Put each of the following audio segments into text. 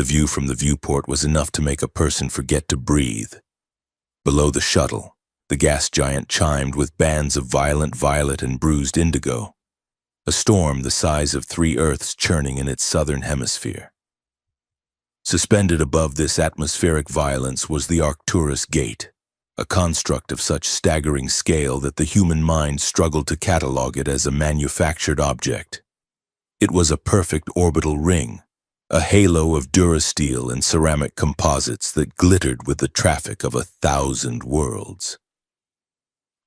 The view from the viewport was enough to make a person forget to breathe. Below the shuttle, the gas giant chimed with bands of violent violet and bruised indigo, a storm the size of 3 Earths churning in its southern hemisphere. Suspended above this atmospheric violence was the Arcturus Gate, a construct of such staggering scale that the human mind struggled to catalog it as a manufactured object. It was a perfect orbital ring, a halo of durasteel and ceramic composites that glittered with the traffic of 1,000 worlds.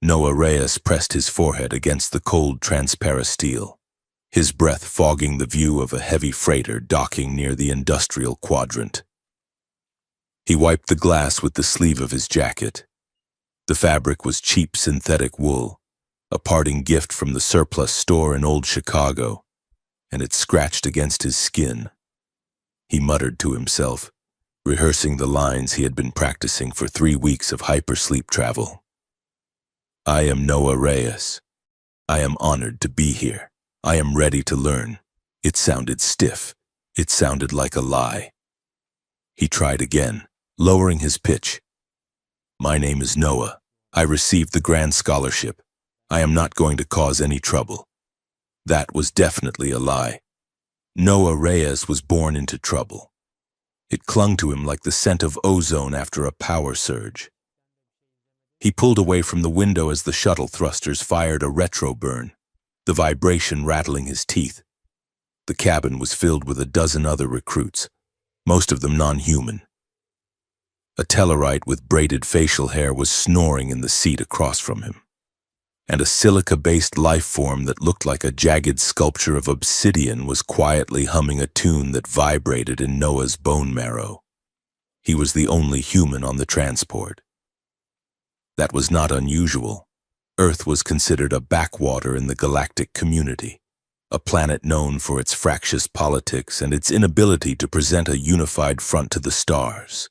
Noah Reyes pressed his forehead against the cold transparasteel, his breath fogging the view of a heavy freighter docking near the industrial quadrant. He wiped the glass with the sleeve of his jacket. The fabric was cheap synthetic wool, a parting gift from the surplus store in old Chicago, and it scratched against his skin. He muttered to himself, rehearsing the lines he had been practicing for 3 weeks of hypersleep travel. I am Noah Reyes. I am honored to be here. I am ready to learn. It sounded stiff. It sounded like a lie. He tried again, lowering his pitch. My name is Noah. I received the Grand Scholarship. I am not going to cause any trouble. That was definitely a lie. Noah Reyes was born into trouble. It clung to him like the scent of ozone after a power surge. He pulled away from the window as the shuttle thrusters fired a retro burn, the vibration rattling his teeth. The cabin was filled with a dozen other recruits, most of them non-human. A Tellarite with braided facial hair was snoring in the seat across from him, and a silica-based life form that looked like a jagged sculpture of obsidian was quietly humming a tune that vibrated in Noah's bone marrow. He was the only human on the transport. That was not unusual. Earth was considered a backwater in the galactic community, a planet known for its fractious politics and its inability to present a unified front to the stars.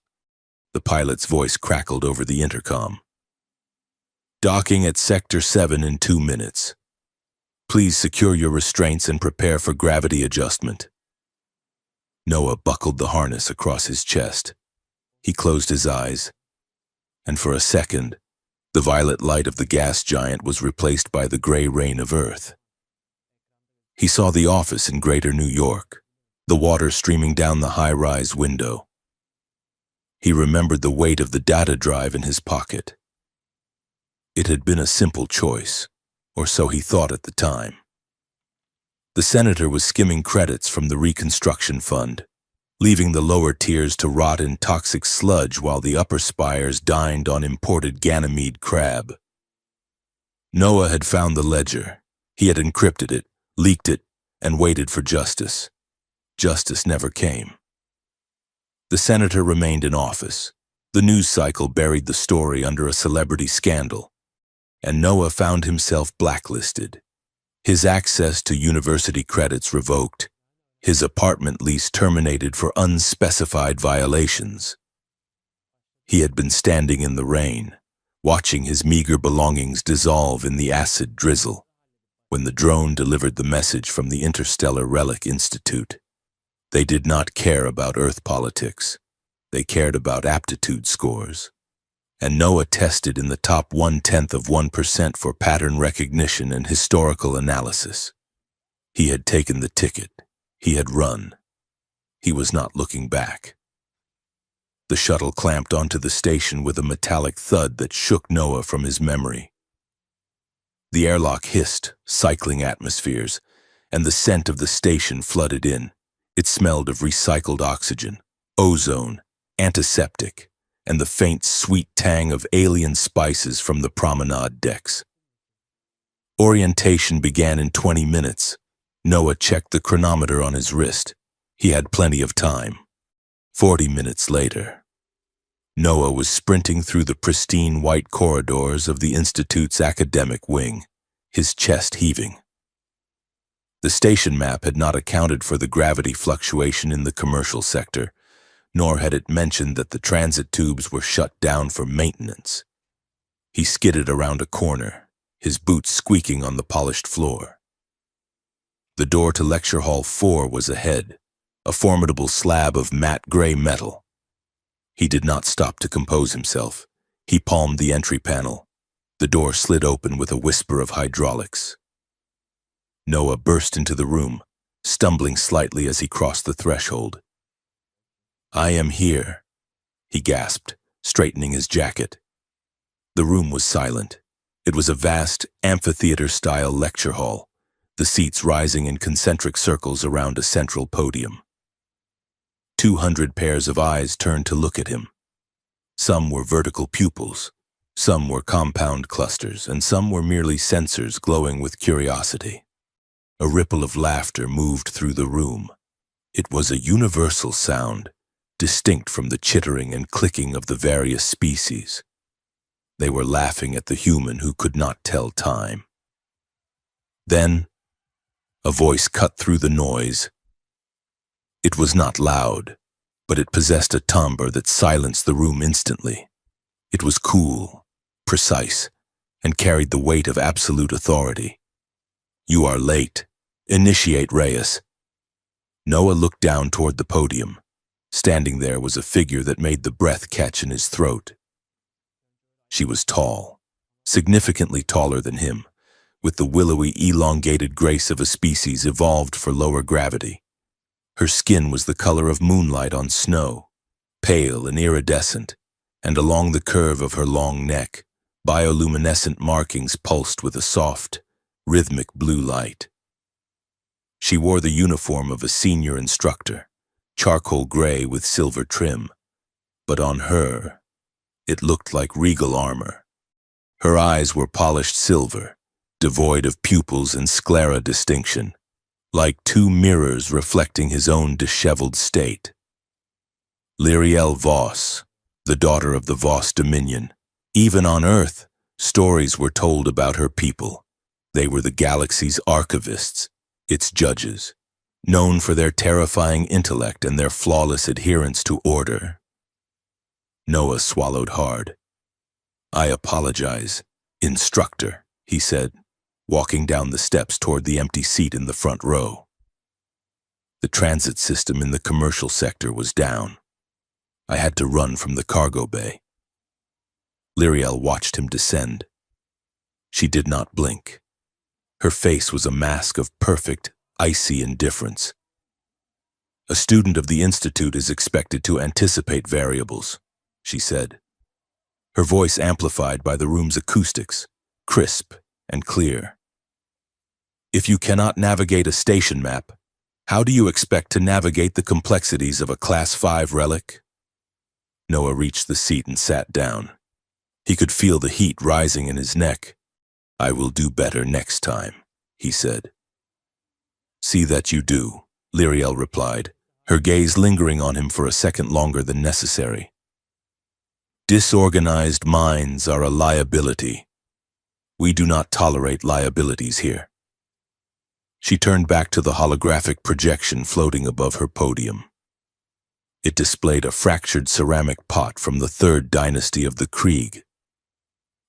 The pilot's voice crackled over the intercom. Docking at Sector 7 in 2 minutes. Please secure your restraints and prepare for gravity adjustment. Noah buckled the harness across his chest. He closed his eyes, and for a second, the violet light of the gas giant was replaced by the gray rain of Earth. He saw the office in Greater New York, the water streaming down the high-rise window. He remembered the weight of the data drive in his pocket. It had been a simple choice, or so he thought at the time. The senator was skimming credits from the Reconstruction Fund, leaving the lower tiers to rot in toxic sludge while the upper spires dined on imported Ganymede crab. Noah had found the ledger. He had encrypted it, leaked it, and waited for justice. Justice never came. The senator remained in office. The news cycle buried the story under a celebrity scandal, and Noah found himself blacklisted. His access to university credits revoked, his apartment lease terminated for unspecified violations. He had been standing in the rain, watching his meager belongings dissolve in the acid drizzle, when the drone delivered the message from the Interstellar Relic Institute. They did not care about Earth politics. They cared about aptitude scores. And Noah tested in the top 0.1% for pattern recognition and historical analysis. He had taken the ticket. He had run. He was not looking back. The shuttle clamped onto the station with a metallic thud that shook Noah from his memory. The airlock hissed, cycling atmospheres, and the scent of the station flooded in. It smelled of recycled oxygen, ozone, antiseptic, and the faint, sweet tang of alien spices from the promenade decks. Orientation began in 20 minutes. Noah checked the chronometer on his wrist. He had plenty of time. 40 minutes later, Noah was sprinting through the pristine white corridors of the Institute's academic wing, his chest heaving. The station map had not accounted for the gravity fluctuation in the commercial sector, nor had it mentioned that the transit tubes were shut down for maintenance. He skidded around a corner, his boots squeaking on the polished floor. The door to Lecture Hall 4 was ahead, a formidable slab of matte gray metal. He did not stop to compose himself. He palmed the entry panel. The door slid open with a whisper of hydraulics. Noah burst into the room, stumbling slightly as he crossed the threshold. "I am here," he gasped, straightening his jacket. The room was silent. It was a vast, amphitheater-style lecture hall, the seats rising in concentric circles around a central podium. 200 pairs of eyes turned to look at him. Some were vertical pupils, some were compound clusters, and some were merely sensors glowing with curiosity. A ripple of laughter moved through the room. It was a universal sound, distinct from the chittering and clicking of the various species. They were laughing at the human who could not tell time. Then, a voice cut through the noise. It was not loud, but it possessed a timbre that silenced the room instantly. It was cool, precise, and carried the weight of absolute authority. "You are late. Initiate Reyes." Noah looked down toward the podium. Standing there was a figure that made the breath catch in his throat. She was tall, significantly taller than him, with the willowy, elongated grace of a species evolved for lower gravity. Her skin was the color of moonlight on snow, pale and iridescent, and along the curve of her long neck, bioluminescent markings pulsed with a soft, rhythmic blue light. She wore the uniform of a senior instructor, charcoal gray with silver trim, but on her, it looked like regal armor. Her eyes were polished silver, devoid of pupils and sclera distinction, like two mirrors reflecting his own disheveled state. Lyriel Voss, the daughter of the Voss Dominion. Even on Earth, stories were told about her people. They were the galaxy's archivists, its judges, known for their terrifying intellect and their flawless adherence to order. Noah swallowed hard. "I apologize, Instructor," he said, walking down the steps toward the empty seat in the front row. The transit system in the commercial sector was down. I had to run from the cargo bay. Lyriel watched him descend. She did not blink. Her face was a mask of perfect, icy indifference. "A student of the Institute is expected to anticipate variables," she said. Her voice amplified by the room's acoustics, crisp and clear. "If you cannot navigate a station map, how do you expect to navigate the complexities of a Class 5 relic?" Noah reached the seat and sat down. He could feel the heat rising in his neck. "I will do better next time," he said. "See that you do," Lyriel replied, her gaze lingering on him for a second longer than necessary. "Disorganized minds are a liability. We do not tolerate liabilities here." She turned back to the holographic projection floating above her podium. It displayed a fractured ceramic pot from the third dynasty of the Krieg.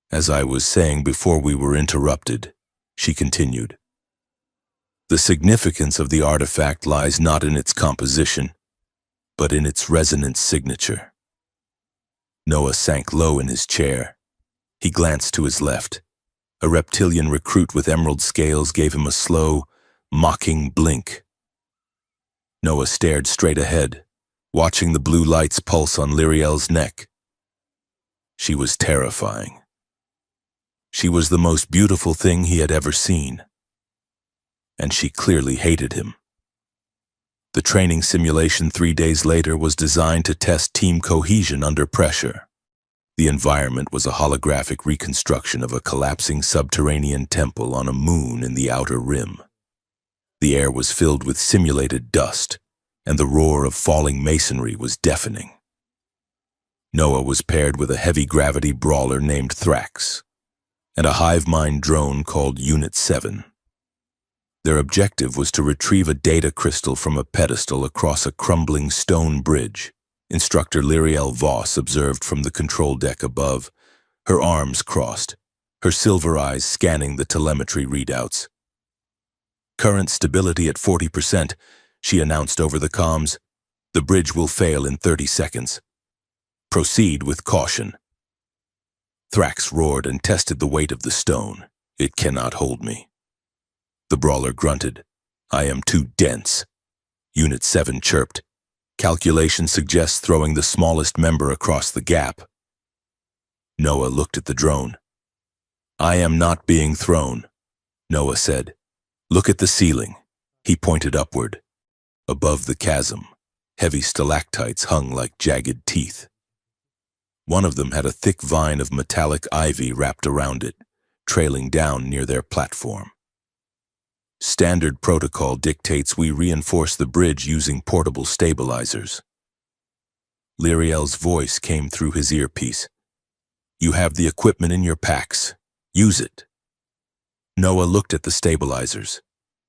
"As I was saying before we were interrupted," she continued, "the significance of the artifact lies not in its composition, but in its resonance signature." Noah sank low in his chair. He glanced to his left. A reptilian recruit with emerald scales gave him a slow, mocking blink. Noah stared straight ahead, watching the blue lights pulse on Lyriel's neck. She was terrifying. She was the most beautiful thing he had ever seen. And she clearly hated him. The training simulation 3 days later was designed to test team cohesion under pressure. The environment was a holographic reconstruction of a collapsing subterranean temple on a moon in the outer rim. The air was filled with simulated dust, and the roar of falling masonry was deafening. Noah was paired with a heavy-gravity brawler named Thrax, and a hive mind drone called Unit 7. Their objective was to retrieve a data crystal from a pedestal across a crumbling stone bridge. Instructor Lyriel Voss observed from the control deck above, her arms crossed, her silver eyes scanning the telemetry readouts. "Current stability at 40%. She announced over the comms. The bridge will fail in 30 seconds. Proceed with caution. Thrax roared and tested the weight of the stone. It cannot hold me. The brawler grunted. I am too dense. Unit 7 chirped. Calculation suggests throwing the smallest member across the gap. Noah looked at the drone. I am not being thrown, Noah said. Look at the ceiling. He pointed upward. Above the chasm, heavy stalactites hung like jagged teeth. One of them had a thick vine of metallic ivy wrapped around it, trailing down near their platform. Standard protocol dictates we reinforce the bridge using portable stabilizers. Lyriel's voice came through his earpiece. You have the equipment in your packs. Use it. Noah looked at the stabilizers.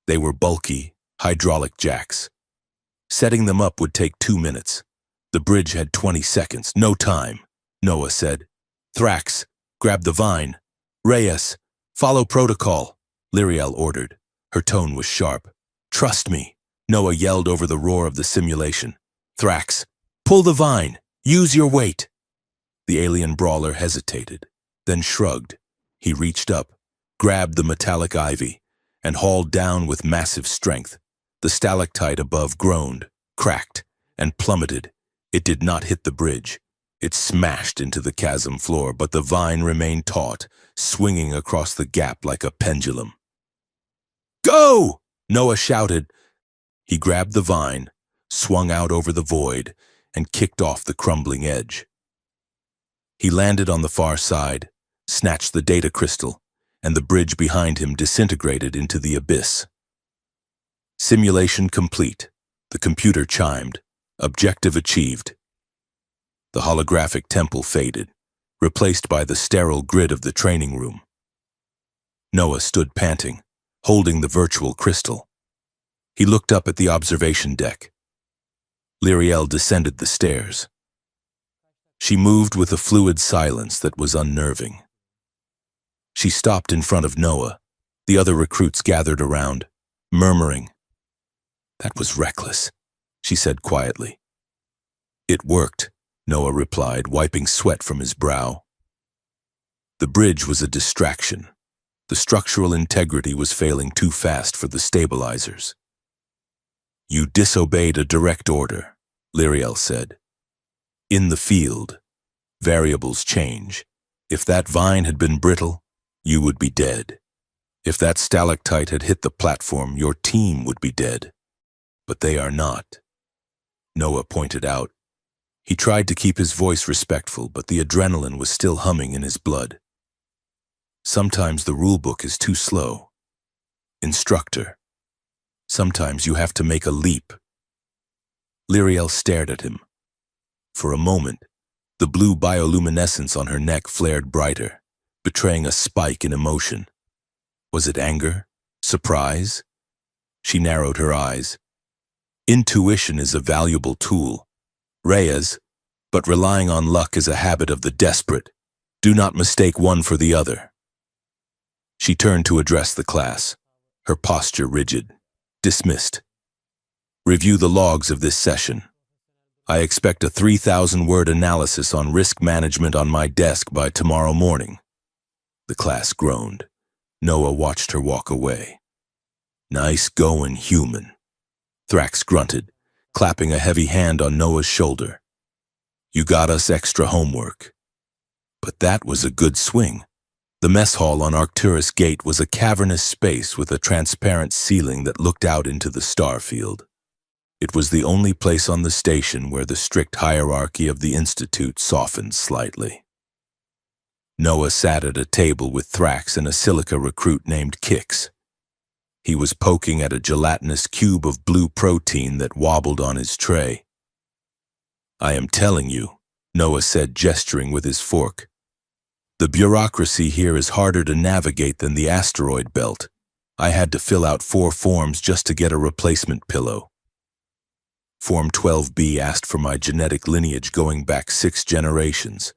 They were bulky, hydraulic jacks. Setting them up would take 2 minutes. The bridge had 20 seconds. No time, Noah said. Thrax, grab the vine. Reyes, follow protocol, Lyriel ordered. Her tone was sharp. Trust me, Noah yelled over the roar of the simulation. Thrax, pull the vine. Use your weight. The alien brawler hesitated, then shrugged. He reached up, grabbed the metallic ivy, and hauled down with massive strength. The stalactite above groaned, cracked, and plummeted. It did not hit the bridge. It smashed into the chasm floor, but the vine remained taut, swinging across the gap like a pendulum. Go! Noah shouted. He grabbed the vine, swung out over the void, and kicked off the crumbling edge. He landed on the far side, snatched the data crystal, and the bridge behind him disintegrated into the abyss. Simulation complete. The computer chimed. Objective achieved. The holographic temple faded, replaced by the sterile grid of the training room. Noah stood panting, holding the virtual crystal. He looked up at the observation deck. Lyriel descended the stairs. She moved with a fluid silence that was unnerving. She stopped in front of Noah. The other recruits gathered around, murmuring. That was reckless, she said quietly. It worked, Noah replied, wiping sweat from his brow. The bridge was a distraction. The structural integrity was failing too fast for the stabilizers. You disobeyed a direct order, Lyriel said. In the field, variables change. If that vine had been brittle, you would be dead. If that stalactite had hit the platform, your team would be dead. But they are not, Noah pointed out. He tried to keep his voice respectful, but the adrenaline was still humming in his blood. Sometimes the rulebook is too slow. Instructor. Sometimes you have to make a leap. Lyriel stared at him. For a moment, the blue bioluminescence on her neck flared brighter, betraying a spike in emotion. Was it anger? Surprise? She narrowed her eyes. Intuition is a valuable tool. Reyes, but relying on luck is a habit of the desperate. Do not mistake one for the other. She turned to address the class, her posture rigid. Dismissed. Review the logs of this session. I expect a 3,000-word analysis on risk management on my desk by tomorrow morning. The class groaned. Noah watched her walk away. Nice going, human. Thrax grunted, clapping a heavy hand on Noah's shoulder. You got us extra homework. But that was a good swing. The mess hall on Arcturus Gate was a cavernous space with a transparent ceiling that looked out into the star field. It was the only place on the station where the strict hierarchy of the Institute softened slightly. Noah sat at a table with Thrax and a silica recruit named Kix. He was poking at a gelatinous cube of blue protein that wobbled on his tray. I am telling you, Noah said, gesturing with his fork. The bureaucracy here is harder to navigate than the asteroid belt. I had to fill out 4 forms just to get a replacement pillow. Form 12B asked for my genetic lineage going back 6 generations.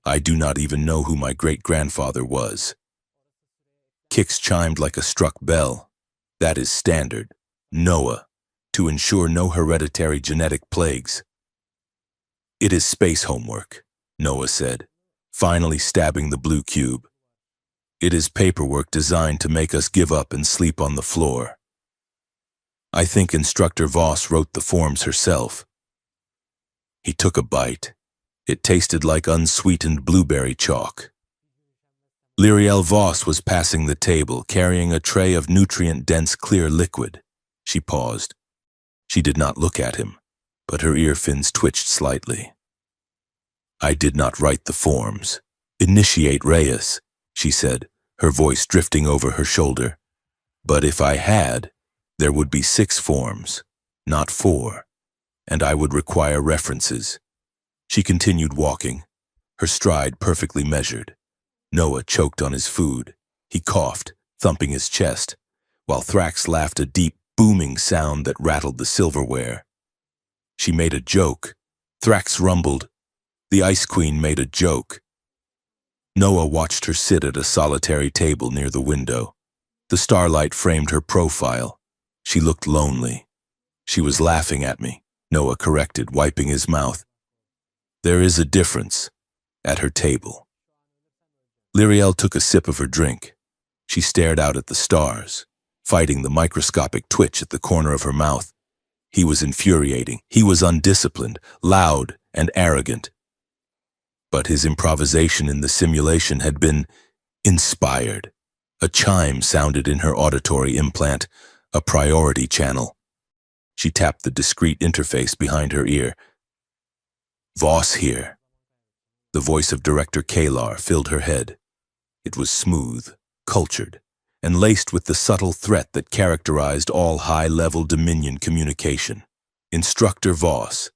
I do not even know who my great-grandfather was. Kix chimed like a struck bell. That is standard. Noah, to ensure no hereditary genetic plagues. It is space homework, Noah said, finally stabbing the blue cube. It is paperwork designed to make us give up and sleep on the floor. I think Instructor Voss wrote the forms herself. He took a bite. It tasted like unsweetened blueberry chalk. Lyriel Voss was passing the table, carrying a tray of nutrient-dense clear liquid. She paused. She did not look at him, but her ear fins twitched slightly. I did not write the forms. Initiate Reyes, she said, her voice drifting over her shoulder. But if I had, there would be 6 forms, not 4, and I would require references. She continued walking, her stride perfectly measured. Noah choked on his food. He coughed, thumping his chest, while Thrax laughed a deep, booming sound that rattled the silverware. She made a joke. Thrax rumbled. The Ice Queen made a joke. Noah watched her sit at a solitary table near the window. The starlight framed her profile. She looked lonely. She was laughing at me, Noah corrected, wiping his mouth. There is a difference. At her table. Lyriel took a sip of her drink. She stared out at the stars, fighting the microscopic twitch at the corner of her mouth. He was infuriating. He was undisciplined, loud, and arrogant. But his improvisation in the simulation had been inspired. A chime sounded in her auditory implant, a priority channel. She tapped the discrete interface behind her ear. Voss here. The voice of Director Kalar filled her head. It was smooth, cultured, and laced with the subtle threat that characterized all high-level Dominion communication. Instructor Voss.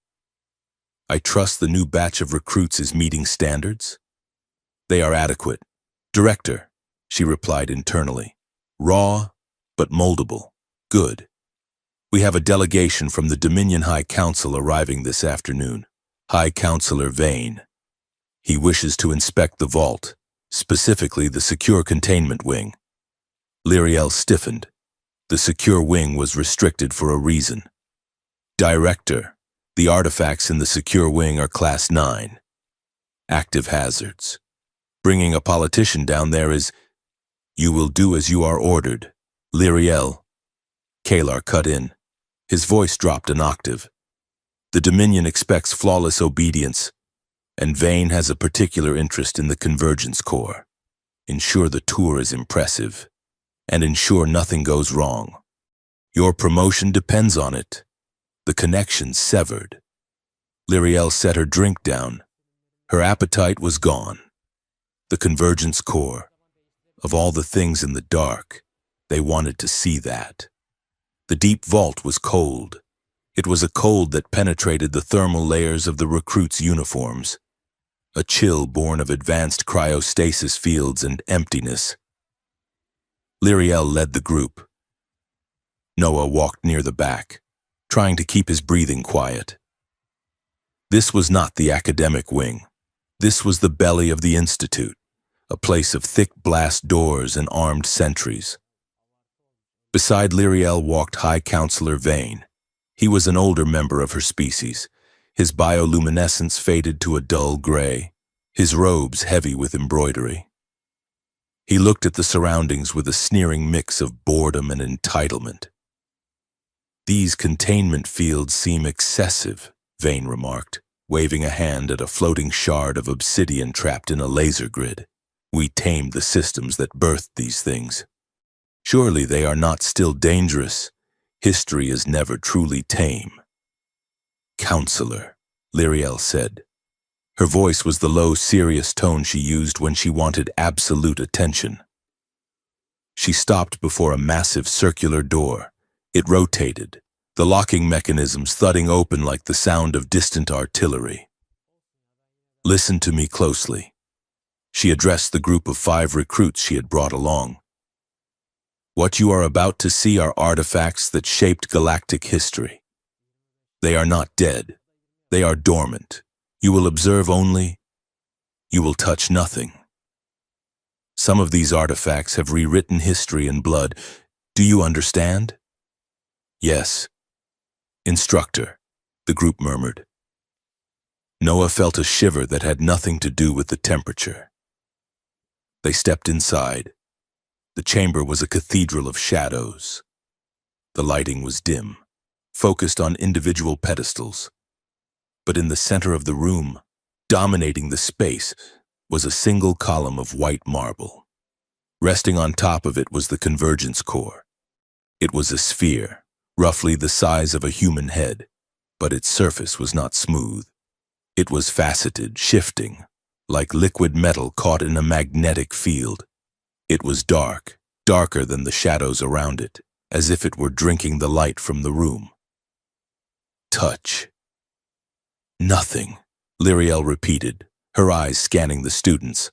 I trust the new batch of recruits is meeting standards? They are adequate. Director, she replied internally. Raw, but moldable. Good. We have a delegation from the Dominion High Council arriving this afternoon. High Counselor Vane. He wishes to inspect the vault, specifically the secure containment wing. Lyriel stiffened. The secure wing was restricted for a reason. Director, the artifacts in the secure wing are Class 9. Active hazards. Bringing a politician down there is... You will do as you are ordered. Lyriel. Kalar cut in. His voice dropped an octave. The Dominion expects flawless obedience, and Vane has a particular interest in the Convergence Core. Ensure the tour is impressive, and ensure nothing goes wrong. Your promotion depends on it. The connection's severed. Lyriel set her drink down. Her appetite was gone. The Convergence Core. Of all the things in the dark, they wanted to see that. The deep vault was cold. It was a cold that penetrated the thermal layers of the recruits' uniforms. A chill born of advanced cryostasis fields and emptiness. Lyriel led the group. Noah walked near the back, trying to keep his breathing quiet. This was not the academic wing. This was the belly of the Institute, a place of thick blast doors and armed sentries. Beside Lyriel walked High Counselor Vane. He was an older member of her species, his bioluminescence faded to a dull gray, his robes heavy with embroidery. He looked at the surroundings with a sneering mix of boredom and entitlement. These containment fields seem excessive, Vane remarked, waving a hand at a floating shard of obsidian trapped in a laser grid. We tamed the systems that birthed these things. Surely they are not still dangerous. History is never truly tame. Counselor, Lyriel said. Her voice was the low, serious tone she used when she wanted absolute attention. She stopped before a massive circular door. It rotated, the locking mechanisms thudding open like the sound of distant artillery. Listen to me closely. She addressed the group of 5 recruits she had brought along. What you are about to see are artifacts that shaped galactic history. They are not dead. They are dormant. You will observe only. You will touch nothing. Some of these artifacts have rewritten history in blood. Do you understand? Yes. Instructor, the group murmured. Noah felt a shiver that had nothing to do with the temperature. They stepped inside. The chamber was a cathedral of shadows. The lighting was dim, focused on individual pedestals. But in the center of the room, dominating the space, was a single column of white marble. Resting on top of it was the convergence core. It was a sphere, roughly the size of a human head, but its surface was not smooth. It was faceted, shifting, like liquid metal caught in a magnetic field. It was dark, darker than the shadows around it, as if it were drinking the light from the room. Touch. Nothing, Lyriel repeated, her eyes scanning the students.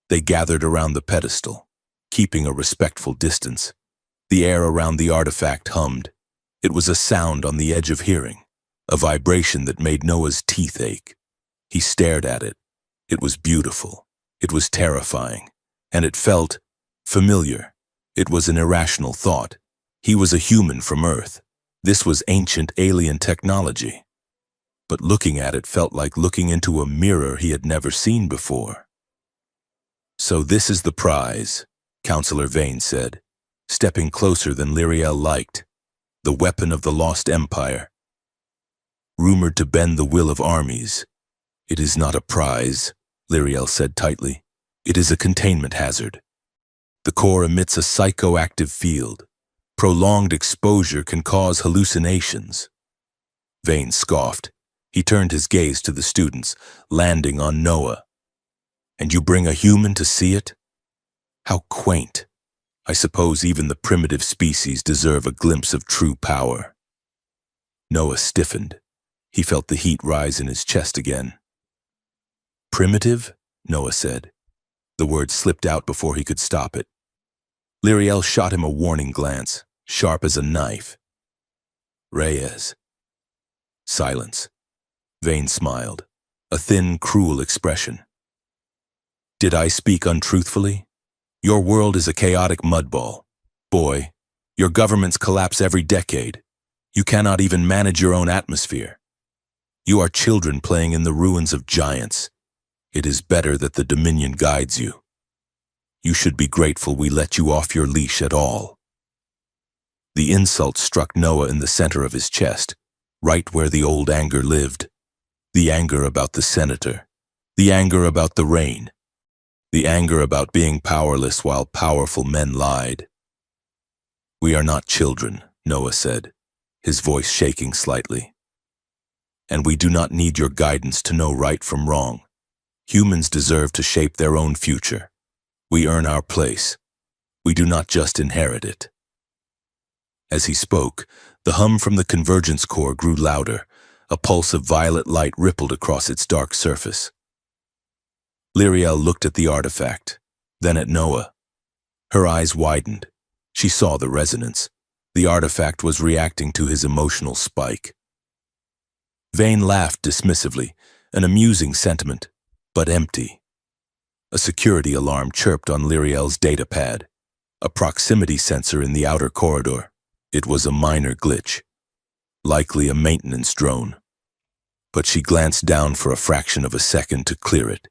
They gathered around the pedestal, keeping a respectful distance. The air around the artifact hummed. It was a sound on the edge of hearing, a vibration that made Noah's teeth ache. He stared at it. It was beautiful. It was terrifying. And it felt familiar. It was an irrational thought. He was a human from Earth. This was ancient alien technology. But looking at it felt like looking into a mirror he had never seen before. So this is the prize, Counselor Vane said, stepping closer than Lyriel liked. The weapon of the lost empire. Rumored to bend the will of armies. It is not a prize, Lyriel said tightly. It is a containment hazard. The core emits a psychoactive field. Prolonged exposure can cause hallucinations. Vane scoffed. He turned his gaze to the students, landing on Noah. And you bring a human to see it? How quaint. I suppose even the primitive species deserve a glimpse of true power. Noah stiffened. He felt the heat rise in his chest again. Primitive? Noah said. The word slipped out before he could stop it. Lyriel shot him a warning glance, sharp as a knife. Reyes. Silence. Vane smiled, a thin, cruel expression. Did I speak untruthfully? Your world is a chaotic mudball. Boy, your governments collapse every decade. You cannot even manage your own atmosphere. You are children playing in the ruins of giants. It is better that the Dominion guides you. You should be grateful we let you off your leash at all. The insult struck Noah in the center of his chest, right where the old anger lived. The anger about the senator. The anger about the rain. The anger about being powerless while powerful men lied. We are not children, Noah said, his voice shaking slightly. And we do not need your guidance to know right from wrong. Humans deserve to shape their own future. We earn our place. We do not just inherit it. As he spoke, the hum from the convergence core grew louder. A pulse of violet light rippled across its dark surface. Lyriel looked at the artifact, then at Noah. Her eyes widened. She saw the resonance. The artifact was reacting to his emotional spike. Vane laughed dismissively, an amusing sentiment, but empty. A security alarm chirped on Lyriel's datapad, a proximity sensor in the outer corridor. It was a minor glitch, likely a maintenance drone. But she glanced down for a fraction of a second to clear it.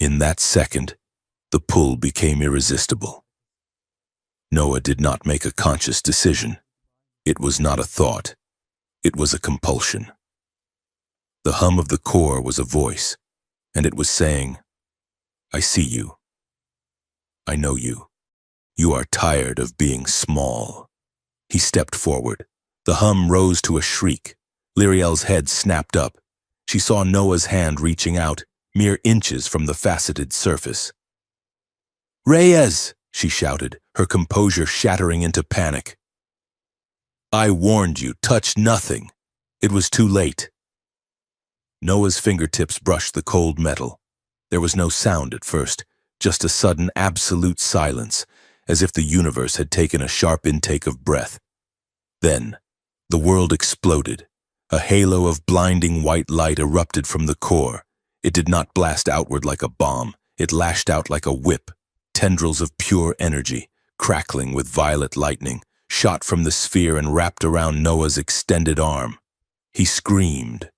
In that second, the pull became irresistible. Noah did not make a conscious decision. It was not a thought. It was a compulsion. The hum of the core was a voice, and it was saying, I see you. I know you. You are tired of being small. He stepped forward. The hum rose to a shriek. Lyriel's head snapped up. She saw Noah's hand reaching out, mere inches from the faceted surface. Reyes! She shouted, her composure shattering into panic. I warned you, touch nothing. It was too late. Noah's fingertips brushed the cold metal. There was no sound at first, just a sudden absolute silence, as if the universe had taken a sharp intake of breath. Then, the world exploded. A halo of blinding white light erupted from the core. It did not blast outward like a bomb. It lashed out like a whip, tendrils of pure energy, crackling with violet lightning, shot from the sphere and wrapped around Noah's extended arm. He screamed.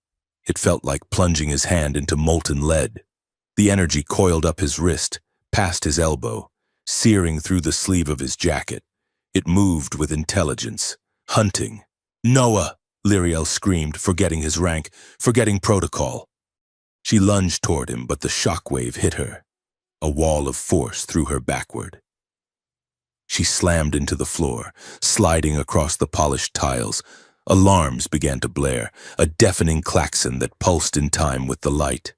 It felt like plunging his hand into molten lead. The energy coiled up his wrist, past his elbow, searing through the sleeve of his jacket. It moved with intelligence, hunting. "Noah!" Lyriel screamed, forgetting his rank, forgetting protocol. She lunged toward him, but the shockwave hit her. A wall of force threw her backward. She slammed into the floor, sliding across the polished tiles. Alarms began to blare, a deafening klaxon that pulsed in time with the light.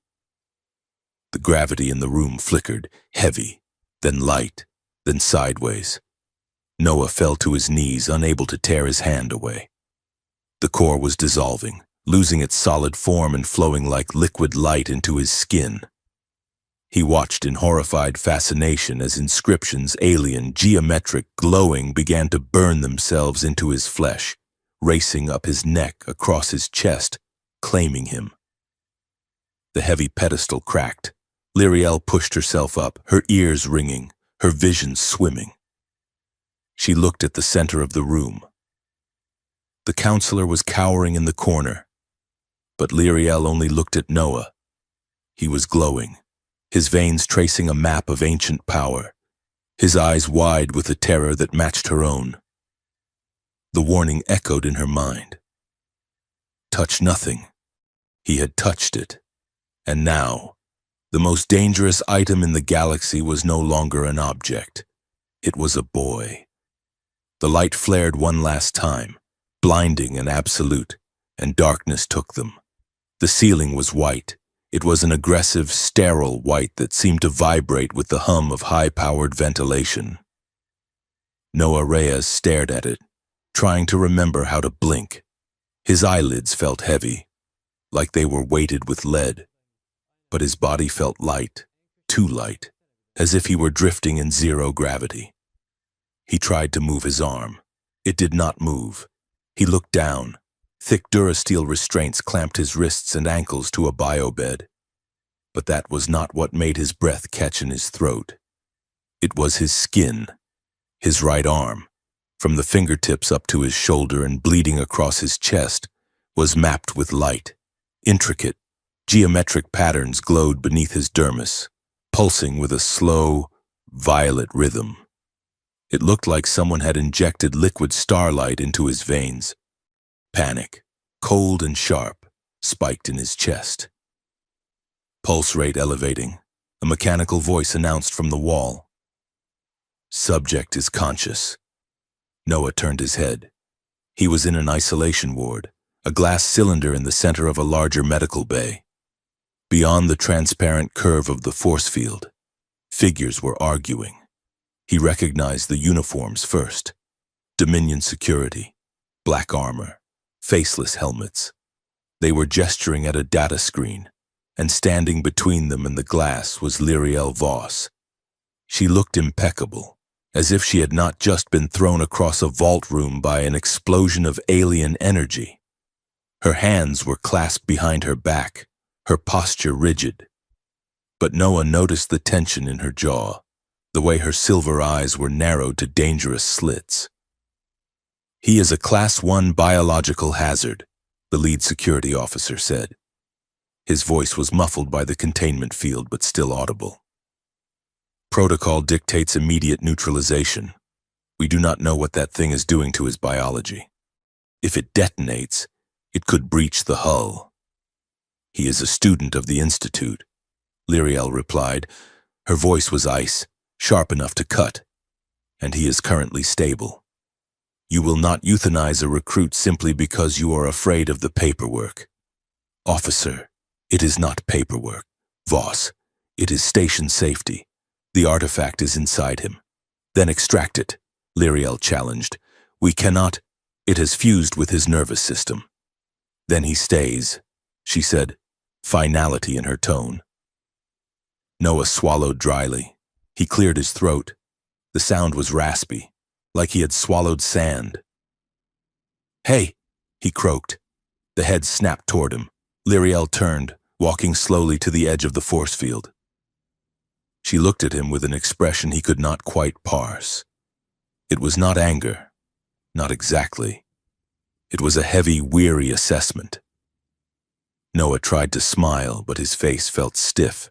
The gravity in the room flickered, heavy, then light, then sideways. Noah fell to his knees, unable to tear his hand away. The core was dissolving, losing its solid form and flowing like liquid light into his skin. He watched in horrified fascination as inscriptions, alien, geometric, glowing, began to burn themselves into his flesh, racing up his neck, across his chest, claiming him. The heavy pedestal cracked. Lyriel pushed herself up, her ears ringing, her vision swimming. She looked at the center of the room. The counselor was cowering in the corner, but Lyriel only looked at Noah. He was glowing, his veins tracing a map of ancient power, his eyes wide with a terror that matched her own. The warning echoed in her mind. Touch nothing. He had touched it. And now, the most dangerous item in the galaxy was no longer an object. It was a boy. The light flared one last time, blinding and absolute, and darkness took them. The ceiling was white. It was an aggressive, sterile white that seemed to vibrate with the hum of high-powered ventilation. Noah Reyes stared at it, trying to remember how to blink. His eyelids felt heavy, like they were weighted with lead. But his body felt light, too light, as if he were drifting in zero gravity. He tried to move his arm. It did not move. He looked down. Thick durasteel restraints clamped his wrists and ankles to a biobed. But that was not what made his breath catch in his throat. It was his skin, his right arm, from the fingertips up to his shoulder and bleeding across his chest, was mapped with light. Intricate, geometric patterns glowed beneath his dermis, pulsing with a slow, violet rhythm. It looked like someone had injected liquid starlight into his veins. Panic, cold and sharp, spiked in his chest. Pulse rate elevating, a mechanical voice announced from the wall. "Subject is conscious." Noah turned his head. He was in an isolation ward, a glass cylinder in the center of a larger medical bay. Beyond the transparent curve of the force field, figures were arguing. He recognized the uniforms first. Dominion security, black armor, faceless helmets. They were gesturing at a data screen, and standing between them and the glass was Lyriel Voss. She looked impeccable, as if she had not just been thrown across a vault room by an explosion of alien energy. Her hands were clasped behind her back, her posture rigid. But Noah noticed the tension in her jaw, the way her silver eyes were narrowed to dangerous slits. "He is a Class 1 biological hazard," the lead security officer said. His voice was muffled by the containment field, but still audible. "Protocol dictates immediate neutralization. We do not know what that thing is doing to his biology. If it detonates, it could breach the hull." "He is a student of the Institute," Lyriel replied. Her voice was ice, sharp enough to cut, "and he is currently stable. You will not euthanize a recruit simply because you are afraid of the paperwork. Officer, it is not paperwork. Voss, it is station safety. The artifact is inside him. Then extract it," Lyriel challenged. "We cannot. It has fused with his nervous system." "Then he stays," she said, finality in her tone. Noah swallowed dryly. He cleared his throat. The sound was raspy, like he had swallowed sand. "Hey," he croaked. The head snapped toward him. Lyriel turned, walking slowly to the edge of the force field. She looked at him with an expression he could not quite parse. It was not anger. Not exactly. It was a heavy, weary assessment. Noah tried to smile, but his face felt stiff.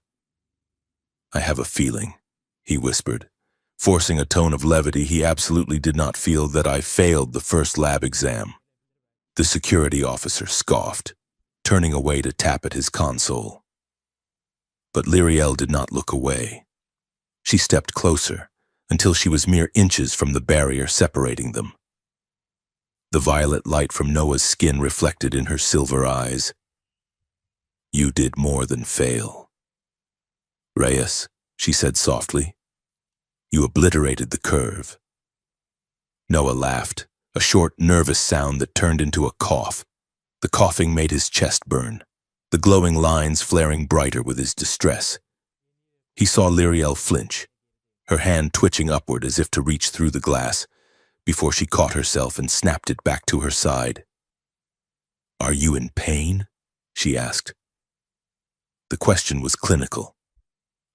I have a feeling, he whispered, forcing a tone of levity he absolutely did not feel, that I failed the first lab exam. The security officer scoffed, turning away to tap at his console. But Lyriel did not look away. She stepped closer, until she was mere inches from the barrier separating them. The violet light from Noah's skin reflected in her silver eyes. You did more than fail. Reyes, she said softly, you obliterated the curve. Noah laughed, a short, nervous sound that turned into a cough. The coughing made his chest burn, the glowing lines flaring brighter with his distress. He saw Lyriel flinch, her hand twitching upward as if to reach through the glass, before she caught herself and snapped it back to her side. Are you in pain? She asked. The question was clinical,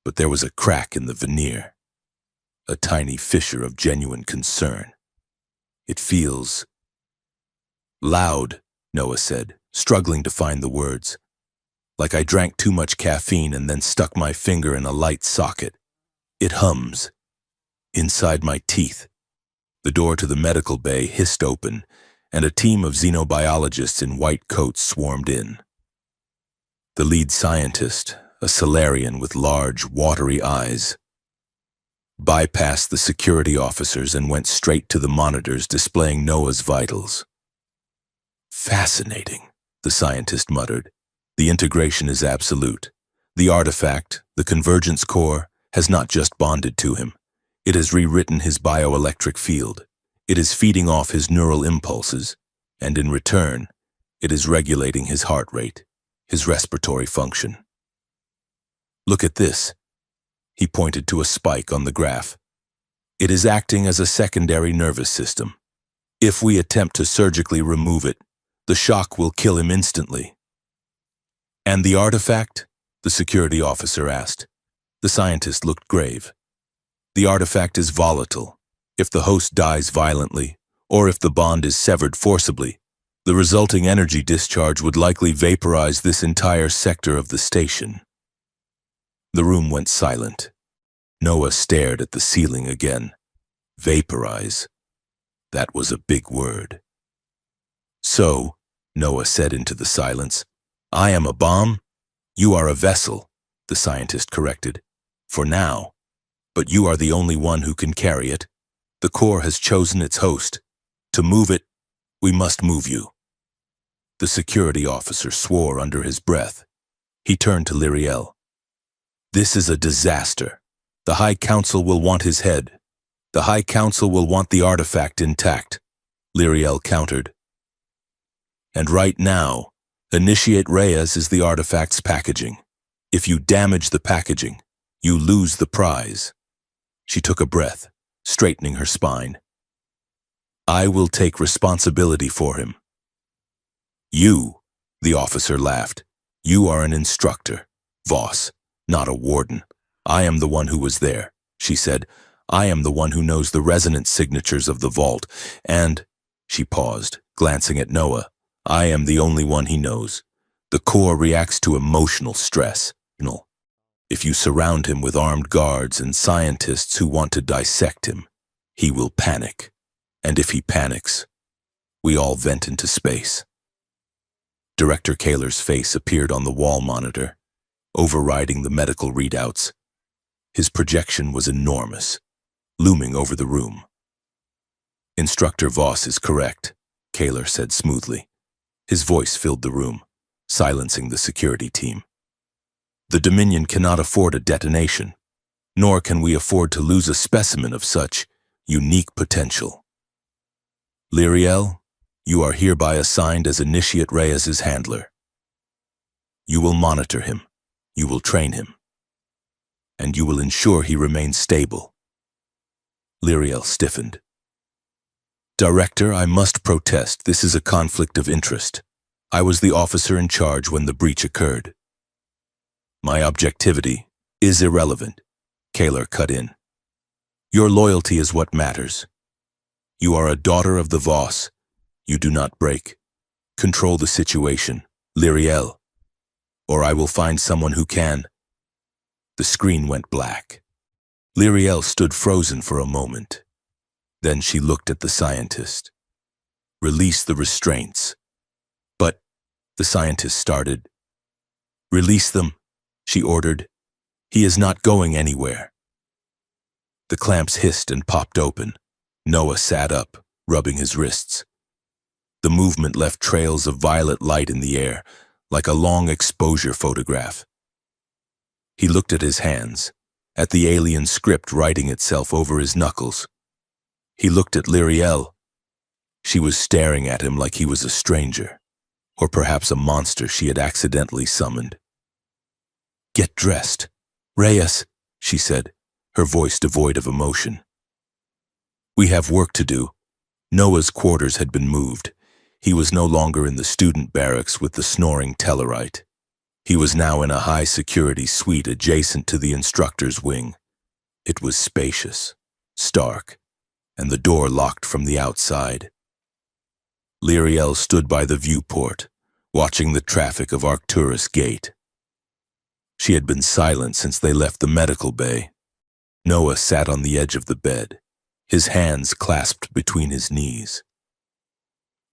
but there was a crack in the veneer, a tiny fissure of genuine concern. It feels loud, Noah said, struggling to find the words. Like I drank too much caffeine and then stuck my finger in a light socket. It hums. Inside my teeth. The door to the medical bay hissed open, and a team of xenobiologists in white coats swarmed in. The lead scientist, a Solarian with large, watery eyes, bypassed the security officers and went straight to the monitors displaying Noah's vitals. Fascinating, the scientist muttered. The integration is absolute. The artifact, the convergence core, has not just bonded to him. It has rewritten his bioelectric field. It is feeding off his neural impulses, and in return, it is regulating his heart rate, his respiratory function. Look at this. He pointed to a spike on the graph. It is acting as a secondary nervous system. If we attempt to surgically remove it, the shock will kill him instantly. And the artifact? The security officer asked. The scientist looked grave. The artifact is volatile. If the host dies violently, or if the bond is severed forcibly, the resulting energy discharge would likely vaporize this entire sector of the station. The room went silent. Noah stared at the ceiling again. Vaporize. That was a big word. So, Noah said into the silence, I am a bomb. You are a vessel, the scientist corrected. For now. But you are the only one who can carry it. The core has chosen its host. To move it, we must move you. The security officer swore under his breath. He turned to Lyriel. This is a disaster. The High Council will want his head. The High Council will want the artifact intact, Lyriel countered. And right now, Initiate Reyes is the artifact's packaging. If you damage the packaging, you lose the prize. She took a breath, straightening her spine. I will take responsibility for him. You, the officer laughed. You are an instructor, Voss, not a warden. I am the one who was there, she said. I am the one who knows the resonance signatures of the vault, and, she paused, glancing at Noah, I am the only one he knows. The core reacts to emotional stress. If you surround him with armed guards and scientists who want to dissect him, he will panic. And if he panics, we all vent into space. Director Kaler's face appeared on the wall monitor, overriding the medical readouts. His projection was enormous, looming over the room. Instructor Voss is correct, Kaler said smoothly. His voice filled the room, silencing the security team. The Dominion cannot afford a detonation, nor can we afford to lose a specimen of such unique potential. Lyriel, you are hereby assigned as Initiate Reyes's handler. You will monitor him, you will train him, and you will ensure he remains stable. Lyriel stiffened. Director, I must protest. This is a conflict of interest. I was the officer in charge when the breach occurred. My objectivity is irrelevant, Kaler cut in. Your loyalty is what matters. You are a daughter of the Voss. You do not break. Control the situation, Lyriel, or I will find someone who can. The screen went black. Lyriel stood frozen for a moment. Then she looked at the scientist. Release the restraints. But, the scientist started. Release them, she ordered. He is not going anywhere. The clamps hissed and popped open. Noah sat up, rubbing his wrists. The movement left trails of violet light in the air, like a long exposure photograph. He looked at his hands, at the alien script writing itself over his knuckles. He looked at Lyriel. She was staring at him like he was a stranger, or perhaps a monster she had accidentally summoned. Get dressed. Reyes, she said, her voice devoid of emotion. We have work to do. Noah's quarters had been moved. He was no longer in the student barracks with the snoring Tellarite. He was now in a high-security suite adjacent to the instructor's wing. It was spacious, stark, and the door locked from the outside. Lyriel stood by the viewport, watching the traffic of Arcturus Gate. She had been silent since they left the medical bay. Noah sat on the edge of the bed, his hands clasped between his knees.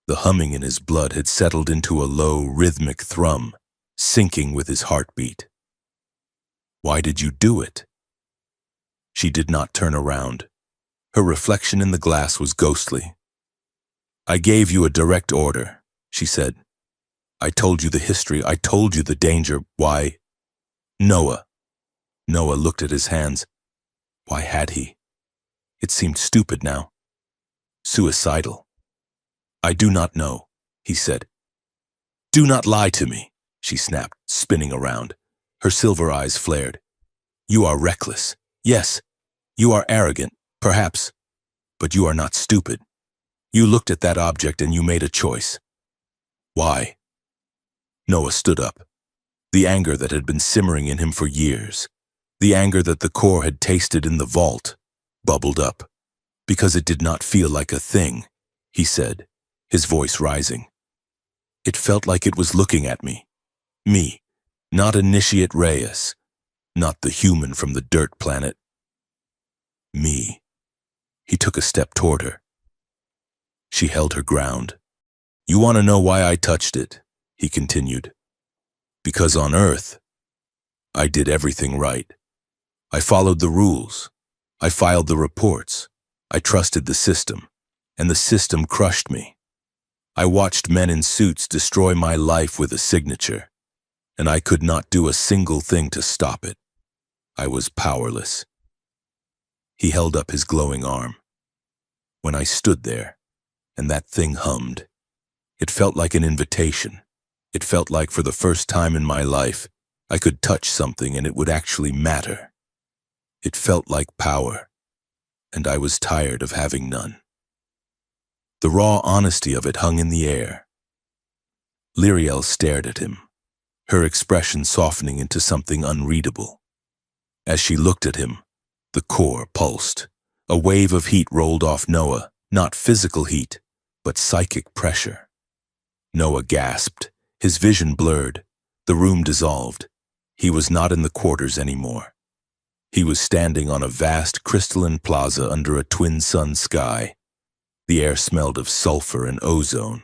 The humming in his blood had settled into a low, rhythmic thrum, syncing with his heartbeat. Why did you do it? She did not turn around. Her reflection in the glass was ghostly. I gave you a direct order, she said. I told you the history. I told you the danger. Why? Noah. Noah looked at his hands. Why had he? It seemed stupid now. Suicidal. I do not know, he said. Do not lie to me, she snapped, spinning around. Her silver eyes flared. You are reckless. Yes, you are arrogant, perhaps, but you are not stupid. You looked at that object and you made a choice. Why? Noah stood up. The anger that had been simmering in him for years, the anger that the core had tasted in the vault, bubbled up. Because it did not feel like a thing, he said, his voice rising. It felt like it was looking at me. Me, not Initiate Reyes, not the human from the dirt planet. Me. He took a step toward her. She held her ground. You want to know why I touched it? He continued. Because on Earth, I did everything right. I followed the rules. I filed the reports. I trusted the system, and the system crushed me. I watched men in suits destroy my life with a signature, and I could not do a single thing to stop it. I was powerless. He held up his glowing arm. When I stood there, and that thing hummed, it felt like an invitation. It felt like for the first time in my life, I could touch something and it would actually matter. It felt like power, and I was tired of having none. The raw honesty of it hung in the air. Lyriel stared at him, her expression softening into something unreadable. As she looked at him, the core pulsed. A wave of heat rolled off Noah, not physical heat, but psychic pressure. Noah gasped, his vision blurred, the room dissolved. He was not in the quarters anymore. He was standing on a vast crystalline plaza under a twin-sun sky. The air smelled of sulfur and ozone.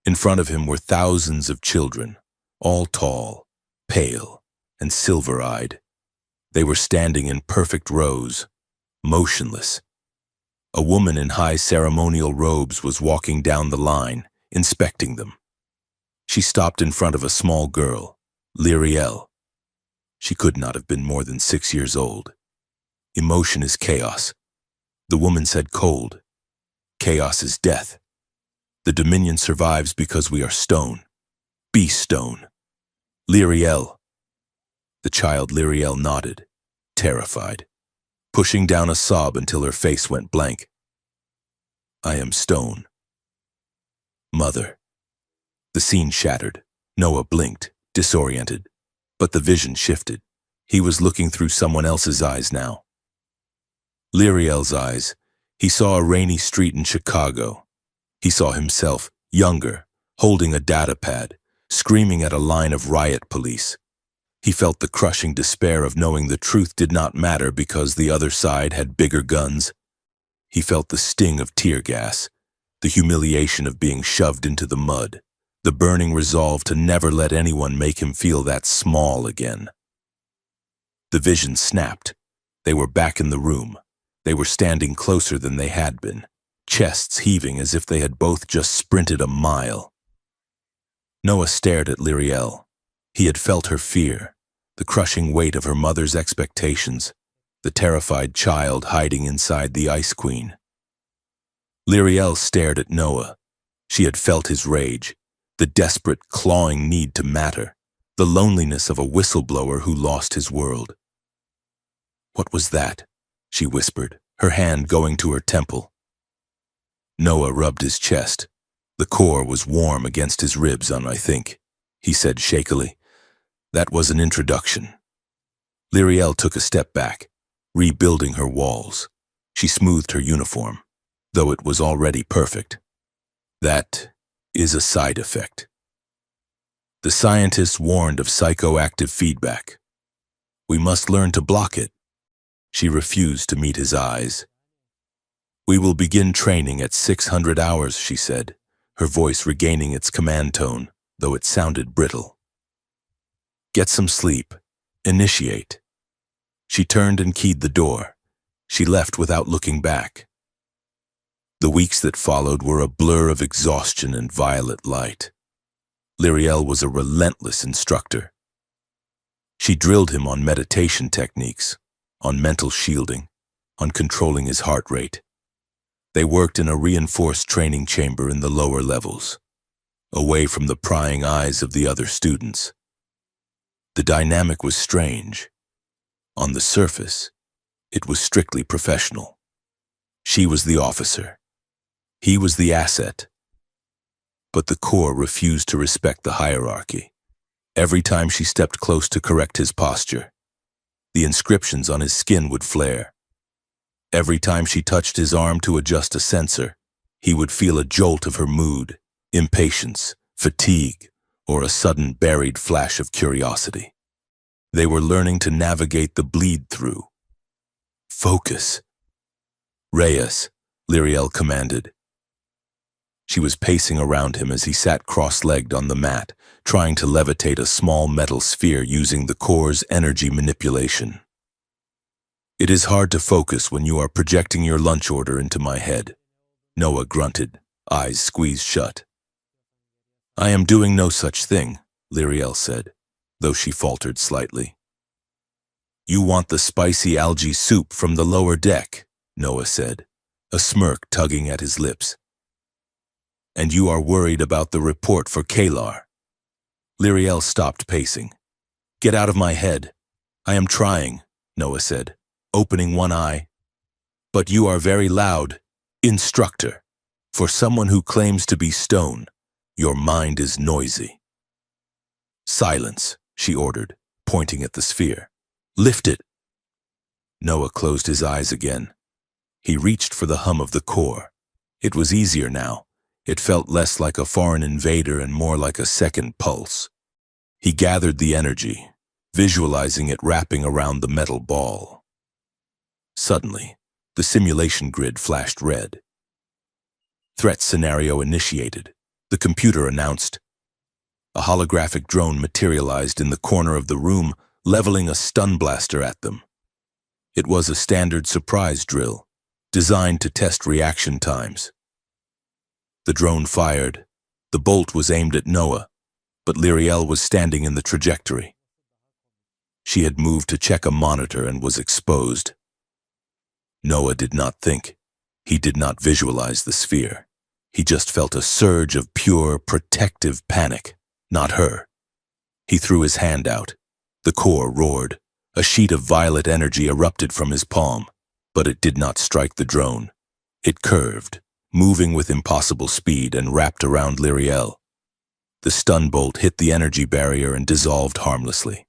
In front of him were thousands of children, all tall, pale, and silver-eyed. They were standing in perfect rows, motionless. A woman in high ceremonial robes was walking down the line, inspecting them. She stopped in front of a small girl, Lyriel. She could not have been more than 6 years old. Emotion is chaos. The woman said cold. Chaos is death. The Dominion survives because we are stone. Be stone. Lyriel. The child Lyriel nodded, terrified, pushing down a sob until her face went blank. I am stone. Mother. The scene shattered. Noah blinked, disoriented, but the vision shifted. He was looking through someone else's eyes now. Lyriel's eyes, He saw a rainy street in Chicago. He saw himself, younger, holding a data pad, screaming at a line of riot police. He felt the crushing despair of knowing the truth did not matter because the other side had bigger guns. He felt the sting of tear gas, the humiliation of being shoved into the mud, the burning resolve to never let anyone make him feel that small again. The vision snapped. They were back in the room. They were standing closer than they had been, chests heaving as if they had both just sprinted a mile. Noah stared at Lyriel. He had felt her fear, the crushing weight of her mother's expectations, the terrified child hiding inside the Ice Queen. Lyriel stared at Noah. She had felt his rage, the desperate, clawing need to matter, the loneliness of a whistleblower who lost his world. "What was that?" she whispered, her hand going to her temple. Noah rubbed his chest. "The core was warm against his ribs, I think," he said shakily. "That was an introduction." Lyriel took a step back, rebuilding her walls. She smoothed her uniform, though it was already perfect. "That is a side effect." The scientists warned of psychoactive feedback. "We must learn to block it." She refused to meet his eyes. "We will begin training at 600 hours, she said, her voice regaining its command tone, though it sounded brittle. "Get some sleep. Initiate." She turned and keyed the door. She left without looking back. The weeks that followed were a blur of exhaustion and violet light. Lyriel was a relentless instructor. She drilled him on meditation techniques, on mental shielding, on controlling his heart rate. They worked in a reinforced training chamber in the lower levels, away from the prying eyes of the other students. The dynamic was strange. On the surface, it was strictly professional. She was the officer. He was the asset. But the core refused to respect the hierarchy. Every time she stepped close to correct his posture, the inscriptions on his skin would flare. Every time she touched his arm to adjust a sensor, he would feel a jolt of her mood, impatience, fatigue, or a sudden buried flash of curiosity. They were learning to navigate the bleed-through. "Focus." "Reyes," Lyriel commanded. She was pacing around him as he sat cross-legged on the mat, trying to levitate a small metal sphere using the core's energy manipulation. "It is hard to focus when you are projecting your lunch order into my head," Noah grunted, eyes squeezed shut. "I am doing no such thing," Lyriel said, though she faltered slightly. "You want the spicy algae soup from the lower deck," Noah said, a smirk tugging at his lips. "And you are worried about the report for Kalar." Lyriel stopped pacing. "Get out of my head." "I am trying," Noah said, opening one eye. "But you are very loud. Instructor. For someone who claims to be stone, your mind is noisy." "Silence," she ordered, pointing at the sphere. "Lift it." Noah closed his eyes again. He reached for the hum of the core. It was easier now. It felt less like a foreign invader and more like a second pulse. He gathered the energy, visualizing it wrapping around the metal ball. Suddenly, the simulation grid flashed red. Threat scenario initiated, the computer announced. A holographic drone materialized in the corner of the room, leveling a stun blaster at them. It was a standard surprise drill, designed to test reaction times. The drone fired. The bolt was aimed at Noah, but Lyriel was standing in the trajectory. She had moved to check a monitor and was exposed. Noah did not think. He did not visualize the sphere. He just felt a surge of pure, protective panic, not her. He threw his hand out. The core roared. A sheet of violet energy erupted from his palm, but it did not strike the drone. It curved, moving with impossible speed, and wrapped around Lyriel. The stun bolt hit the energy barrier and dissolved harmlessly.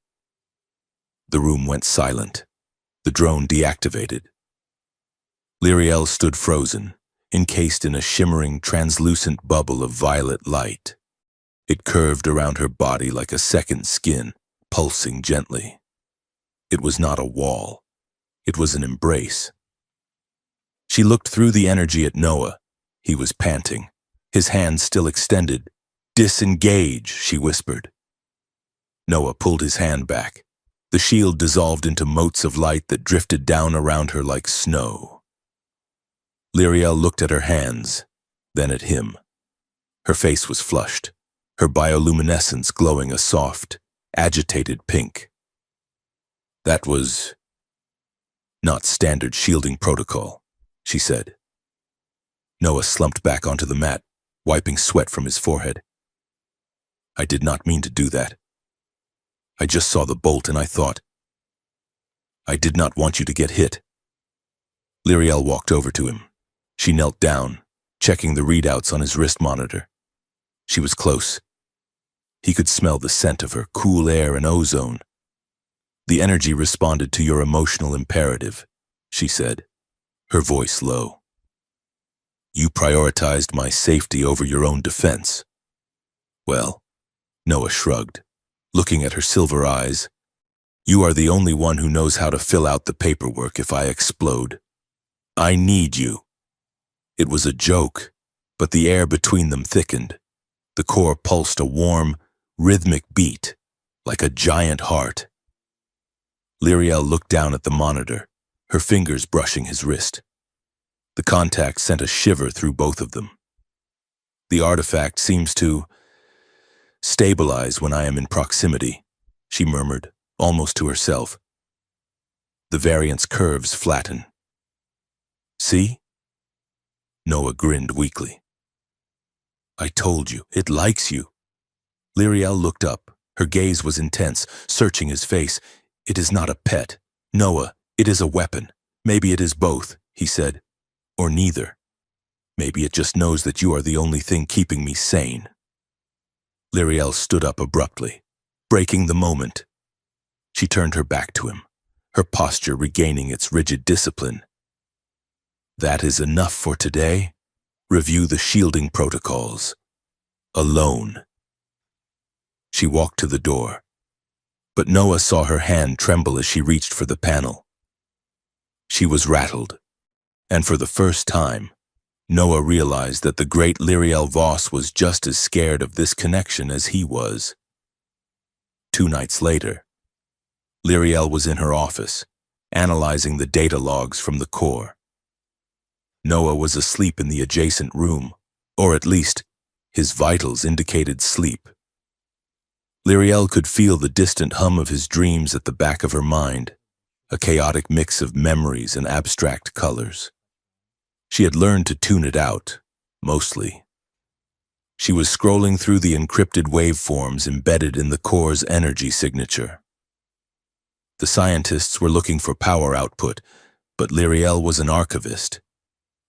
The room went silent. The drone deactivated. Lyriel stood frozen, encased in a shimmering, translucent bubble of violet light. It curved around her body like a second skin, pulsing gently. It was not a wall. It was an embrace. She looked through the energy at Noah. He was panting, his hands still extended. "Disengage," she whispered. Noah pulled his hand back. The shield dissolved into motes of light that drifted down around her like snow. Lyriel looked at her hands, then at him. Her face was flushed, her bioluminescence glowing a soft, agitated pink. "That was not standard shielding protocol," she said. Noah slumped back onto the mat, wiping sweat from his forehead. "I did not mean to do that. I just saw the bolt and I thought, I did not want you to get hit." Lyriel walked over to him. She knelt down, checking the readouts on his wrist monitor. She was close. He could smell the scent of her cool air and ozone. "The energy responded to your emotional imperative," she said, her voice low. "You prioritized my safety over your own defense." "Well," Noah shrugged, looking at her silver eyes, "you are the only one who knows how to fill out the paperwork if I explode. I need you." It was a joke, but the air between them thickened. The core pulsed a warm, rhythmic beat, like a giant heart. Lyriel looked down at the monitor, her fingers brushing his wrist. The contact sent a shiver through both of them. "The artifact seems to stabilize when I am in proximity," she murmured, almost to herself. "The variant's curves flatten." "See?" Noah grinned weakly. "I told you, it likes you." Lyriel looked up. Her gaze was intense, searching his face. "It is not a pet. Noah, it is a weapon. Maybe it is both," he said. "Or neither. Maybe it just knows that you are the only thing keeping me sane." Lyriel stood up abruptly, breaking the moment. She turned her back to him, her posture regaining its rigid discipline. "That is enough for today. Review the shielding protocols. Alone." She walked to the door, but Noah saw her hand tremble as she reached for the panel. She was rattled, and for the first time, Noah realized that the great Lyriel Voss was just as scared of this connection as he was. 2 nights later, Lyriel was in her office, analyzing the data logs from the core. Noah was asleep in the adjacent room, or at least, his vitals indicated sleep. Lyriel could feel the distant hum of his dreams at the back of her mind, a chaotic mix of memories and abstract colors. She had learned to tune it out, mostly. She was scrolling through the encrypted waveforms embedded in the core's energy signature. The scientists were looking for power output, but Lyriel was an archivist.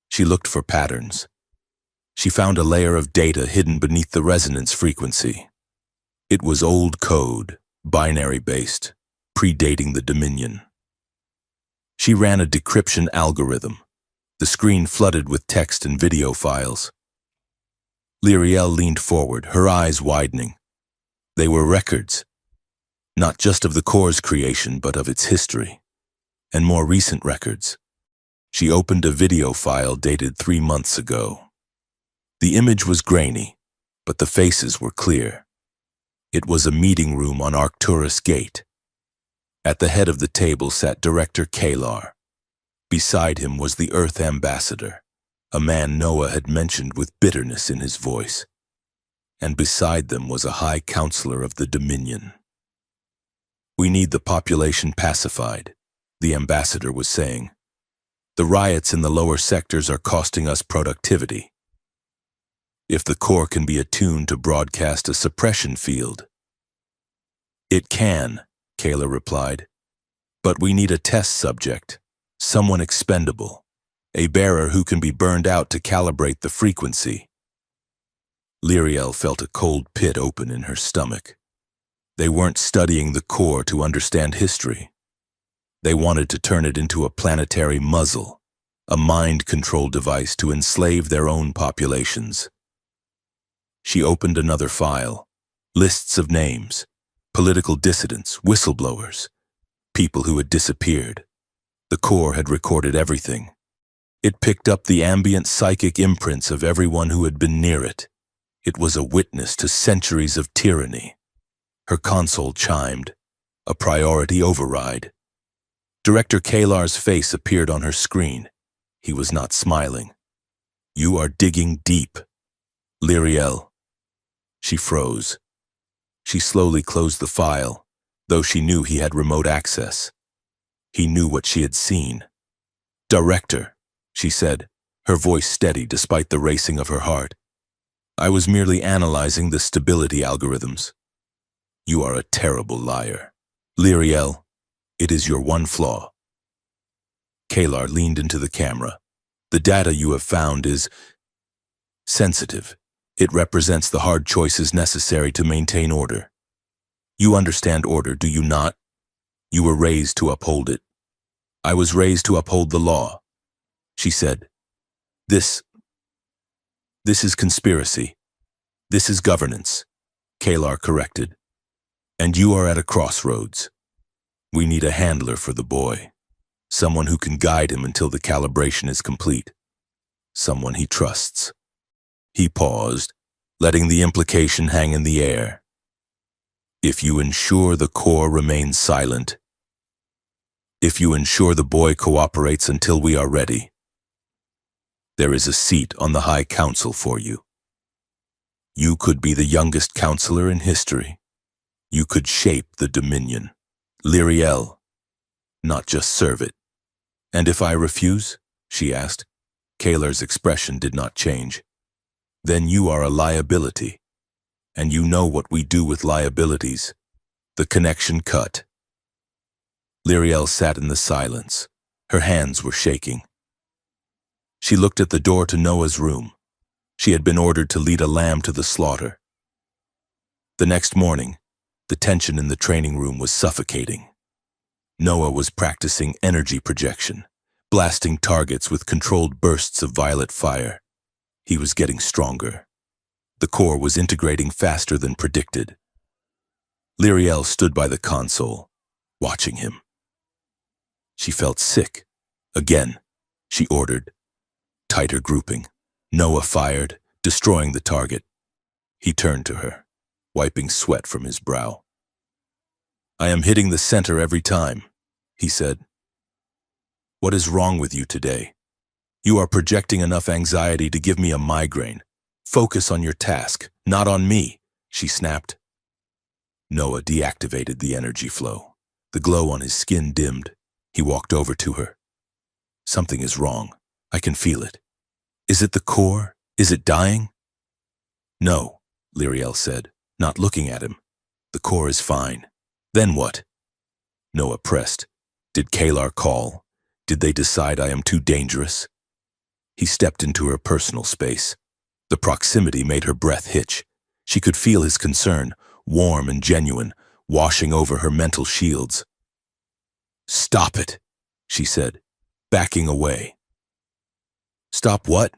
She looked for patterns. She found a layer of data hidden beneath the resonance frequency. It was old code, binary-based, predating the Dominion. She ran a decryption algorithm, the screen flooded with text and video files. Lyriel leaned forward, her eyes widening. They were records, not just of the core's creation, but of its history, and more recent records. She opened a video file dated 3 months ago. The image was grainy, but the faces were clear. It was a meeting room on Arcturus Gate. At the head of the table sat Director Kalar. Beside him was the Earth Ambassador, a man Noah had mentioned with bitterness in his voice. And beside them was a High Counselor of the Dominion. "We need the population pacified," the ambassador was saying. "The riots in the lower sectors are costing us productivity. If the core can be attuned to broadcast a suppression field." "It can," Kayla replied. "But we need a test subject, someone expendable, a bearer who can be burned out to calibrate the frequency." Lyriel felt a cold pit open in her stomach. They weren't studying the core to understand history. They wanted to turn it into a planetary muzzle, a mind control device to enslave their own populations. She opened another file. Lists of names, political dissidents, whistleblowers, people who had disappeared. The core had recorded everything. It picked up the ambient psychic imprints of everyone who had been near it. It was a witness to centuries of tyranny. Her console chimed. A priority override. Director Kalar's face appeared on her screen. He was not smiling. You are digging deep. Lyriel. She froze. She slowly closed the file, though she knew he had remote access. He knew what she had seen. Director, she said, her voice steady despite the racing of her heart. I was merely analyzing the stability algorithms. You are a terrible liar. Lyriel, it is your one flaw. Kalar leaned into the camera. The data you have found is sensitive. It represents the hard choices necessary to maintain order. You understand order, do you not? You were raised to uphold it. I was raised to uphold the law. She said, This is conspiracy. This is governance, Kalar corrected. And you are at a crossroads. We need a handler for the boy. Someone who can guide him until the calibration is complete. Someone he trusts. He paused, letting the implication hang in the air. If you ensure the core remains silent, if you ensure the boy cooperates until we are ready, there is a seat on the High Council for you. You could be the youngest counselor in history. You could shape the Dominion. Lyriel, not just serve it. And if I refuse? She asked. Kalar's expression did not change. Then you are a liability. And you know what we do with liabilities. The connection cut. Lyriel sat in the silence. Her hands were shaking. She looked at the door to Noah's room. She had been ordered to lead a lamb to the slaughter. The next morning, the tension in the training room was suffocating. Noah was practicing energy projection, blasting targets with controlled bursts of violet fire. He was getting stronger. The core was integrating faster than predicted. Lyriel stood by the console, watching him. She felt sick. Again, she ordered. Tighter grouping. Noah fired, destroying the target. He turned to her, wiping sweat from his brow. I am hitting the center every time, he said. What is wrong with you today? You are projecting enough anxiety to give me a migraine. Focus on your task, not on me, she snapped. Noah deactivated the energy flow. The glow on his skin dimmed. He walked over to her. Something is wrong. I can feel it. Is it the core? Is it dying? No, Lyriel said, not looking at him. The core is fine. Then what? Noah pressed. Did Kalar call? Did they decide I am too dangerous? He stepped into her personal space. The proximity made her breath hitch. She could feel his concern, warm and genuine, washing over her mental shields. Stop it, she said, backing away. Stop what?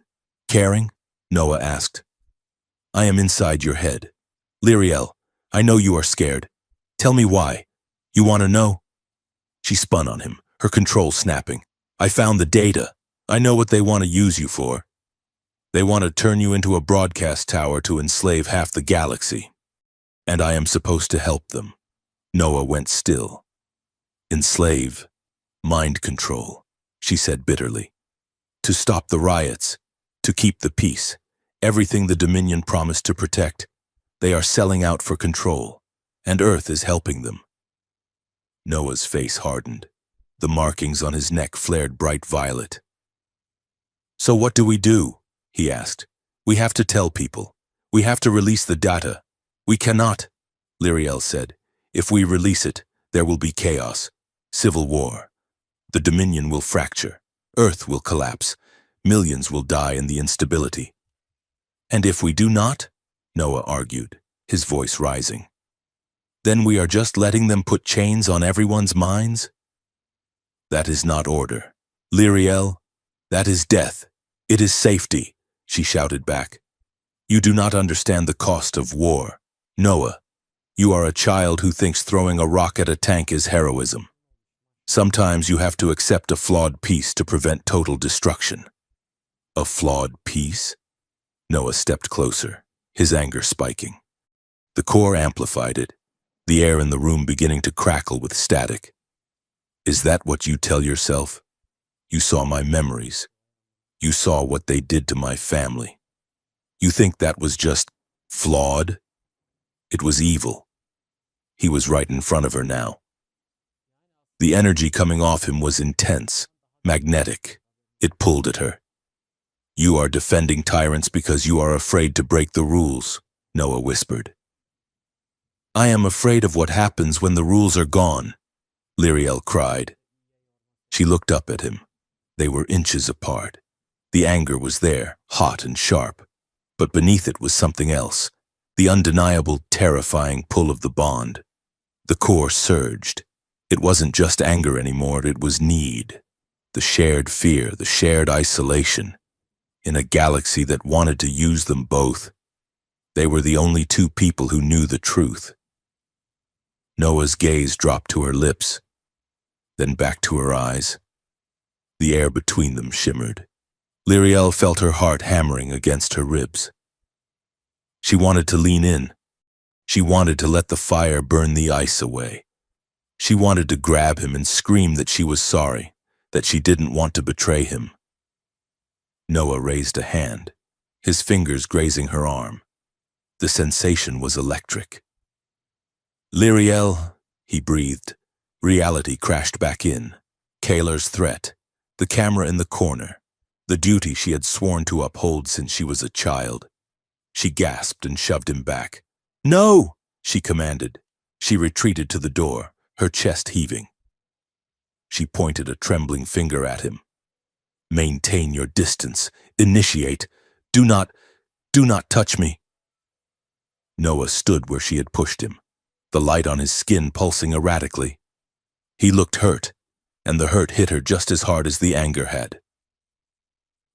Caring? Noah asked. I am inside your head. Lyriel, I know you are scared. Tell me why. You want to know? She spun on him, her control snapping. I found the data. I know what they want to use you for. They want to turn you into a broadcast tower to enslave half the galaxy. And I am supposed to help them. Noah went still. Enslave. Mind control, she said bitterly. To stop the riots. To keep the peace. Everything the Dominion promised to protect. They are selling out for control. And Earth is helping them. Noah's face hardened. The markings on his neck flared bright violet. So what do we do? He asked. We have to tell people. We have to release the data. We cannot, Lyriel said. If we release it, there will be chaos. Civil war. The Dominion will fracture. Earth will collapse. Millions will die in the instability. And if we do not, Noah argued, his voice rising, then we are just letting them put chains on everyone's minds? That is not order. Lyriel, That is death. It is safety, she shouted back. You do not understand the cost of war. Noah, you are a child who thinks throwing a rock at a tank is heroism. Sometimes you have to accept a flawed piece to prevent total destruction. A flawed piece? Noah stepped closer, his anger spiking. The core amplified it, the air in the room beginning to crackle with static. Is that what you tell yourself? You saw my memories. You saw what they did to my family. You think that was just flawed? It was evil. He was right in front of her now. The energy coming off him was intense, magnetic. It pulled at her. You are defending tyrants because you are afraid to break the rules, Noah whispered. I am afraid of what happens when the rules are gone, Lyriel cried. She looked up at him. They were inches apart. The anger was there, hot and sharp. But beneath it was something else, the undeniable, terrifying pull of the bond. The core surged. It wasn't just anger anymore, it was need. The shared fear, the shared isolation. In a galaxy that wanted to use them both, they were the only two people who knew the truth. Noah's gaze dropped to her lips, then back to her eyes. The air between them shimmered. Lyriel felt her heart hammering against her ribs. She wanted to lean in. She wanted to let the fire burn the ice away. She wanted to grab him and scream that she was sorry, that she didn't want to betray him. Noah raised a hand, his fingers grazing her arm. The sensation was electric. Lyriel, he breathed. Reality crashed back in. Kaler's threat, the camera in the corner, the duty she had sworn to uphold since she was a child. She gasped and shoved him back. No, she commanded. She retreated to the door, her chest heaving. She pointed a trembling finger at him. Maintain your distance. Initiate. Do not touch me. Noah stood where she had pushed him, the light on his skin pulsing erratically. He looked hurt, and the hurt hit her just as hard as the anger had.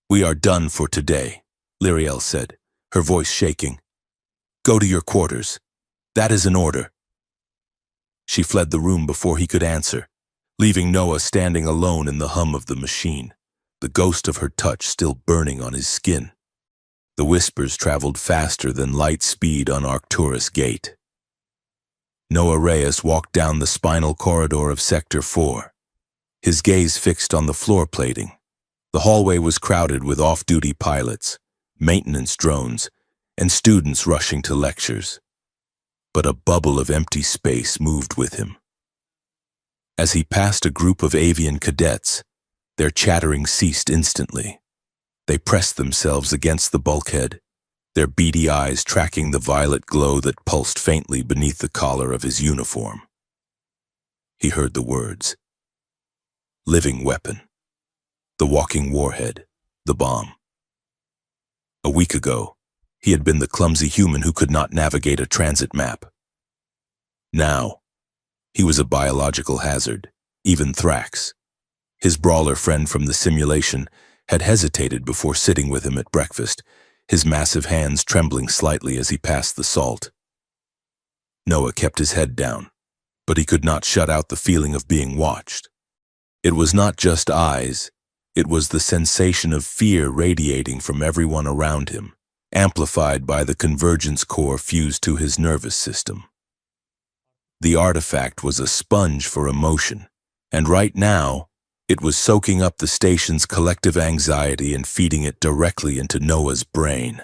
We are done for today, Lyriel said, her voice shaking. Go to your quarters. That is an order. She fled the room before he could answer, leaving Noah standing alone in the hum of the machine, the ghost of her touch still burning on his skin. The whispers traveled faster than light speed on Arcturus Gate. Noah Reyes walked down the spinal corridor of Sector 4, his gaze fixed on the floor plating. The hallway was crowded with off-duty pilots, maintenance drones, and students rushing to lectures. But a bubble of empty space moved with him. As he passed a group of avian cadets, their chattering ceased instantly. They pressed themselves against the bulkhead, their beady eyes tracking the violet glow that pulsed faintly beneath the collar of his uniform. He heard the words. Living weapon. The walking warhead. The bomb. A week ago, he had been the clumsy human who could not navigate a transit map. Now, he was a biological hazard, even Thrax. His brawler friend from the simulation had hesitated before sitting with him at breakfast, his massive hands trembling slightly as he passed the salt. Noah kept his head down, but he could not shut out the feeling of being watched. It was not just eyes, it was the sensation of fear radiating from everyone around him, amplified by the convergence core fused to his nervous system. The artifact was a sponge for emotion, and right now, it was soaking up the station's collective anxiety and feeding it directly into Noah's brain.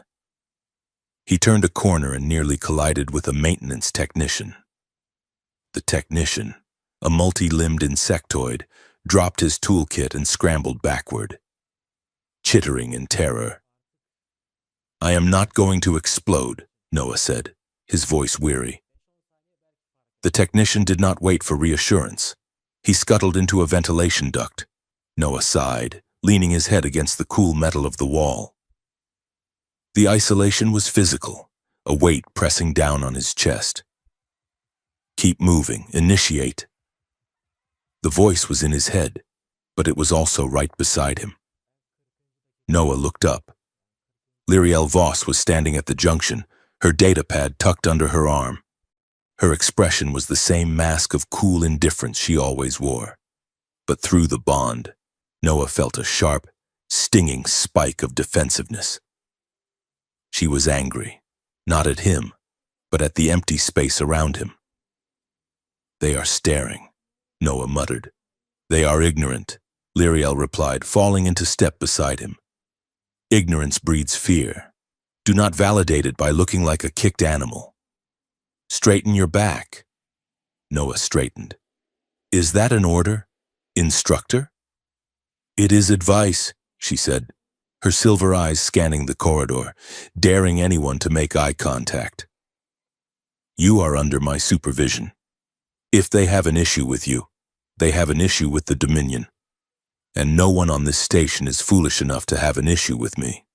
He turned a corner and nearly collided with a maintenance technician. The technician, a multi-limbed insectoid, dropped his toolkit and scrambled backward, chittering in terror. I am not going to explode, Noah said, his voice weary. The technician did not wait for reassurance. He scuttled into a ventilation duct. Noah sighed, leaning his head against the cool metal of the wall. The isolation was physical, a weight pressing down on his chest. Keep moving, initiate. The voice was in his head, but it was also right beside him. Noah looked up. Lyriel Voss was standing at the junction, her datapad tucked under her arm. Her expression was the same mask of cool indifference she always wore. But through the bond, Noah felt a sharp, stinging spike of defensiveness. She was angry, not at him, but at the empty space around him. "They are staring," Noah muttered. "They are ignorant," Lyriel replied, falling into step beside him. "Ignorance breeds fear. Do not validate it by looking like a kicked animal. Straighten your back." Noah straightened. "Is that an order, Instructor?" "It is advice," she said, her silver eyes scanning the corridor, daring anyone to make eye contact. "You are under my supervision. If they have an issue with you, they have an issue with the Dominion. And no one on this station is foolish enough to have an issue with me."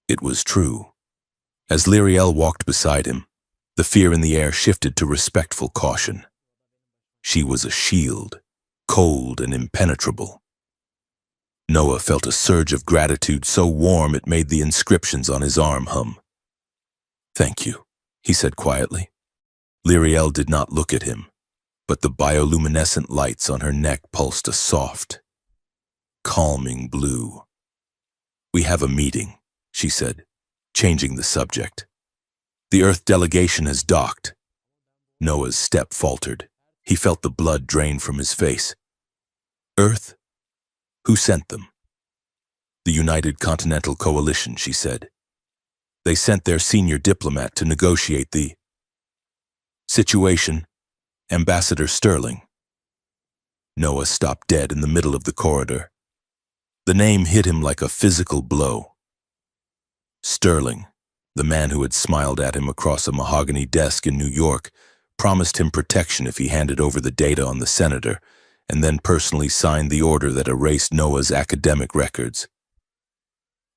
It was true. As Lyriel walked beside him, the fear in the air shifted to respectful caution. She was a shield, cold and impenetrable. Noah felt a surge of gratitude so warm it made the inscriptions on his arm hum. "Thank you," he said quietly. Lyriel did not look at him, but the bioluminescent lights on her neck pulsed a soft, calming blue. "We have a meeting," she said, changing the subject. "The Earth delegation has docked." Noah's step faltered. He felt the blood drain from his face. "Earth? Who sent them?" "The United Continental Coalition," she said. "They sent their senior diplomat to negotiate the situation, Ambassador Sterling." Noah stopped dead in the middle of the corridor. The name hit him like a physical blow. Sterling, the man who had smiled at him across a mahogany desk in New York, promised him protection if he handed over the data on the senator, and then personally signed the order that erased Noah's academic records.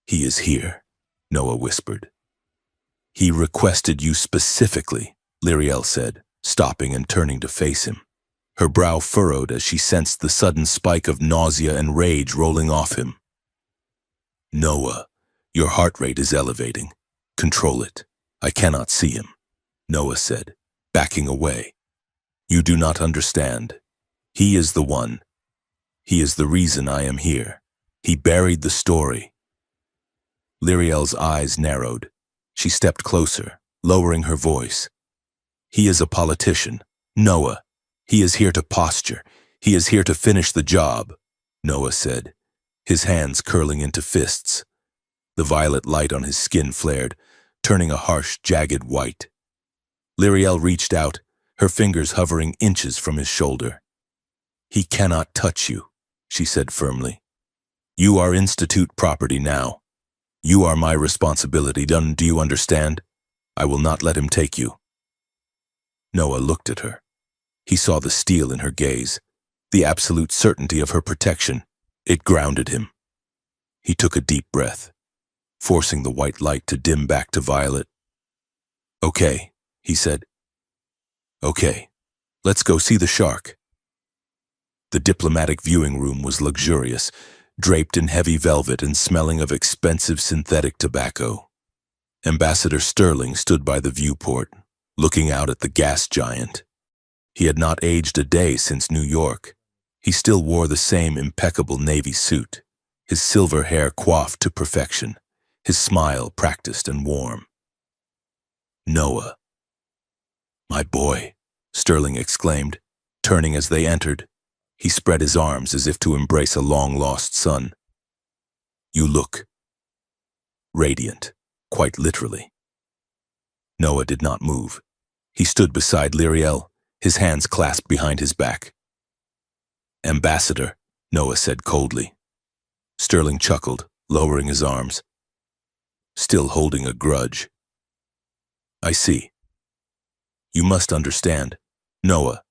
"He is here," Noah whispered. "He requested you specifically," Lyriel said, stopping and turning to face him. Her brow furrowed as she sensed the sudden spike of nausea and rage rolling off him. "Noah, your heart rate is elevating. Control it. I cannot see him," Noah said, backing away. "You do not understand. He is the one. He is the reason I am here. He buried the story." Lyriel's eyes narrowed. She stepped closer, lowering her voice. "He is a politician. Noah. He is here to posture. He is here to finish the job," Noah said, his hands curling into fists. The violet light on his skin flared, turning a harsh, jagged white. Lyriel reached out, her fingers hovering inches from his shoulder. "He cannot touch you," she said firmly. "You are Institute property now. You are my responsibility. Do you understand? I will not let him take you." Noah looked at her. He saw the steel in her gaze, the absolute certainty of her protection. It grounded him. He took a deep breath, forcing the white light to dim back to violet. "Okay," he said. "Okay, let's go see the shark." The diplomatic viewing room was luxurious, draped in heavy velvet and smelling of expensive synthetic tobacco. Ambassador Sterling stood by the viewport, looking out at the gas giant. He had not aged a day since New York. He still wore the same impeccable navy suit, his silver hair coiffed to perfection, his smile practiced and warm. "Noah." "My boy," Sterling exclaimed, turning as they entered. He spread his arms as if to embrace a long-lost son. "You look radiant, quite literally." Noah did not move. He stood beside Lyriel, his hands clasped behind his back. "Ambassador," Noah said coldly. Sterling chuckled, lowering his arms. "Still holding a grudge. I see. You must understand, Noah,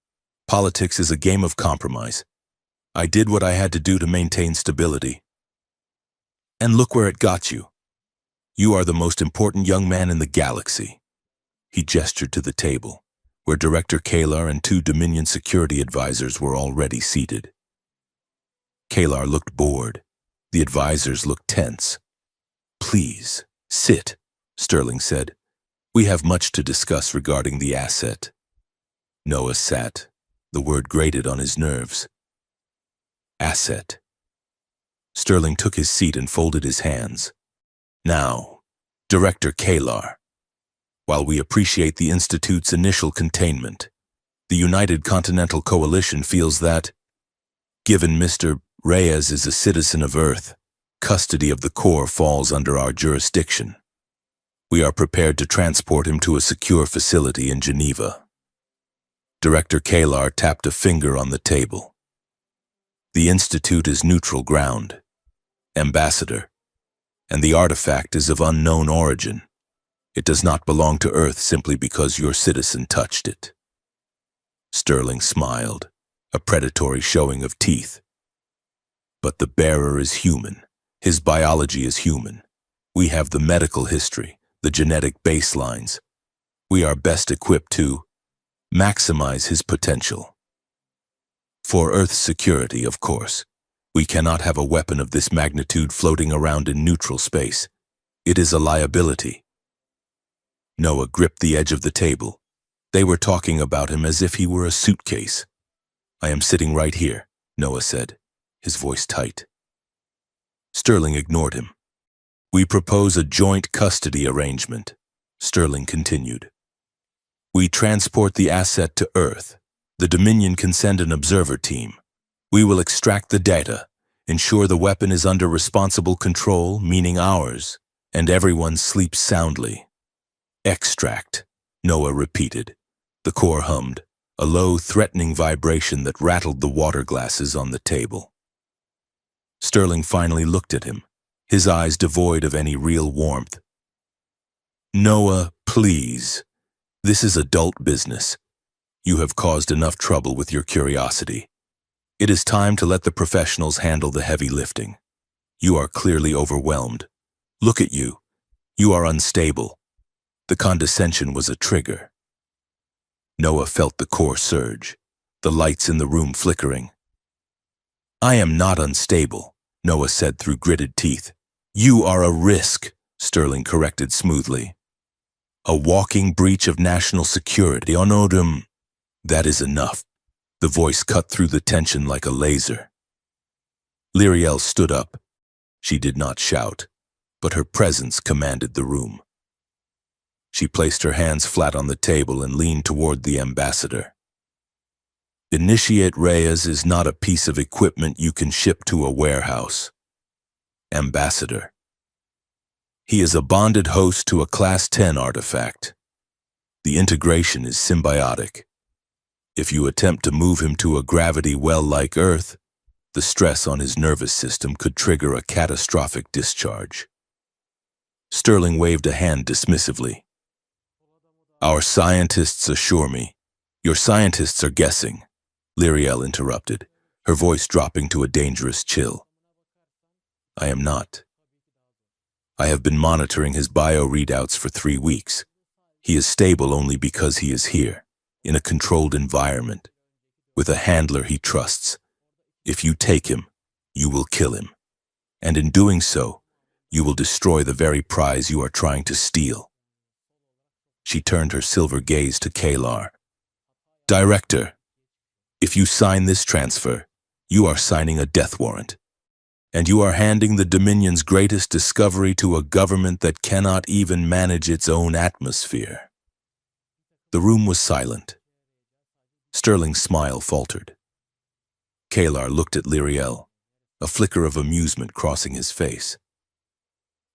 politics is a game of compromise. I did what I had to do to maintain stability. And look where it got you. You are the most important young man in the galaxy." He gestured to the table, where Director Kalar and 2 Dominion security advisors were already seated. Kalar looked bored. The advisors looked tense. "Please, sit," Sterling said. "We have much to discuss regarding the asset." Noah sat. The word grated on his nerves. Asset. Sterling took his seat and folded his hands. "Now, Director Kalar, while we appreciate the Institute's initial containment, the United Continental Coalition feels that, given Mr. Reyes is a citizen of Earth, custody of the core falls under our jurisdiction. We are prepared to transport him to a secure facility in Geneva." Director Kalar tapped a finger on the table. "The Institute is neutral ground, Ambassador, and the artifact is of unknown origin. It does not belong to Earth simply because your citizen touched it." Sterling smiled, a predatory showing of teeth. "But the bearer is human. His biology is human. We have the medical history, the genetic baselines. We are best equipped to maximize his potential. For Earth's security, of course. We cannot have a weapon of this magnitude floating around in neutral space. It is a liability." Noah gripped the edge of the table. They were talking about him as if he were a suitcase. "I am sitting right here," Noah said, his voice tight. Sterling ignored him. "We propose a joint custody arrangement," Sterling continued. "We transport the asset to Earth. The Dominion can send an observer team. We will extract the data, ensure the weapon is under responsible control, meaning ours, and everyone sleeps soundly." "Extract," Noah repeated. The core hummed, a low, threatening vibration that rattled the water glasses on the table. Sterling finally looked at him, his eyes devoid of any real warmth. "Noah, please. This is adult business. You have caused enough trouble with your curiosity. It is time to let the professionals handle the heavy lifting. You are clearly overwhelmed. Look at you. You are unstable." The condescension was a trigger. Noah felt the core surge, the lights in the room flickering. "I am not unstable," Noah said through gritted teeth. "You are a risk," Sterling corrected smoothly. "A walking breach of national security on Odom." "That is enough." The voice cut through the tension like a laser. Lyriel stood up. She did not shout, but her presence commanded the room. She placed her hands flat on the table and leaned toward the ambassador. "Initiate Reyes is not a piece of equipment you can ship to a warehouse. Ambassador. He is a bonded host to a Class 10 artifact. The integration is symbiotic. If you attempt to move him to a gravity well like Earth, the stress on his nervous system could trigger a catastrophic discharge." Sterling waved a hand dismissively. "Our scientists assure me." "Your scientists are guessing," Lyriel interrupted, her voice dropping to a dangerous chill. "I am not. I have been monitoring his bio readouts for 3 weeks. He is stable only because he is here, in a controlled environment, with a handler he trusts. If you take him, you will kill him. And in doing so, you will destroy the very prize you are trying to steal." She turned her silver gaze to Kalar. "Director, if you sign this transfer, you are signing a death warrant. And you are handing the Dominion's greatest discovery to a government that cannot even manage its own atmosphere." The room was silent. Sterling's smile faltered. Kalar looked at Lyriel, a flicker of amusement crossing his face.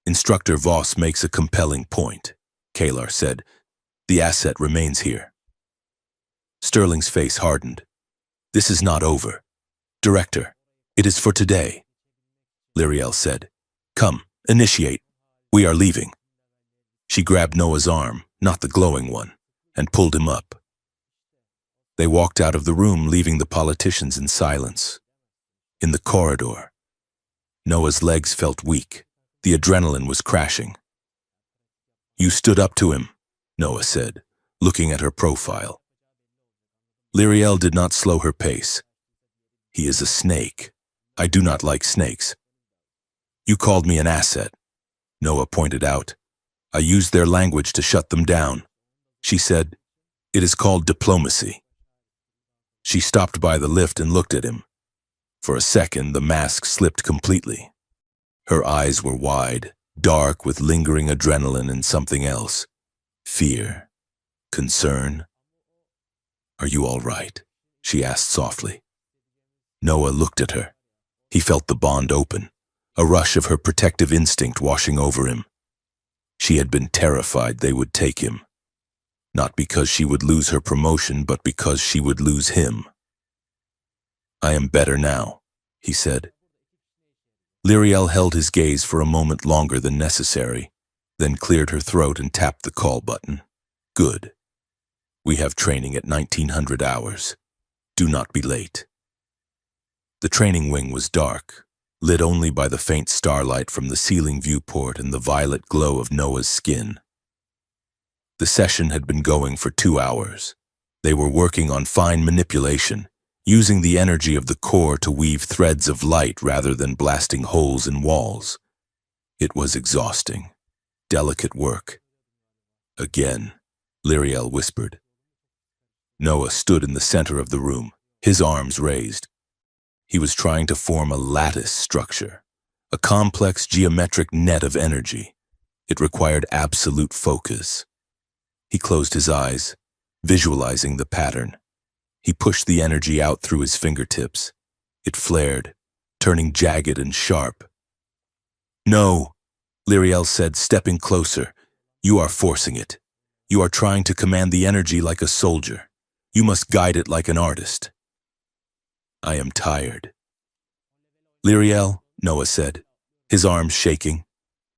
"Instructor Voss makes a compelling point," Kalar said. "The asset remains here." Sterling's face hardened. "This is not over. Director, it is for today." Lyriel said, "Come, initiate. We are leaving." She grabbed Noah's arm, not the glowing one, and pulled him up. They walked out of the room, leaving the politicians in silence. In the corridor, Noah's legs felt weak. The adrenaline was crashing. "You stood up to him," Noah said, looking at her profile. Lyriel did not slow her pace. "He is a snake. I do not like snakes." You called me an asset, Noah pointed out. I used their language to shut them down. She said, it is called diplomacy. She stopped by the lift and looked at him. For a second, the mask slipped completely. Her eyes were wide, dark with lingering adrenaline and something else. Fear. Concern. Are you all right? She asked softly. Noah looked at her. He felt the bond open, a rush of her protective instinct washing over him. She had been terrified they would take him. Not because she would lose her promotion, but because she would lose him. I am better now, he said. Lyriel held his gaze for a moment longer than necessary, then cleared her throat and tapped the call button. Good. We have training at 1900 hours. Do not be late. The training wing was dark, lit only by the faint starlight from the ceiling viewport and the violet glow of Noah's skin. The session had been going for 2 hours. They were working on fine manipulation, using the energy of the core to weave threads of light rather than blasting holes in walls. It was exhausting. Delicate work. Again, Lyriel whispered. Noah stood in the center of the room, his arms raised. He was trying to form a lattice structure, a complex geometric net of energy. It required absolute focus. He closed his eyes, visualizing the pattern. He pushed the energy out through his fingertips. It flared, turning jagged and sharp. No, Lyriel said, stepping closer. You are forcing it. You are trying to command the energy like a soldier. You must guide it like an artist. I am tired. Lyriel, Noah said, his arms shaking.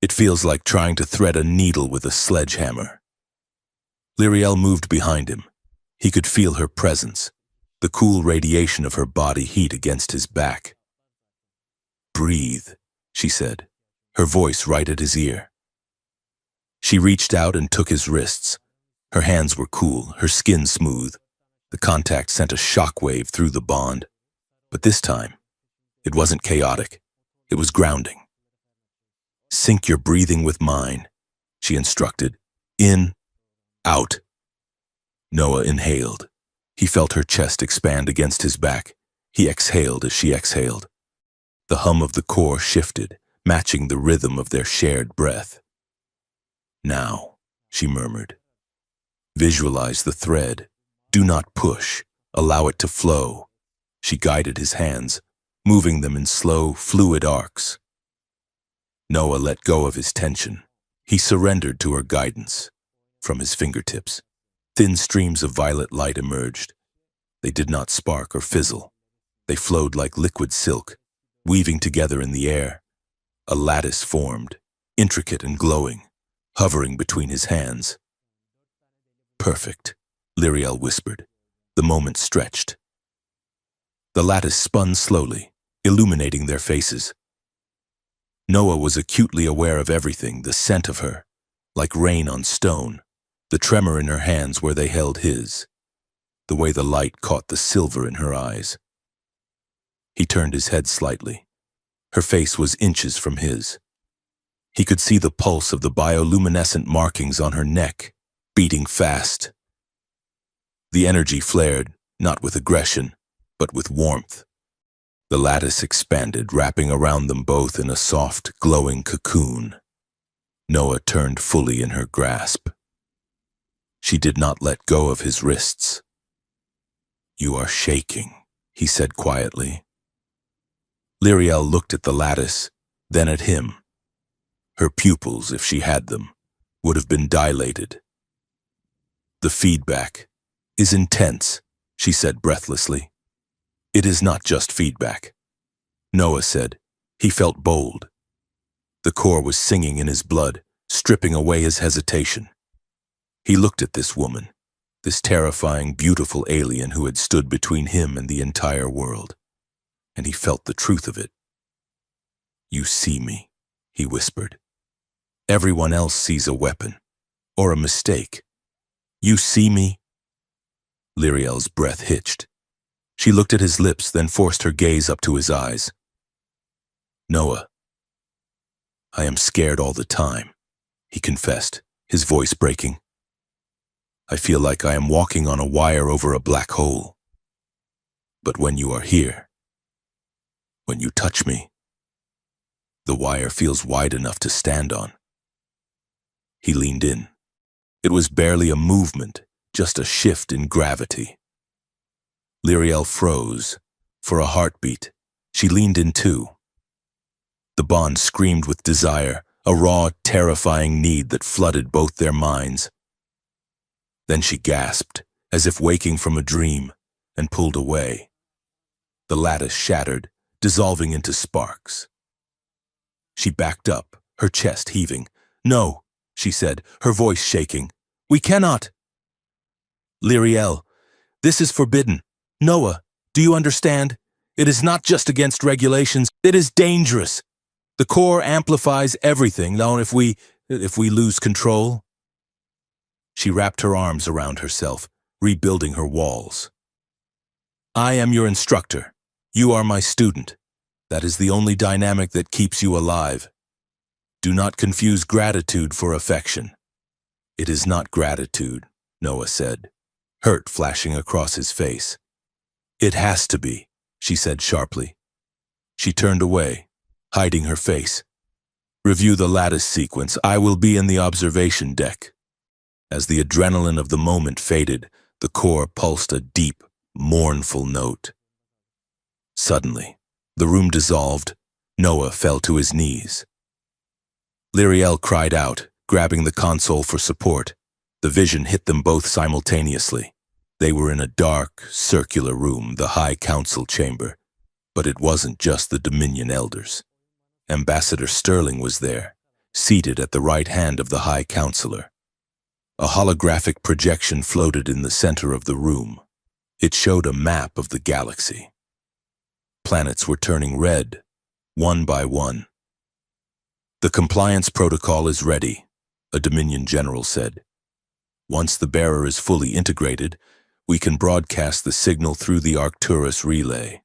It feels like trying to thread a needle with a sledgehammer. Lyriel moved behind him. He could feel her presence, the cool radiation of her body heat against his back. Breathe, she said, her voice right at his ear. She reached out and took his wrists. Her hands were cool, her skin smooth. The contact sent a shockwave through the bond. But this time, it wasn't chaotic. It was grounding. Sync your breathing with mine, she instructed. In, out. Noah inhaled. He felt her chest expand against his back. He exhaled as she exhaled. The hum of the core shifted, matching the rhythm of their shared breath. Now, she murmured. Visualize the thread. Do not push. Allow it to flow. She guided his hands, moving them in slow, fluid arcs. Noah let go of his tension. He surrendered to her guidance. From his fingertips, thin streams of violet light emerged. They did not spark or fizzle. They flowed like liquid silk, weaving together in the air. A lattice formed, intricate and glowing, hovering between his hands. Perfect, Lyriel whispered. The moment stretched. The lattice spun slowly, illuminating their faces. Noah was acutely aware of everything, the scent of her, like rain on stone, the tremor in her hands where they held his, the way the light caught the silver in her eyes. He turned his head slightly. Her face was inches from his. He could see the pulse of the bioluminescent markings on her neck, beating fast. The energy flared, not with aggression, but with warmth. The lattice expanded, wrapping around them both in a soft, glowing cocoon. Noah turned fully in her grasp. She did not let go of his wrists. You are shaking, he said quietly. Lyriel looked at the lattice, then at him. Her pupils, if she had them, would have been dilated. The feedback is intense, she said breathlessly. It is not just feedback. Noah said. He felt bold. The core was singing in his blood, stripping away his hesitation. He looked at this woman, this terrifying, beautiful alien who had stood between him and the entire world, and he felt the truth of it. You see me, he whispered. Everyone else sees a weapon, or a mistake. You see me? Lyriel's breath hitched. She looked at his lips, then forced her gaze up to his eyes. Noah, I am scared all the time, he confessed, his voice breaking. I feel like I am walking on a wire over a black hole. But when you are here, when you touch me, the wire feels wide enough to stand on. He leaned in. It was barely a movement, just a shift in gravity. Lyriel froze. For a heartbeat, she leaned in too. The bond screamed with desire, a raw, terrifying need that flooded both their minds. Then she gasped, as if waking from a dream, and pulled away. The lattice shattered, dissolving into sparks. She backed up, her chest heaving. "No," she said, her voice shaking. "We cannot." "Lyriel, this is forbidden. Noah, do you understand? It is not just against regulations, it is dangerous. The core amplifies everything, now if we lose control." She wrapped her arms around herself, rebuilding her walls. "I am your instructor. You are my student. That is the only dynamic that keeps you alive. Do not confuse gratitude for affection." "It is not gratitude," Noah said, hurt flashing across his face. "It has to be," she said sharply. She turned away, hiding her face. "Review the lattice sequence. I will be in the observation deck." As the adrenaline of the moment faded, the core pulsed a deep, mournful note. Suddenly, the room dissolved. Noah fell to his knees. Lyriel cried out, grabbing the console for support. The vision hit them both simultaneously. They were in a dark, circular room, the High Council chamber. But it wasn't just the Dominion elders. Ambassador Sterling was there, seated at the right hand of the High Counselor. A holographic projection floated in the center of the room. It showed a map of the galaxy. Planets were turning red, one by one. "The compliance protocol is ready," a Dominion general said. "Once the bearer is fully integrated, we can broadcast the signal through the Arcturus relay.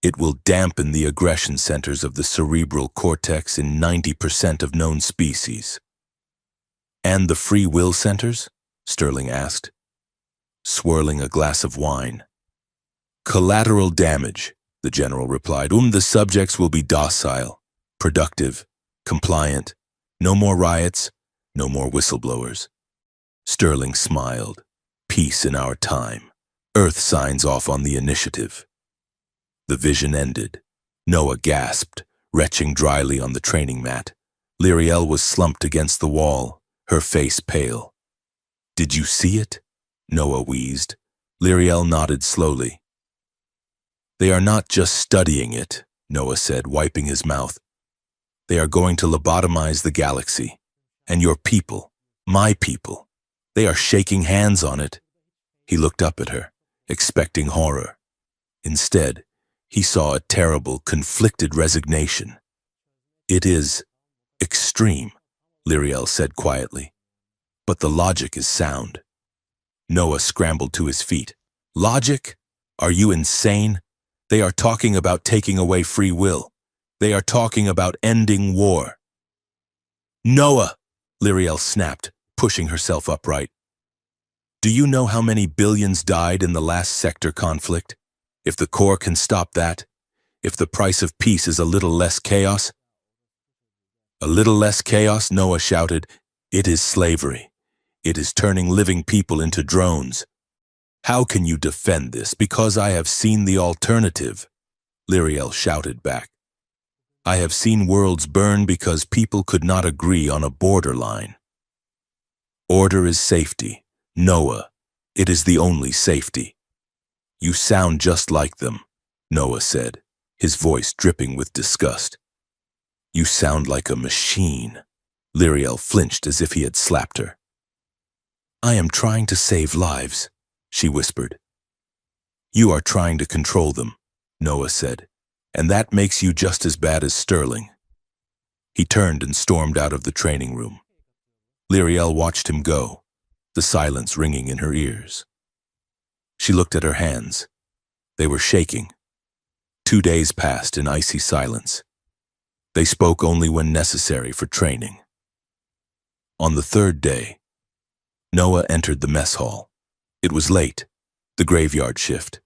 It will dampen the aggression centers of the cerebral cortex in 90% of known species." "And the free will centers?" Sterling asked, swirling a glass of wine. "Collateral damage," the general replied. The subjects will be docile, productive, compliant. No more riots, no more whistleblowers." Sterling smiled. "Peace in our time. Earth signs off on the initiative." The vision ended. Noah gasped, retching dryly on the training mat. Lyriel was slumped against the wall, her face pale. "Did you see it?" Noah wheezed. Lyriel nodded slowly. "They are not just studying it," Noah said, wiping his mouth. "They are going to lobotomize the galaxy. And your people, my people, they are shaking hands on it." He looked up at her, expecting horror. Instead, he saw a terrible, conflicted resignation. "It is extreme," Lyriel said quietly. "But the logic is sound." Noah scrambled to his feet. "Logic? Are you insane? They are talking about taking away free will. They are talking about ending war." "Noah!" Lyriel snapped, pushing herself upright. "Do you know how many billions died in the last sector conflict? If the core can stop that, if the price of peace is a little less chaos—" "A little less chaos," Noah shouted. "It is slavery. It is turning living people into drones. How can you defend this? Because I have seen the alternative," Lyriel shouted back. "I have seen worlds burn because people could not agree on a borderline. Order is safety. Noah, it is the only safety." "You sound just like them," Noah said, his voice dripping with disgust. "You sound like a machine." Lyriel flinched as if he had slapped her. "I am trying to save lives," she whispered. "You are trying to control them," Noah said, "and that makes you just as bad as Sterling." He turned and stormed out of the training room. Lyriel watched him go, the silence ringing in her ears. She looked at her hands. They were shaking. 2 days passed in icy silence. They spoke only when necessary for training. On the third day, Noah entered the mess hall. It was late, the graveyard shift.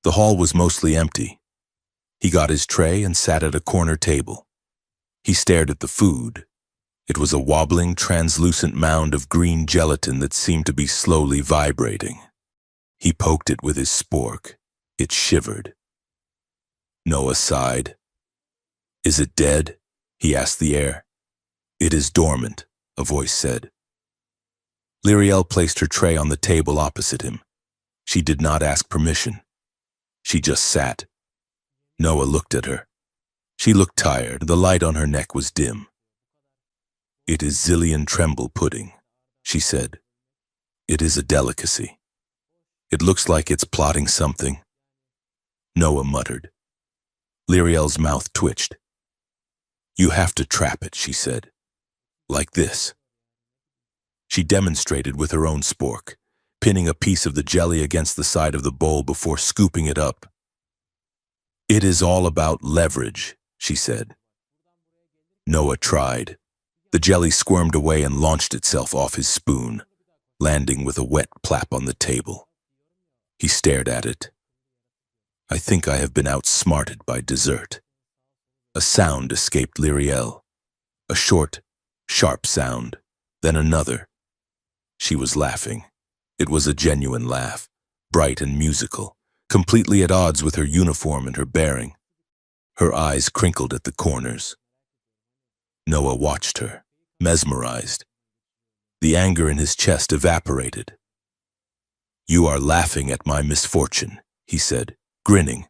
The hall was mostly empty. He got his tray and sat at a corner table. He stared at the food. It was a wobbling, translucent mound of green gelatin that seemed to be slowly vibrating. He poked it with his spork. It shivered. Noah sighed. "Is it dead?" he asked the air. "It is dormant," a voice said. Lyriel placed her tray on the table opposite him. She did not ask permission. She just sat. Noah looked at her. She looked tired. The light on her neck was dim. "It is Zillion Tremble pudding," she said. "It is a delicacy. It looks like it's plotting something." Noah muttered. Lyriel's mouth twitched. "You have to trap it," she said. "Like this." She demonstrated with her own spork, pinning a piece of the jelly against the side of the bowl before scooping it up. "It is all about leverage," she said. Noah tried. The jelly squirmed away and launched itself off his spoon, landing with a wet plap on the table. He stared at it. "I think I have been outsmarted by dessert." A sound escaped Lyriel. A short, sharp sound, then another. She was laughing. It was a genuine laugh, bright and musical, completely at odds with her uniform and her bearing. Her eyes crinkled at the corners. Noah watched her, mesmerized. The anger in his chest evaporated. "You are laughing at my misfortune," he said, grinning.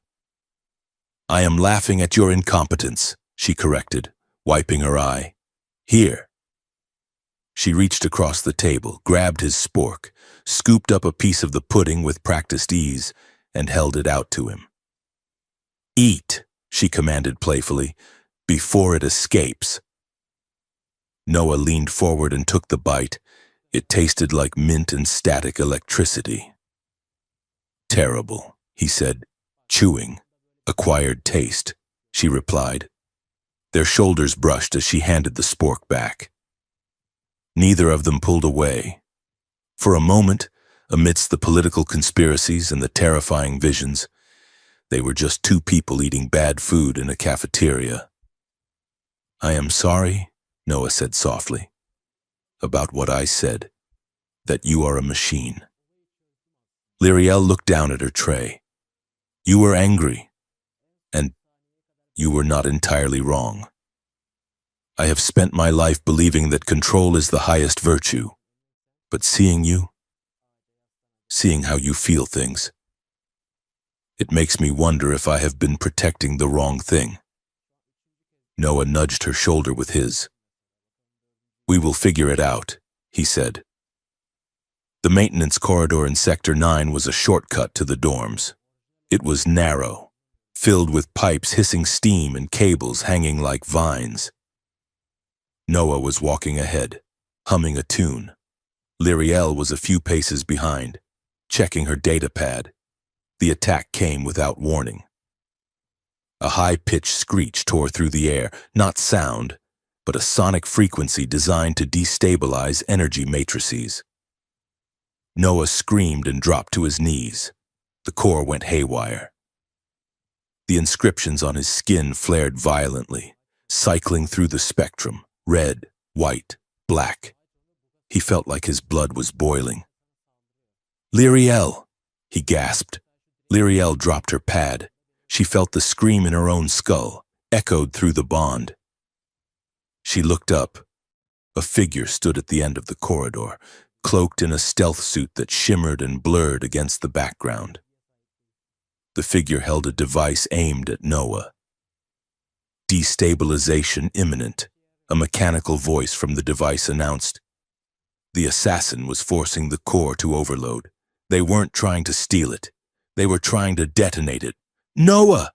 "I am laughing at your incompetence," she corrected, wiping her eye. "Here." She reached across the table, grabbed his spork, scooped up a piece of the pudding with practiced ease, and held it out to him. "Eat," she commanded playfully, "before it escapes." Noah leaned forward and took the bite. It tasted like mint and static electricity. "Terrible," he said, chewing. "Acquired taste," she replied. Their shoulders brushed as she handed the spork back. Neither of them pulled away. For a moment, amidst the political conspiracies and the terrifying visions, they were just two people eating bad food in a cafeteria. "I am sorry," Noah said softly, "about what I said, that you are a machine." Lyriel looked down at her tray. "You were angry, and you were not entirely wrong. I have spent my life believing that control is the highest virtue, but seeing how you feel things, it makes me wonder if I have been protecting the wrong thing." Noah nudged her shoulder with his. "We will figure it out," he said. The maintenance corridor in Sector 9 was a shortcut to the dorms. It was narrow, filled with pipes hissing steam and cables hanging like vines. Noah was walking ahead, humming a tune. Lyriel was a few paces behind, checking her data pad. The attack came without warning. A high-pitched screech tore through the air, not sound, but a sonic frequency designed to destabilize energy matrices. Noah screamed and dropped to his knees. The core went haywire. The inscriptions on his skin flared violently, cycling through the spectrum, red, white, black. He felt like his blood was boiling. "Lyriel!" he gasped. Lyriel dropped her pad. She felt the scream in her own skull, echoed through the bond. She looked up. A figure stood at the end of the corridor, cloaked in a stealth suit that shimmered and blurred against the background. The figure held a device aimed at Noah. "Destabilization imminent," a mechanical voice from the device announced. The assassin was forcing the core to overload. They weren't trying to steal it. They were trying to detonate it. "Noah!"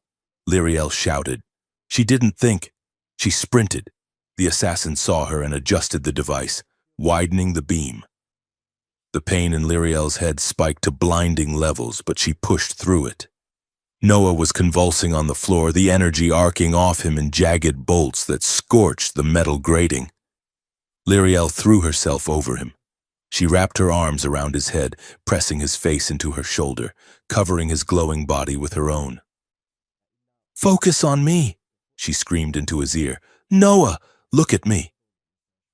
Lyriel shouted. She didn't think. She sprinted. The assassin saw her and adjusted the device, widening the beam. The pain in Lyriel's head spiked to blinding levels, but she pushed through it. Noah was convulsing on the floor, the energy arcing off him in jagged bolts that scorched the metal grating. Lyriel threw herself over him. She wrapped her arms around his head, pressing his face into her shoulder, covering his glowing body with her own. "Focus on me," she screamed into his ear. "Noah, look at me."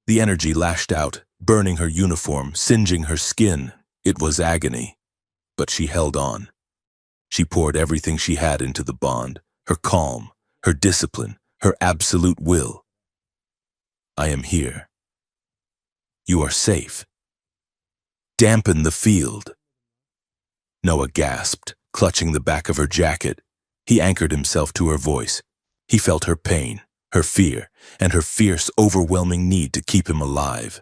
The energy lashed out, burning her uniform, singeing her skin. It was agony, but she held on. She poured everything she had into the bond, her calm, her discipline, her absolute will. "I am here. You are safe. Dampen the field." Noah gasped, clutching the back of her jacket. He anchored himself to her voice. He felt her pain, her fear, and her fierce, overwhelming need to keep him alive.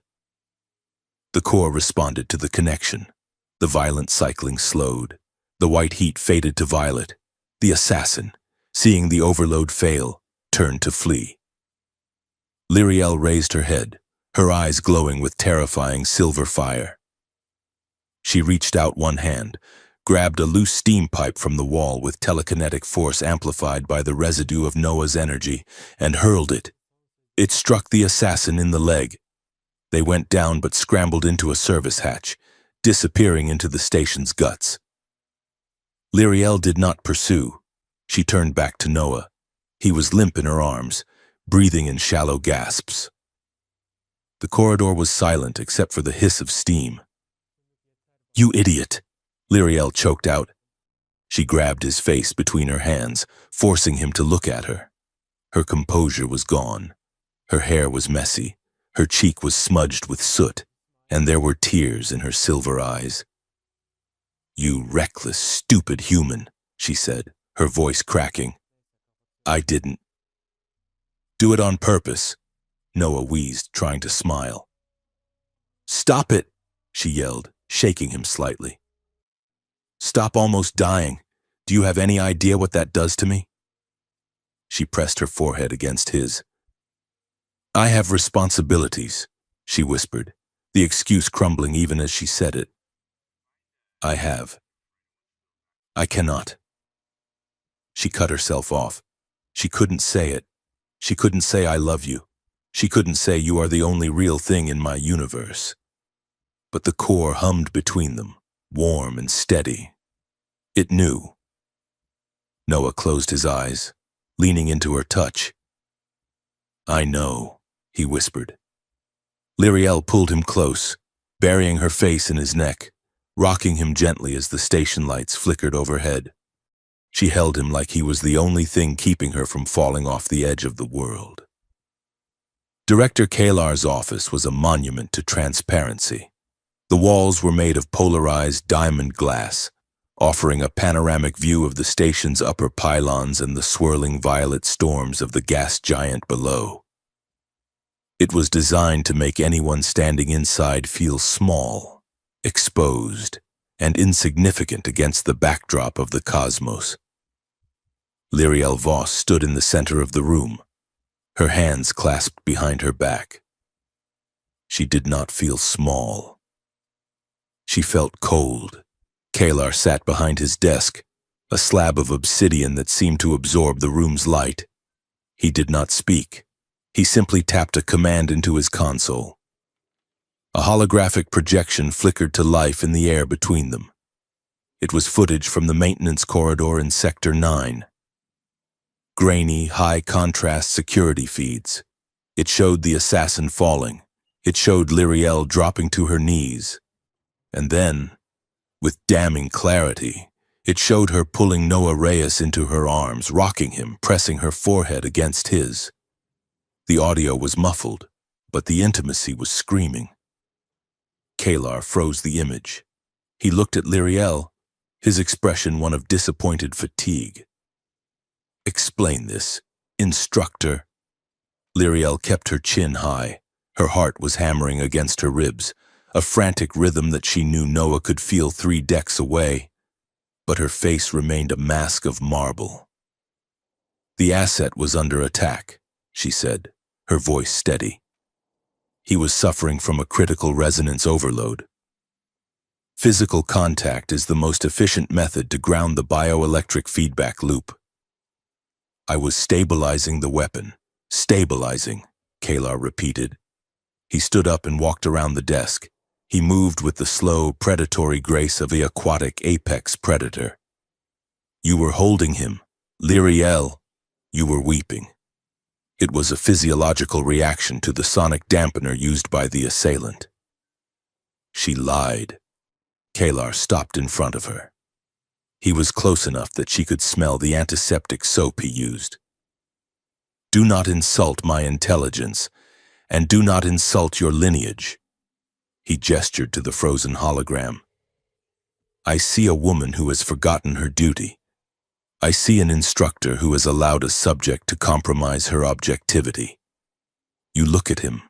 The core responded to the connection. The violent cycling slowed. The white heat faded to violet. The assassin, seeing the overload fail, turned to flee. Lyriel raised her head, her eyes glowing with terrifying silver fire. She reached out one hand, grabbed a loose steam pipe from the wall with telekinetic force amplified by the residue of Noah's energy, and hurled it. It struck the assassin in the leg. They went down but scrambled into a service hatch, disappearing into the station's guts. Lyriel did not pursue. She turned back to Noah. He was limp in her arms, breathing in shallow gasps. The corridor was silent except for the hiss of steam. "You idiot," Lyriel choked out. She grabbed his face between her hands, forcing him to look at her. Her composure was gone. Her hair was messy. Her cheek was smudged with soot, and there were tears in her silver eyes. "You reckless, stupid human," she said, her voice cracking. "I didn't do it on purpose," Noah wheezed, trying to smile. "Stop it," she yelled, shaking him slightly. "Stop almost dying. Do you have any idea what that does to me?" She pressed her forehead against his. "I have responsibilities," she whispered, the excuse crumbling even as she said it. "I have. I cannot." She cut herself off. She couldn't say it. She couldn't say "I love you." She couldn't say "You are the only real thing in my universe." But the core hummed between them, warm and steady. It knew. Noah closed his eyes, leaning into her touch. "I know," he whispered. Lyriel pulled him close, burying her face in his neck, rocking him gently as the station lights flickered overhead. She held him like he was the only thing keeping her from falling off the edge of the world. Director Kalar's office was a monument to transparency. The walls were made of polarized diamond glass, offering a panoramic view of the station's upper pylons and the swirling violet storms of the gas giant below. It was designed to make anyone standing inside feel small, exposed, and insignificant against the backdrop of the cosmos. Lyriel Voss stood in the center of the room, her hands clasped behind her back. She did not feel small. She felt cold. Kalar sat behind his desk, a slab of obsidian that seemed to absorb the room's light. He did not speak. He simply tapped a command into his console. A holographic projection flickered to life in the air between them. It was footage from the maintenance corridor in Sector 9. Grainy, high-contrast security feeds. It showed the assassin falling. It showed Lyriel dropping to her knees. And then, with damning clarity, it showed her pulling Noah Reyes into her arms, rocking him, pressing her forehead against his. The audio was muffled, but the intimacy was screaming. Kalar froze the image. He looked at Lyriel, his expression one of disappointed fatigue. "Explain this, Instructor." Lyriel kept her chin high. Her heart was hammering against her ribs, a frantic rhythm that she knew Noah could feel 3 decks away. But her face remained a mask of marble. "The asset was under attack," she said, her voice steady. "He was suffering from a critical resonance overload." Physical contact is the most efficient method to ground the bioelectric feedback loop. I was stabilizing the weapon. Stabilizing, Kalar repeated. He stood up and walked around the desk. He moved with the slow, predatory grace of the aquatic apex predator. You were holding him. Lyriel, you were weeping. It was a physiological reaction to the sonic dampener used by the assailant. She lied. Kalar stopped in front of her. He was close enough that she could smell the antiseptic soap he used. Do not insult my intelligence, and do not insult your lineage. He gestured to the frozen hologram. I see a woman who has forgotten her duty. I see an instructor who has allowed a subject to compromise her objectivity. You look at him,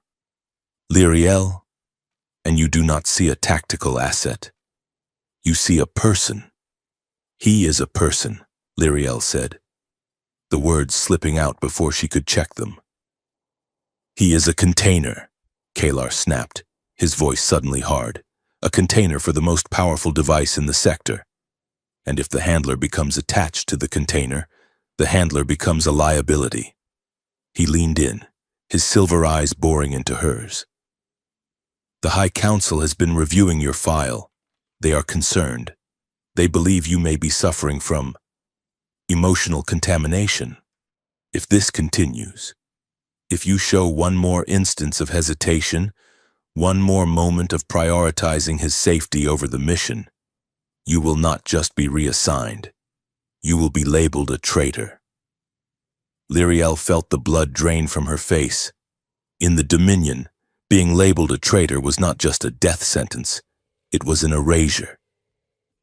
Lyriel, and you do not see a tactical asset. You see a person. He is a person, Lyriel said, the words slipping out before she could check them. He is a container, Kalar snapped, his voice suddenly hard. A container for the most powerful device in the sector. And if the handler becomes attached to the container, the handler becomes a liability. He leaned in, his silver eyes boring into hers. The High Council has been reviewing your file. They are concerned. They believe you may be suffering from emotional contamination. If this continues, if you show one more instance of hesitation, one more moment of prioritizing his safety over the mission, you will not just be reassigned. You will be labeled a traitor. Lyriel felt the blood drain from her face. In the Dominion, being labeled a traitor was not just a death sentence, it was an erasure.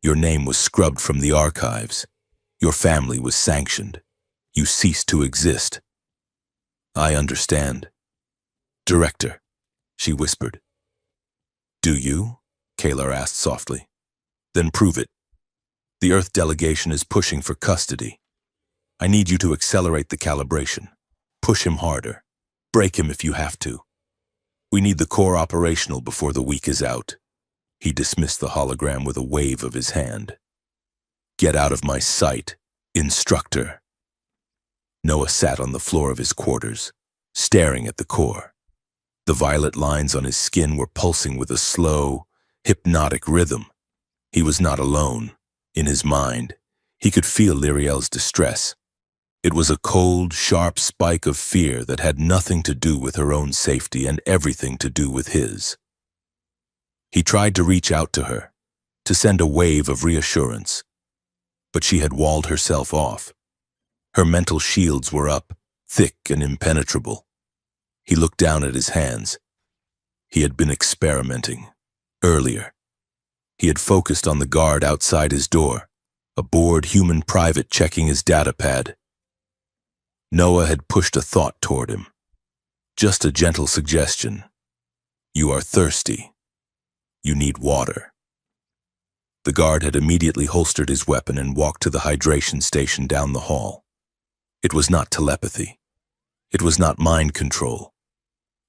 Your name was scrubbed from the archives. Your family was sanctioned. You ceased to exist. I understand. Director, she whispered. Do you? Kalar asked softly. Then prove it. The Earth delegation is pushing for custody. I need you to accelerate the calibration. Push him harder. Break him if you have to. We need the core operational before the week is out. He dismissed the hologram with a wave of his hand. Get out of my sight, Instructor. Noah sat on the floor of his quarters, staring at the core. The violet lines on his skin were pulsing with a slow, hypnotic rhythm. He was not alone. In his mind, he could feel Lyriel's distress. It was a cold, sharp spike of fear that had nothing to do with her own safety and everything to do with his. He tried to reach out to her, to send a wave of reassurance, but she had walled herself off. Her mental shields were up, thick and impenetrable. He looked down at his hands. He had been experimenting. Earlier, he had focused on the guard outside his door, a bored human private checking his data pad. Noah had pushed a thought toward him. Just a gentle suggestion. You are thirsty. You need water. The guard had immediately holstered his weapon and walked to the hydration station down the hall. It was not telepathy. It was not mind control.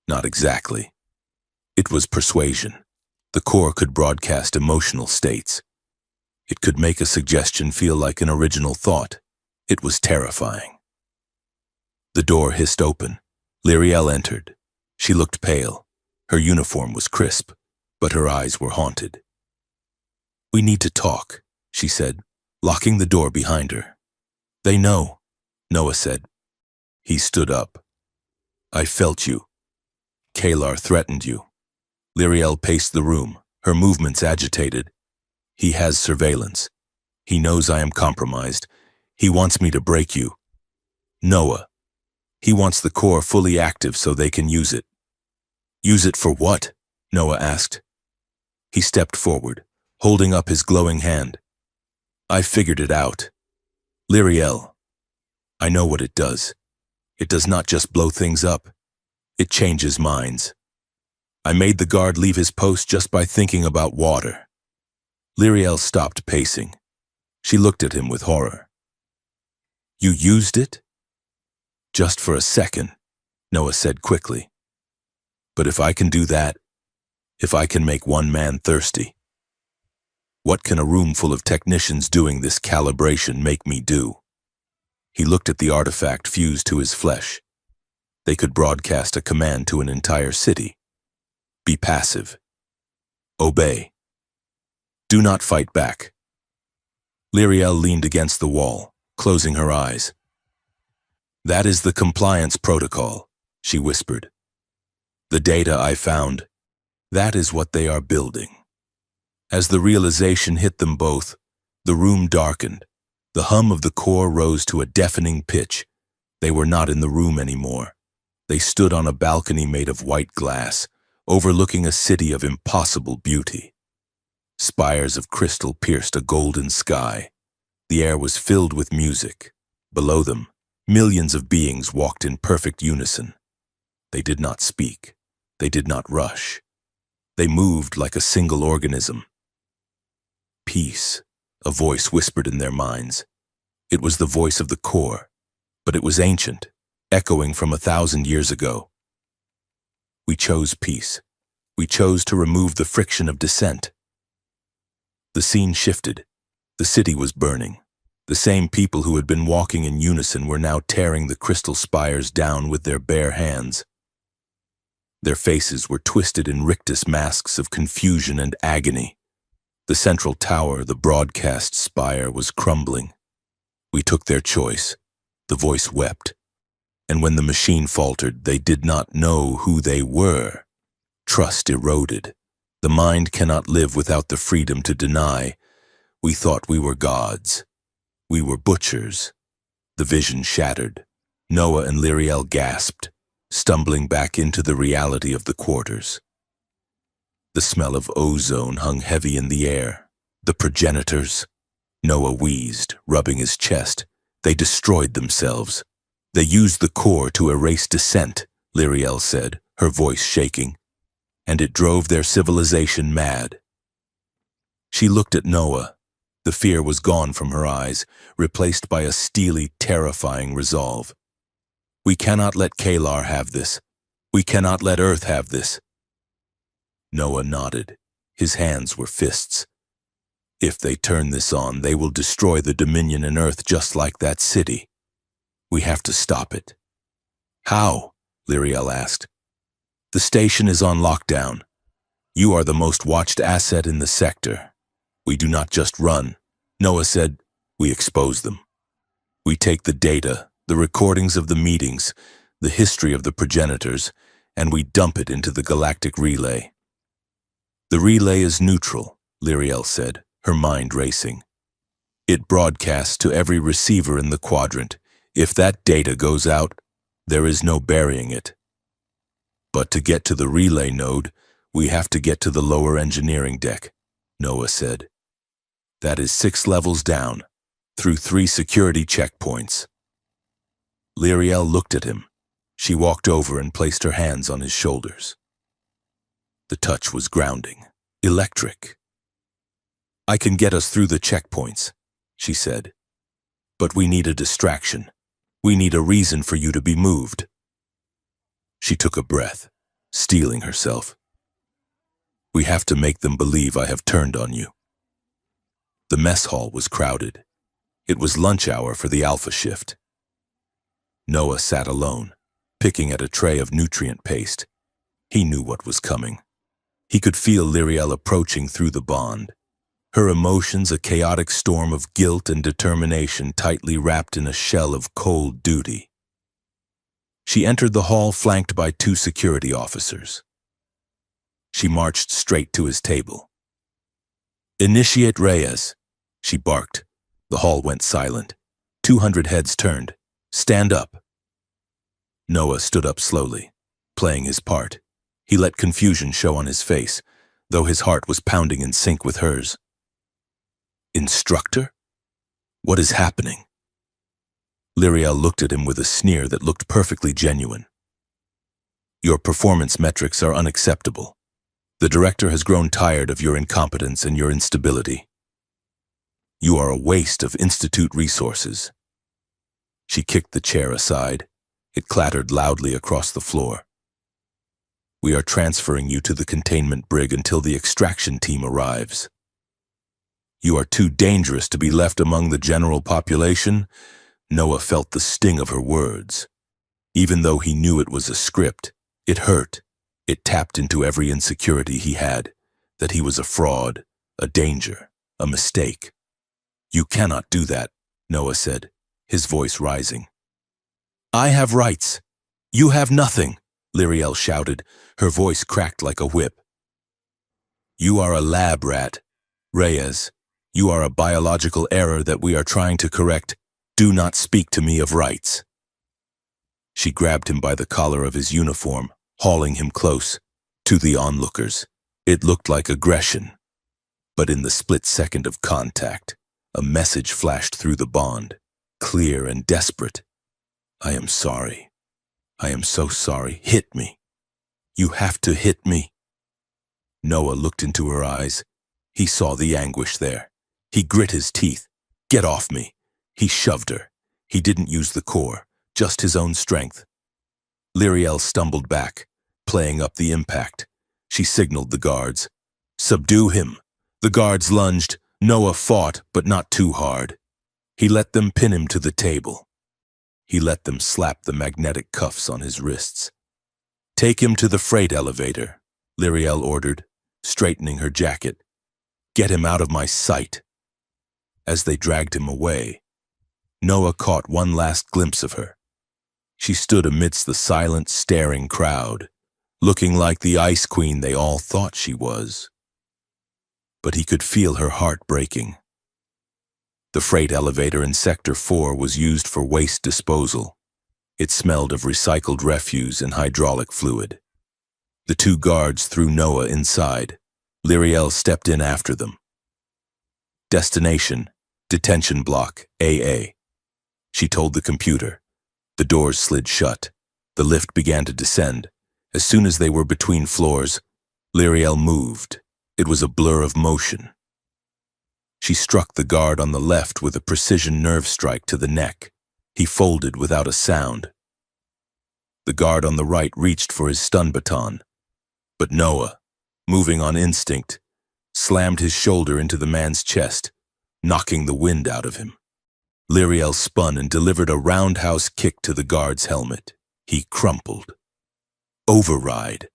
Not exactly. It was persuasion. The core could broadcast emotional states. It could make a suggestion feel like an original thought. It was terrifying. The door hissed open. Lyriel entered. She looked pale. Her uniform was crisp, but her eyes were haunted. We need to talk, she said, locking the door behind her. They know, Noah said. He stood up. I felt you. Kalar threatened you. Lyriel paced the room, her movements agitated. He has surveillance. He knows I am compromised. He wants me to break you. Noah. He wants the core fully active so they can use it. Use it for what? Noah asked. He stepped forward, holding up his glowing hand. I figured it out. Lyriel. I know what it does. It does not just blow things up. It changes minds. I made the guard leave his post just by thinking about water. Lyriel stopped pacing. She looked at him with horror. You used it? Just for a second, Noah said quickly. But if I can do that, if I can make one man thirsty, What can a room full of technicians doing this calibration make me do? He looked at the artifact fused to his flesh. They could broadcast a command to an entire city. Be passive. Obey. Do not fight back. Lyriel leaned against the wall, closing her eyes. That is the compliance protocol, she whispered. The data I found, that is what they are building. As the realization hit them both, the room darkened. The hum of the core rose to a deafening pitch. They were not in the room anymore. They stood on a balcony made of white glass, overlooking a city of impossible beauty. Spires of crystal pierced a golden sky. The air was filled with music. Below them, millions of beings walked in perfect unison. They did not speak. They did not rush. They moved like a single organism. Peace, a voice whispered in their minds. It was the voice of the core, but it was ancient, echoing from 1,000 years ago. We chose peace. We chose to remove the friction of dissent. The scene shifted. The city was burning. The same people who had been walking in unison were now tearing the crystal spires down with their bare hands. Their faces were twisted in rictus masks of confusion and agony. The central tower, the broadcast spire, was crumbling. We took their choice. The voice wept. And when the machine faltered, they did not know who they were. Trust eroded. The mind cannot live without the freedom to deny. We thought we were gods. We were butchers. The vision shattered. Noah and Lyriel gasped, stumbling back into the reality of the quarters. The smell of ozone hung heavy in the air. The progenitors. Noah wheezed, rubbing his chest. They destroyed themselves. They used the core to erase dissent, Lyriel said, her voice shaking. And it drove their civilization mad. She looked at Noah. The fear was gone from her eyes, replaced by a steely, terrifying resolve. We cannot let Kalar have this. We cannot let Earth have this. Noah nodded. His hands were fists. If they turn this on, they will destroy the Dominion and Earth just like that city. We have to stop it. How? Lyriel asked. The station is on lockdown. You are the most watched asset in the sector. We do not just run. Noah said, we expose them. We take the data, the recordings of the meetings, the history of the progenitors, and we dump it into the galactic relay. The relay is neutral, Lyriel said, her mind racing. It broadcasts to every receiver in the quadrant. If that data goes out, there is no burying it. But to get to the relay node, we have to get to the lower engineering deck, Noah said. That is 6 levels down, through 3 security checkpoints. Lyriel looked at him. She walked over and placed her hands on his shoulders. The touch was grounding, electric. I can get us through the checkpoints, she said. But we need a distraction. We need a reason for you to be moved. She took a breath, steeling herself. We have to make them believe I have turned on you. The mess hall was crowded. It was lunch hour for the Alpha shift. Noah sat alone, picking at a tray of nutrient paste. He knew what was coming. He could feel Lyriel approaching through the bond. Her emotions a chaotic storm of guilt and determination tightly wrapped in a shell of cold duty. She entered the hall flanked by 2 security officers. She marched straight to his table. Initiate Reyes, she barked. The hall went silent. 200 heads turned. Stand up. Noah stood up slowly, playing his part. He let confusion show on his face, though his heart was pounding in sync with hers. Instructor? What is happening? Lyriel looked at him with a sneer that looked perfectly genuine. Your performance metrics are unacceptable. The director has grown tired of your incompetence and your instability. You are a waste of Institute resources. She kicked the chair aside. It clattered loudly across the floor. We are transferring you to the containment brig until the extraction team arrives. You are too dangerous to be left among the general population. Noah felt the sting of her words. Even though he knew it was a script, it hurt. It tapped into every insecurity he had, that he was a fraud, a danger, a mistake. You cannot do that, Noah said, his voice rising. I have rights. You have nothing, Lyriel shouted, her voice cracked like a whip. You are a lab rat. Reyes, you are a biological error that we are trying to correct. Do not speak to me of rights. She grabbed him by the collar of his uniform, hauling him close. To the onlookers, it looked like aggression. But in the split second of contact, a message flashed through the bond, clear and desperate. I am sorry. I am so sorry. Hit me. You have to hit me. Noah looked into her eyes. He saw the anguish there. He grit his teeth. Get off me. He shoved her. He didn't use the core, just his own strength. Lyriel stumbled back, playing up the impact. She signaled the guards. Subdue him. The guards lunged. Noah fought, but not too hard. He let them pin him to the table. He let them slap the magnetic cuffs on his wrists. Take him to the freight elevator, Lyriel ordered, straightening her jacket. Get him out of my sight. As they dragged him away, Noah caught one last glimpse of her. She stood amidst the silent, staring crowd, looking like the ice queen they all thought she was. But he could feel her heart breaking. The freight elevator in Sector 4 was used for waste disposal. It smelled of recycled refuse and hydraulic fluid. The two guards threw Noah inside. Lyriel stepped in after them. Destination, detention block, AA. She told the computer. The doors slid shut. The lift began to descend. As soon as they were between floors, Lyriel moved. It was a blur of motion. She struck the guard on the left with a precision nerve strike to the neck. He folded without a sound. The guard on the right reached for his stun baton. But Noah, moving on instinct, slammed his shoulder into the man's chest, knocking the wind out of him. Lyriel spun and delivered a roundhouse kick to the guard's helmet. He crumpled. Override,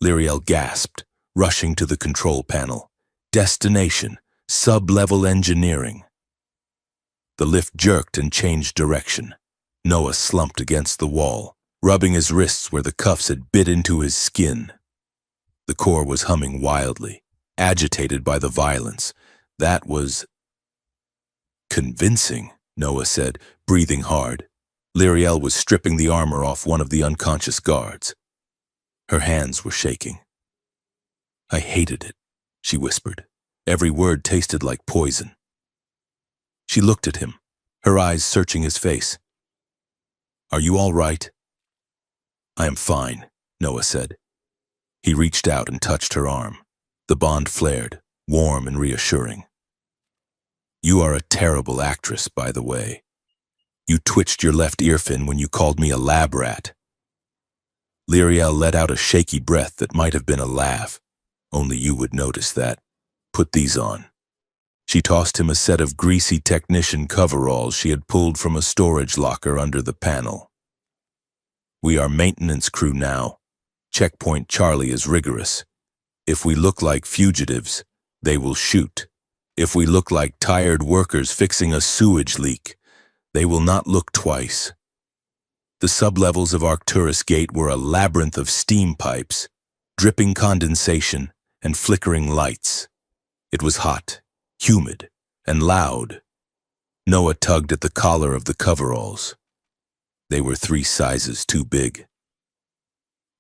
Lyriel gasped, rushing to the control panel. Destination, sub-level engineering. The lift jerked and changed direction. Noah slumped against the wall, rubbing his wrists where the cuffs had bit into his skin. The core was humming wildly, agitated by the violence. That was convincing, Noah said, breathing hard. Lyriel was stripping the armor off one of the unconscious guards. Her hands were shaking. I hated it, she whispered. Every word tasted like poison. She looked at him, her eyes searching his face. Are you all right? I am fine, Noah said. He reached out and touched her arm. The bond flared, warm and reassuring. You are a terrible actress, by the way. You twitched your left ear fin when you called me a lab rat. Lyriel let out a shaky breath that might have been a laugh. Only you would notice that. Put these on. She tossed him a set of greasy technician coveralls she had pulled from a storage locker under the panel. We are maintenance crew now. Checkpoint Charlie is rigorous. If we look like fugitives, they will shoot. If we look like tired workers fixing a sewage leak, they will not look twice. The sublevels of Arcturus Gate were a labyrinth of steam pipes, dripping condensation, and flickering lights. It was hot, humid, and loud. Noah tugged at the collar of the coveralls. They were 3 sizes too big.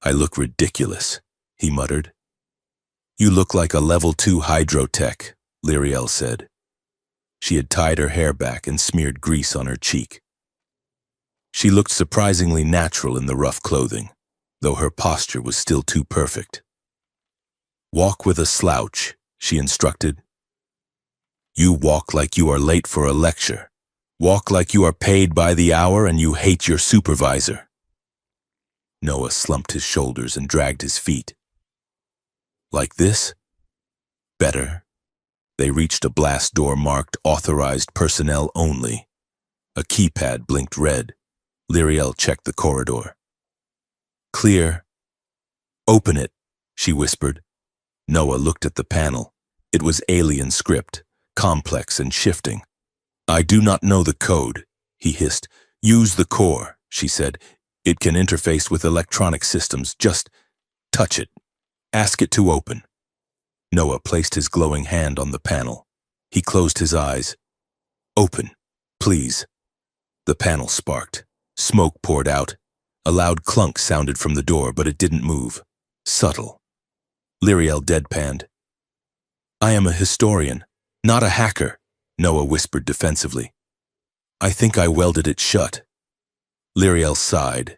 I look ridiculous, he muttered. You look like a level 2 hydrotech, Lyriel said. She had tied her hair back and smeared grease on her cheek. She looked surprisingly natural in the rough clothing, though her posture was still too perfect. Walk with a slouch, she instructed. You walk like you are late for a lecture. Walk like you are paid by the hour and you hate your supervisor. Noah slumped his shoulders and dragged his feet. Like this? Better. They reached a blast door marked Authorized Personnel Only. A keypad blinked red. Lyriel checked the corridor. Clear. Open it, she whispered. Noah looked at the panel. It was alien script, complex and shifting. I do not know the code, he hissed. Use the core, she said. It can interface with electronic systems. Just touch it. Ask it to open. Noah placed his glowing hand on the panel. He closed his eyes. Open, please. The panel sparked. Smoke poured out. A loud clunk sounded from the door, but it didn't move. Subtle. Lyriel deadpanned. I am a historian, not a hacker, Noah whispered defensively. I think I welded it shut. Lyriel sighed.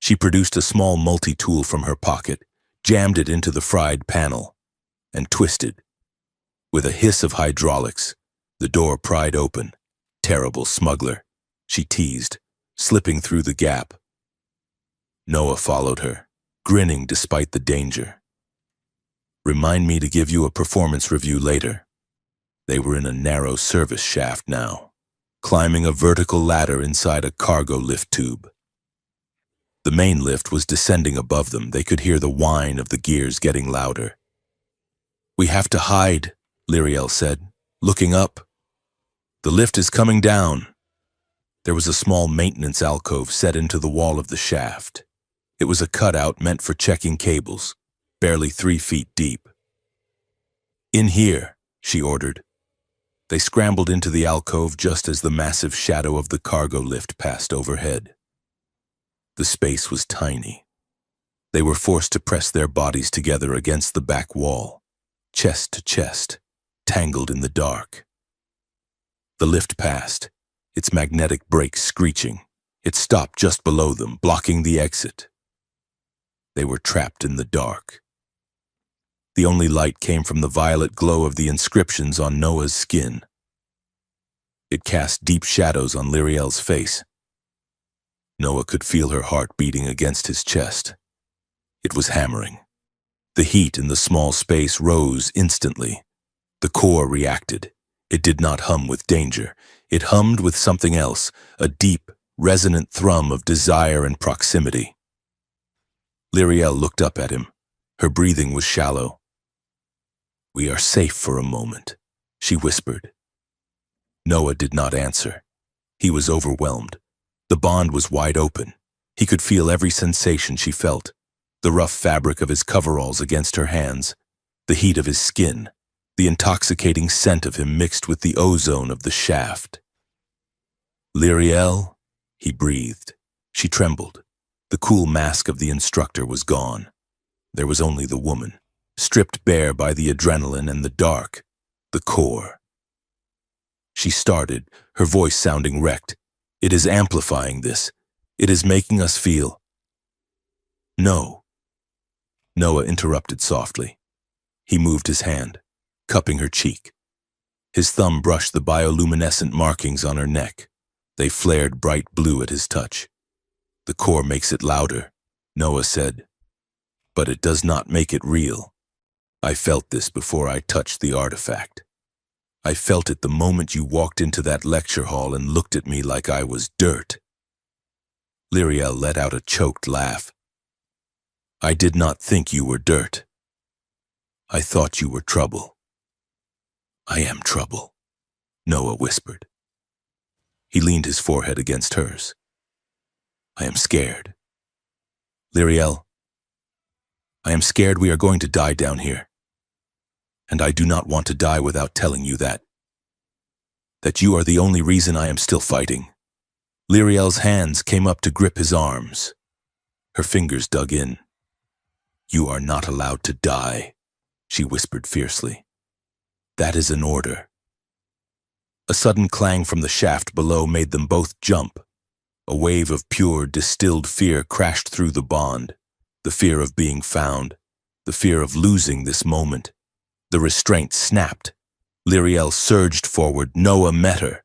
She produced a small multi-tool from her pocket, jammed it into the fried panel, and twisted. With a hiss of hydraulics, the door pried open. Terrible smuggler, she teased, slipping through the gap. Noah followed her, grinning despite the danger. Remind me to give you a performance review later. They were in a narrow service shaft now, climbing a vertical ladder inside a cargo lift tube. The main lift was descending above them. They could hear the whine of the gears getting louder. We have to hide, Lyriel said, looking up. The lift is coming down. There was a small maintenance alcove set into the wall of the shaft. It was a cutout meant for checking cables, barely 3 feet deep. In here, she ordered. They scrambled into the alcove just as the massive shadow of the cargo lift passed overhead. The space was tiny. They were forced to press their bodies together against the back wall, chest to chest, tangled in the dark. The lift passed, its magnetic brakes screeching. It stopped just below them, blocking the exit. They were trapped in the dark. The only light came from the violet glow of the inscriptions on Noah's skin. It cast deep shadows on Lyriel's face. Noah could feel her heart beating against his chest. It was hammering. The heat in the small space rose instantly. The core reacted. It did not hum with danger. It hummed with something else, a deep, resonant thrum of desire and proximity. Lyriel looked up at him. Her breathing was shallow. We are safe for a moment, she whispered. Noah did not answer. He was overwhelmed. The bond was wide open. He could feel every sensation she felt. The rough fabric of his coveralls against her hands, the heat of his skin, the intoxicating scent of him mixed with the ozone of the shaft. Lyriel, he breathed. She trembled. The cool mask of the instructor was gone. There was only the woman, stripped bare by the adrenaline and the dark, the core. She started, her voice sounding wrecked. It is amplifying this. It is making us feel. No. Noah interrupted softly. He moved his hand, cupping her cheek. His thumb brushed the bioluminescent markings on her neck. They flared bright blue at his touch. The core makes it louder, Noah said. But it does not make it real. I felt this before I touched the artifact. I felt it the moment you walked into that lecture hall and looked at me like I was dirt. Lyriel let out a choked laugh. I did not think you were dirt. I thought you were trouble. I am trouble, Noah whispered. He leaned his forehead against hers. I am scared. Lyriel, I am scared we are going to die down here. And I do not want to die without telling you that. That you are the only reason I am still fighting. Lyriel's hands came up to grip his arms. Her fingers dug in. You are not allowed to die, she whispered fiercely. That is an order. A sudden clang from the shaft below made them both jump. A wave of pure, distilled fear crashed through the bond. The fear of being found. The fear of losing this moment. The restraint snapped. Lyriel surged forward. Noah met her.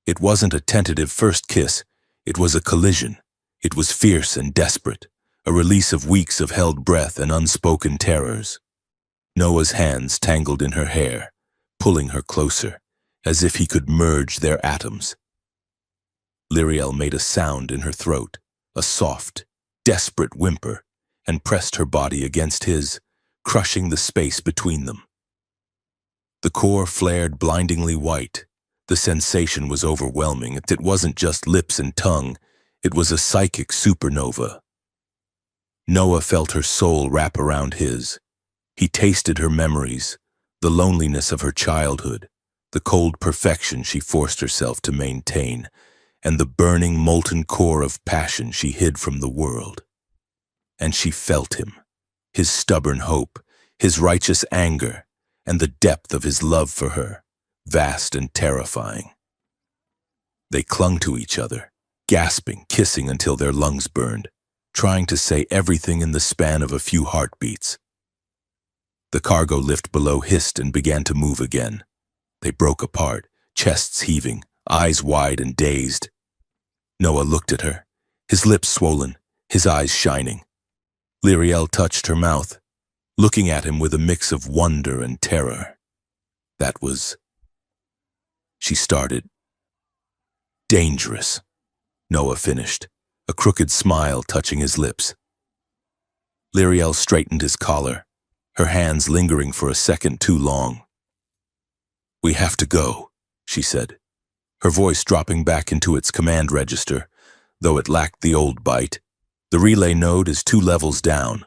It wasn't a tentative first kiss. It was a collision. It was fierce and desperate. A release of weeks of held breath and unspoken terrors. Noah's hands tangled in her hair, pulling her closer, as if he could merge their atoms. Lyriel made a sound in her throat, a soft, desperate whimper, and pressed her body against his, crushing the space between them. The core flared blindingly white. The sensation was overwhelming. It wasn't just lips and tongue. It was a psychic supernova. Noah felt her soul wrap around his. He tasted her memories, the loneliness of her childhood, the cold perfection she forced herself to maintain, and the burning molten core of passion she hid from the world. And she felt him, his stubborn hope, his righteous anger, and the depth of his love for her, vast and terrifying. They clung to each other, gasping, kissing until their lungs burned, trying to say everything in the span of a few heartbeats. The cargo lift below hissed and began to move again. They broke apart, chests heaving, eyes wide and dazed. Noah looked at her, his lips swollen, his eyes shining. Lyriel touched her mouth, looking at him with a mix of wonder and terror. That was... She started. Dangerous, Noah finished, a crooked smile touching his lips. Lyriel straightened his collar, her hands lingering for a second too long. "We have to go," she said, her voice dropping back into its command register, though it lacked the old bite. The relay node is 2 levels down.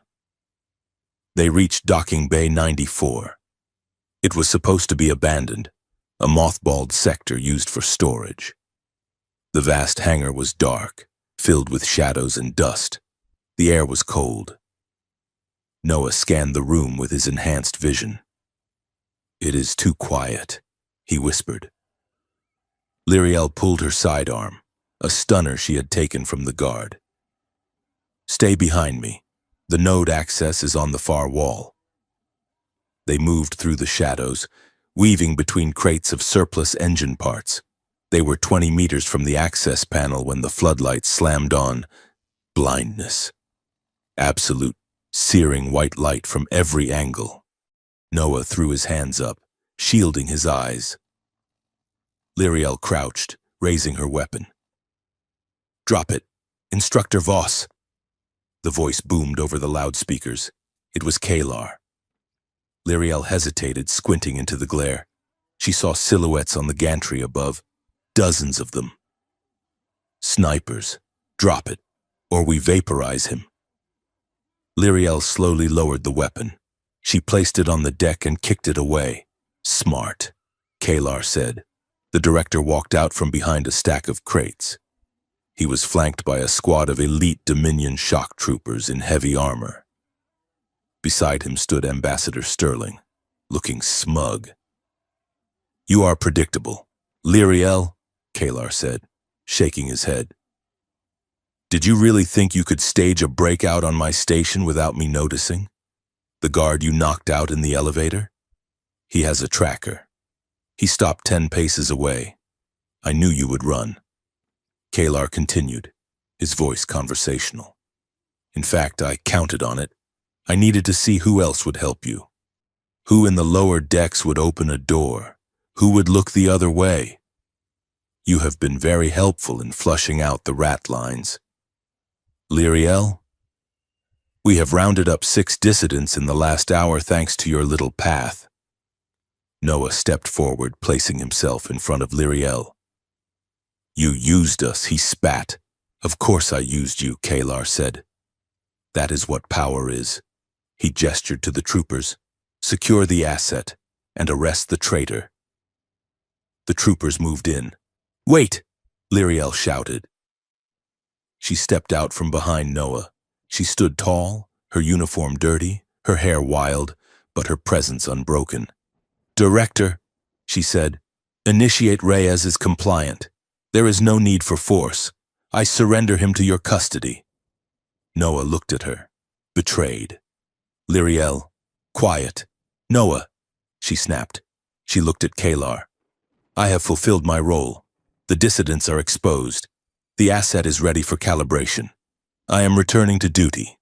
They reached Docking Bay 94. It was supposed to be abandoned, a mothballed sector used for storage. The vast hangar was dark, filled with shadows and dust. The air was cold. Noah scanned the room with his enhanced vision. "It is too quiet," he whispered. Lyriel pulled her sidearm, a stunner she had taken from the guard. "Stay behind me. The node access is on the far wall." They moved through the shadows, weaving between crates of surplus engine parts. They were 20 meters from the access panel when the floodlights slammed on. Blindness. Absolute, searing white light from every angle. Noah threw his hands up, shielding his eyes. Lyriel crouched, raising her weapon. "Drop it. Instructor Voss." The voice boomed over the loudspeakers. It was Kalar. Lyriel hesitated, squinting into the glare. She saw silhouettes on the gantry above, dozens of them. "Snipers. Drop it, or we vaporize him." Lyriel slowly lowered the weapon. She placed it on the deck and kicked it away. "Smart," Kalar said. The director walked out from behind a stack of crates. He was flanked by a squad of elite Dominion shock troopers in heavy armor. Beside him stood Ambassador Sterling, looking smug. "You are predictable. Lyriel," Kalar said, shaking his head. "Did you really think you could stage a breakout on my station without me noticing? The guard you knocked out in the elevator? He has a tracker. He stopped 10 paces away. I knew you would run." Kalar continued, his voice conversational. "In fact, I counted on it. I needed to see who else would help you. Who in the lower decks would open a door? Who would look the other way? You have been very helpful in flushing out the rat lines. Lyriel, we have rounded up 6 dissidents in the last hour thanks to your little path." Noah stepped forward, placing himself in front of Lyriel. "You used us," he spat. "Of course I used you," Kalar said. "That is what power is." He gestured to the troopers. "Secure the asset and arrest the traitor." The troopers moved in. "Wait!" Lyriel shouted. She stepped out from behind Noah. She stood tall, her uniform dirty, her hair wild, but her presence unbroken. "Director," she said, "initiate Reyes as compliant. There is no need for force. I surrender him to your custody." Noah looked at her, betrayed. "Lyriel, quiet." "Noah," she snapped. She looked at Kalar. "I have fulfilled my role. The dissidents are exposed. The asset is ready for calibration. I am returning to duty."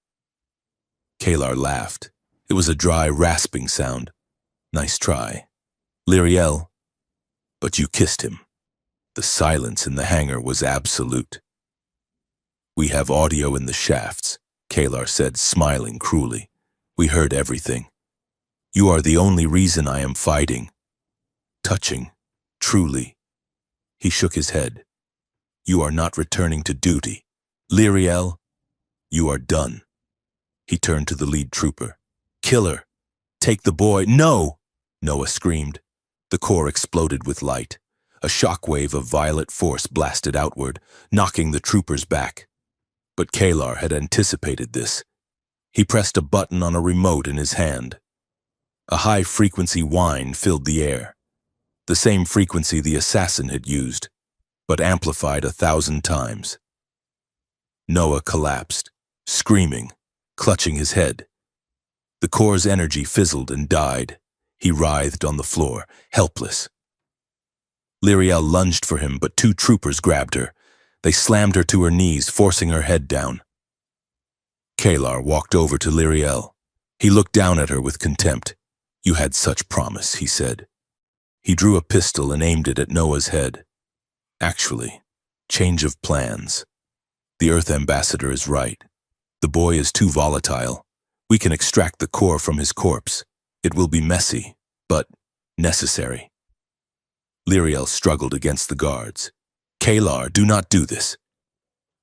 Kalar laughed. It was a dry, rasping sound. "Nice try." Lyriel, but you kissed him. The silence in the hangar was absolute. We have audio in the shafts, Kalar said, smiling cruelly. We heard everything. You are the only reason I am fighting. Touching, truly. He shook his head. You are not returning to duty. Lyriel, you are done. He turned to the lead trooper. Killer, take the boy. No! Noah screamed. The core exploded with light. A shockwave of violet force blasted outward, knocking the troopers back. But Kalar had anticipated this. He pressed a button on a remote in his hand. A high-frequency whine filled the air. The same frequency the assassin had used, but amplified 1,000 times. Noah collapsed, screaming, clutching his head. The core's energy fizzled and died. He writhed on the floor, helpless. Lyriel lunged for him, but 2 troopers grabbed her. They slammed her to her knees, forcing her head down. Kalar walked over to Lyriel. He looked down at her with contempt. You had such promise, he said. He drew a pistol and aimed it at Noah's head. Actually, change of plans. The Earth ambassador is right. The boy is too volatile. We can extract the core from his corpse. It will be messy, but necessary. Lyriel struggled against the guards. Kalar, do not do this.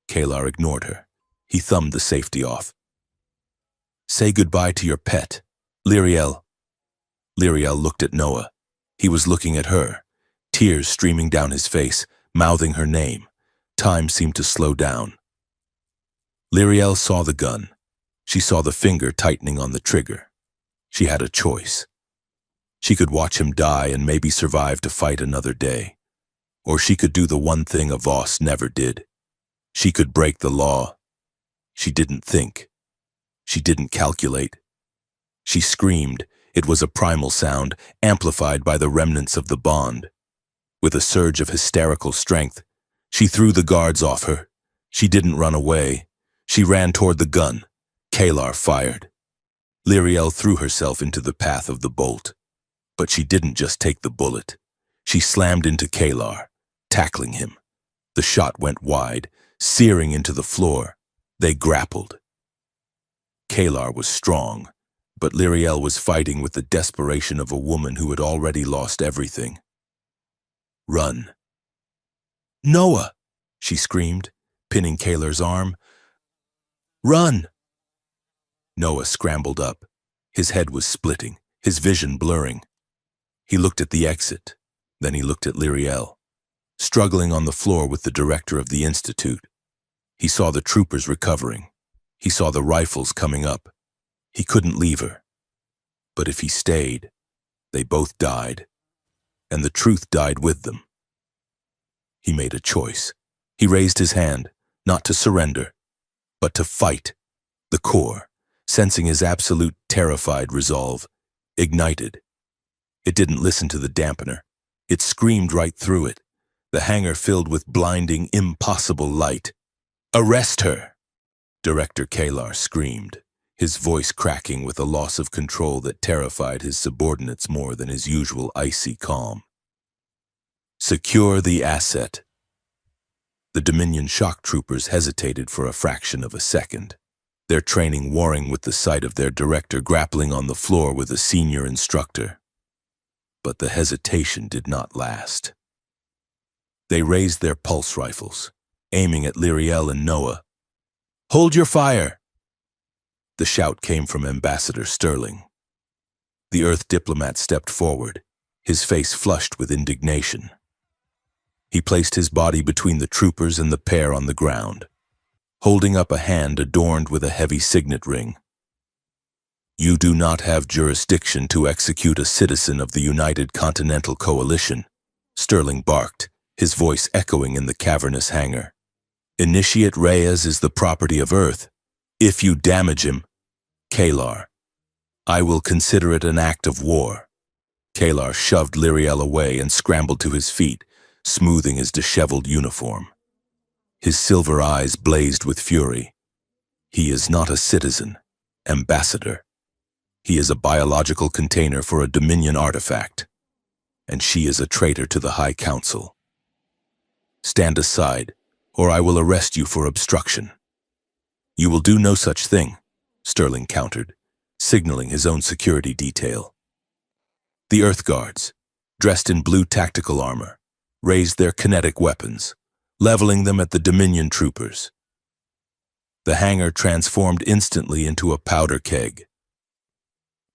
Kalar ignored her. He thumbed the safety off. Say goodbye to your pet, Lyriel. Lyriel looked at Noah. He was looking at her, tears streaming down his face, mouthing her name. Time seemed to slow down. Lyriel saw the gun. She saw the finger tightening on the trigger. She had a choice. She could watch him die and maybe survive to fight another day. Or she could do the one thing a Voss never did. She could break the law. She didn't think. She didn't calculate. She screamed. It was a primal sound, amplified by the remnants of the bond. With a surge of hysterical strength, she threw the guards off her. She didn't run away. She ran toward the gun. Kalar fired. Lyriel threw herself into the path of the bolt. But she didn't just take the bullet. She slammed into Kalar, tackling him. The shot went wide, searing into the floor. They grappled. Kalar was strong, but Lyriel was fighting with the desperation of a woman who had already lost everything. Run. Noah, she screamed, pinning Kalar's arm. Run! Noah scrambled up. His head was splitting, his vision blurring. He looked at the exit, then he looked at Lyriel, struggling on the floor with the director of the institute. He saw the troopers recovering. He saw the rifles coming up. He couldn't leave her. But if he stayed, they both died, and the truth died with them. He made a choice. He raised his hand, not to surrender, but to fight. The core, sensing his absolute terrified resolve, ignited. It didn't listen to the dampener. It screamed right through it, the hangar filled with blinding, impossible light. Arrest her! Director Kalar screamed, his voice cracking with a loss of control that terrified his subordinates more than his usual icy calm. Secure the asset. The Dominion shock troopers hesitated for a fraction of a second, their training warring with the sight of their director grappling on the floor with a senior instructor. But the hesitation did not last. They raised their pulse rifles, aiming at Lyriel and Noah. Hold your fire! The shout came from Ambassador Sterling. The Earth diplomat stepped forward, his face flushed with indignation. He placed his body between the troopers and the pair on the ground, holding up a hand adorned with a heavy signet ring. You do not have jurisdiction to execute a citizen of the United Continental Coalition, Sterling barked, his voice echoing in the cavernous hangar. Initiate Reyes is the property of Earth. If you damage him, Kalar, I will consider it an act of war. Kalar shoved Lyriel away and scrambled to his feet, smoothing his disheveled uniform. His silver eyes blazed with fury. He is not a citizen, Ambassador. He is a biological container for a Dominion artifact. and she is a traitor to the High Council. Stand aside, or I will arrest you for obstruction. You will do no such thing, Sterling countered, signaling his own security detail. The Earth Guards, dressed in blue tactical armor, raised their kinetic weapons, leveling them at the Dominion troopers. The hangar transformed instantly into a powder keg.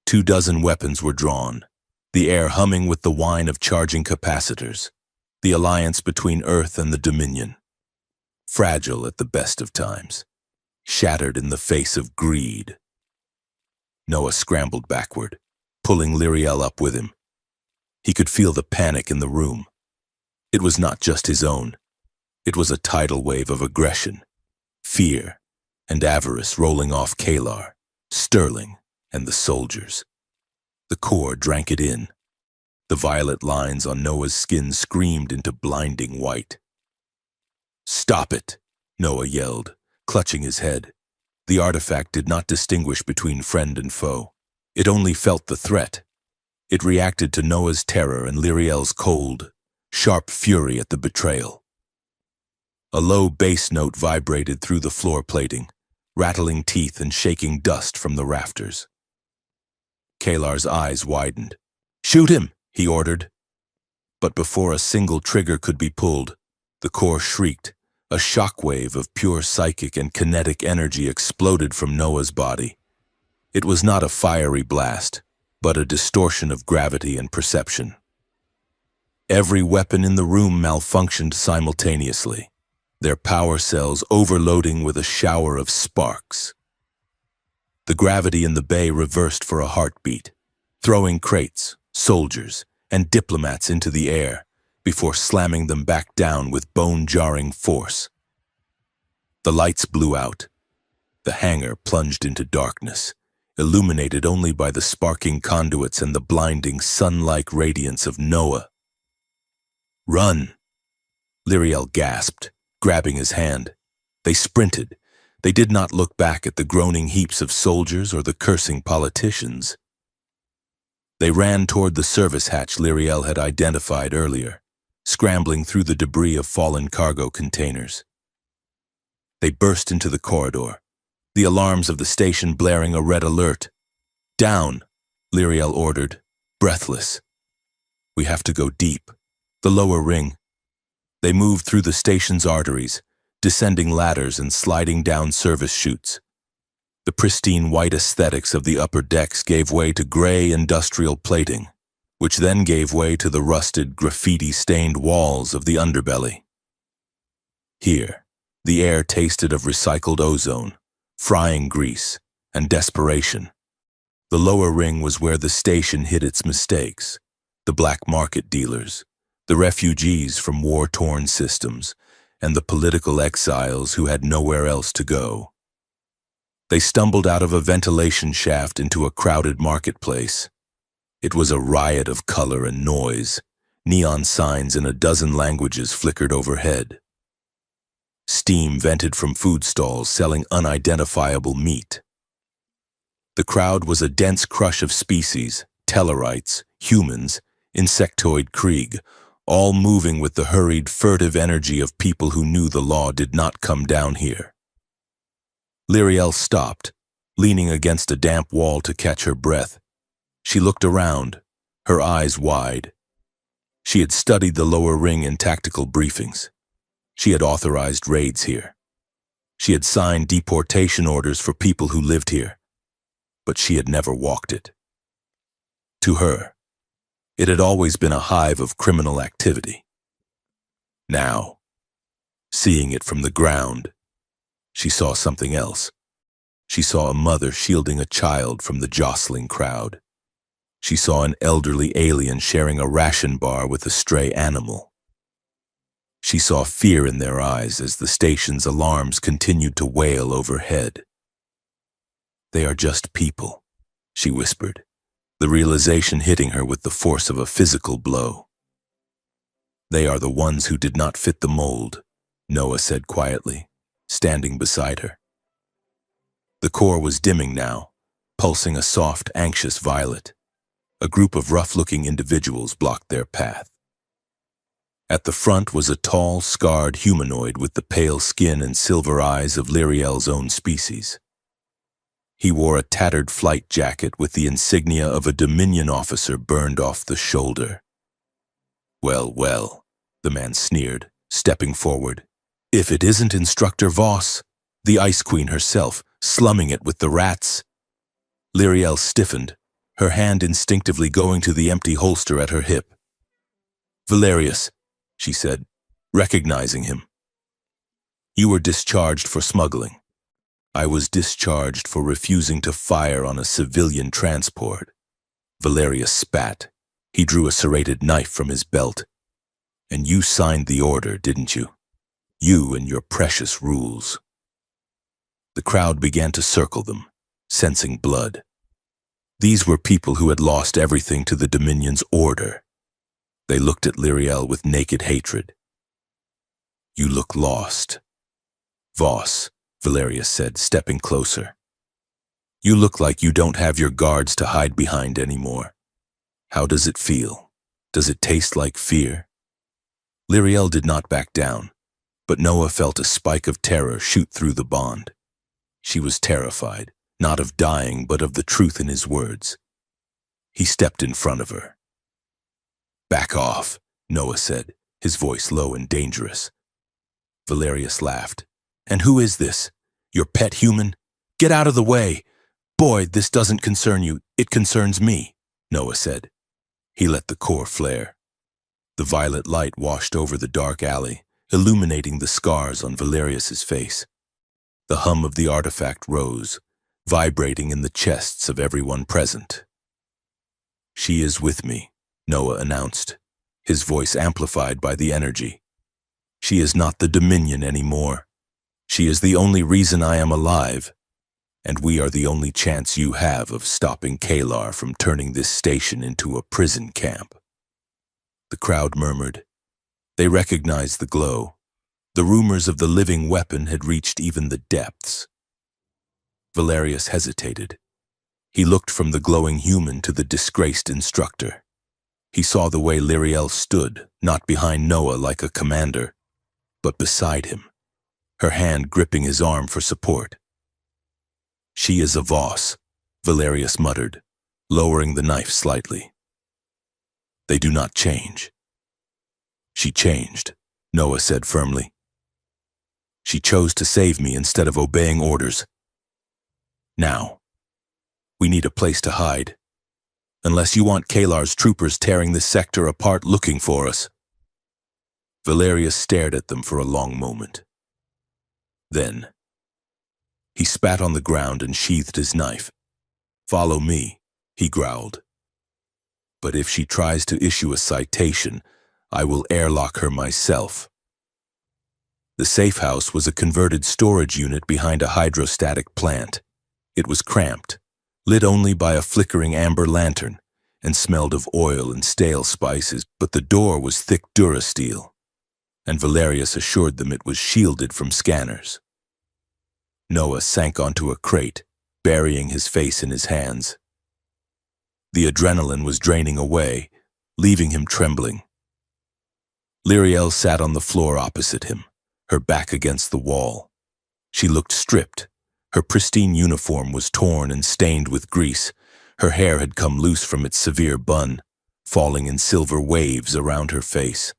24 weapons were drawn, the air humming with the whine of charging capacitors, the alliance between Earth and the Dominion. Fragile at the best of times, shattered in the face of greed. Noah scrambled backward, pulling Lyriel up with him. He could feel the panic in the room. It was not just his own. It was a tidal wave of aggression, fear, and avarice rolling off Kalar, Sterling, and the soldiers. The core drank it in. The violet lines on Noah's skin screamed into blinding white. "Stop it!" Noah yelled, clutching his head. The artifact did not distinguish between friend and foe. It only felt the threat. It reacted to Noah's terror and Lyriel's cold, sharp fury at the betrayal. A low bass note vibrated through the floor plating, rattling teeth and shaking dust from the rafters. Kalar's eyes widened. "Shoot him!" he ordered. But before a single trigger could be pulled, the core shrieked. A shockwave of pure psychic and kinetic energy exploded from Noah's body. It was not a fiery blast, but a distortion of gravity and perception. Every weapon in the room malfunctioned simultaneously, their power cells overloading with a shower of sparks. The gravity in the bay reversed for a heartbeat, throwing crates, soldiers, and diplomats into the air before slamming them back down with bone-jarring force. The lights blew out. The hangar plunged into darkness, illuminated only by the sparking conduits and the blinding sun-like radiance of Noah. "Run!" Lyriel gasped, grabbing his hand. They sprinted. They did not look back at the groaning heaps of soldiers or the cursing politicians. They ran toward the service hatch Lyriel had identified earlier, scrambling through the debris of fallen cargo containers. They burst into the corridor, the alarms of the station blaring a red alert. "Down!" Lyriel ordered, breathless. "We have to go deep. The lower ring." They moved through the station's arteries, descending ladders and sliding down service chutes. The pristine white aesthetics of the upper decks gave way to gray industrial plating, which then gave way to the rusted, graffiti-stained walls of the underbelly. Here, the air tasted of recycled ozone, frying grease, and desperation. The lower ring was where the station hid its mistakes, the black market dealers, the refugees from war-torn systems, and the political exiles who had nowhere else to go. They stumbled out of a ventilation shaft into a crowded marketplace. It was a riot of color and noise. Neon signs in a dozen languages flickered overhead. Steam vented from food stalls selling unidentifiable meat. The crowd was a dense crush of species, Tellarites, humans, insectoid Krieg, all moving with the hurried, furtive energy of people who knew the law did not come down here. Lyriel stopped, leaning against a damp wall to catch her breath. She looked around, her eyes wide. She had studied the lower ring in tactical briefings. She had authorized raids here. She had signed deportation orders for people who lived here, but she had never walked it. To her, it had always been a hive of criminal activity. Now, seeing it from the ground, she saw something else. She saw a mother shielding a child from the jostling crowd. She saw an elderly alien sharing a ration bar with a stray animal. She saw fear in their eyes as the station's alarms continued to wail overhead. "They are just people," she whispered, the realization hitting her with the force of a physical blow. "They are the ones who did not fit the mold," Noah said quietly, standing beside her. The core was dimming now, pulsing a soft, anxious violet. A group of rough-looking individuals blocked their path. At the front was a tall, scarred humanoid with the pale skin and silver eyes of Lyriel's own species. He wore a tattered flight jacket with the insignia of a Dominion officer burned off the shoulder. "Well, well," the man sneered, stepping forward. "If it isn't Instructor Voss, the Ice Queen herself, slumming it with the rats." Lyriel stiffened, her hand instinctively going to the empty holster at her hip. "Valerius," she said, recognizing him. "You were discharged for smuggling. I was discharged for refusing to fire on a civilian transport." Valerius spat. He drew a serrated knife from his belt. "And you signed the order, didn't you? You and your precious rules." The crowd began to circle them, sensing blood. These were people who had lost everything to the Dominion's order. They looked at Lyriel with naked hatred. "You look lost." "Voss," Valerius said, stepping closer. "You look like you don't have your guards to hide behind anymore. How does it feel? Does it taste like fear?" Lyriel did not back down, but Noah felt a spike of terror shoot through the bond. She was terrified, not of dying, but of the truth in his words. He stepped in front of her. "Back off," Noah said, his voice low and dangerous. Valerius laughed. "And who is this? Your pet human? Get out of the way! Boy, this doesn't concern you, it concerns me," Noah said. He let the core flare. The violet light washed over the dark alley, illuminating the scars on Valerius's face. The hum of the artifact rose, vibrating in the chests of everyone present. "She is with me," Noah announced, his voice amplified by the energy. "She is not the Dominion anymore. She is the only reason I am alive, and we are the only chance you have of stopping Kalar from turning this station into a prison camp." The crowd murmured. They recognized the glow. The rumors of the living weapon had reached even the depths. Valerius hesitated. He looked from the glowing human to the disgraced Instructor. He saw the way Lyriel stood, not behind Noah like a commander, but beside him, her hand gripping his arm for support. "She is a Voss," Valerius muttered, lowering the knife slightly. "They do not change." "She changed," Noah said firmly. "She chose to save me instead of obeying orders. Now, we need a place to hide. Unless you want Kalar's troopers tearing this sector apart looking for us." Valerius stared at them for a long moment. Then, he spat on the ground and sheathed his knife. "Follow me," he growled. "But if she tries to issue a citation, I will airlock her myself." The safe house was a converted storage unit behind a hydrostatic plant. It was cramped, lit only by a flickering amber lantern, and smelled of oil and stale spices, but the door was thick durasteel, and Valerius assured them it was shielded from scanners. Noah sank onto a crate, burying his face in his hands. The adrenaline was draining away, leaving him trembling. Lyriel sat on the floor opposite him, her back against the wall. She looked stripped. Her pristine uniform was torn and stained with grease. Her hair had come loose from its severe bun, falling in silver waves around her face.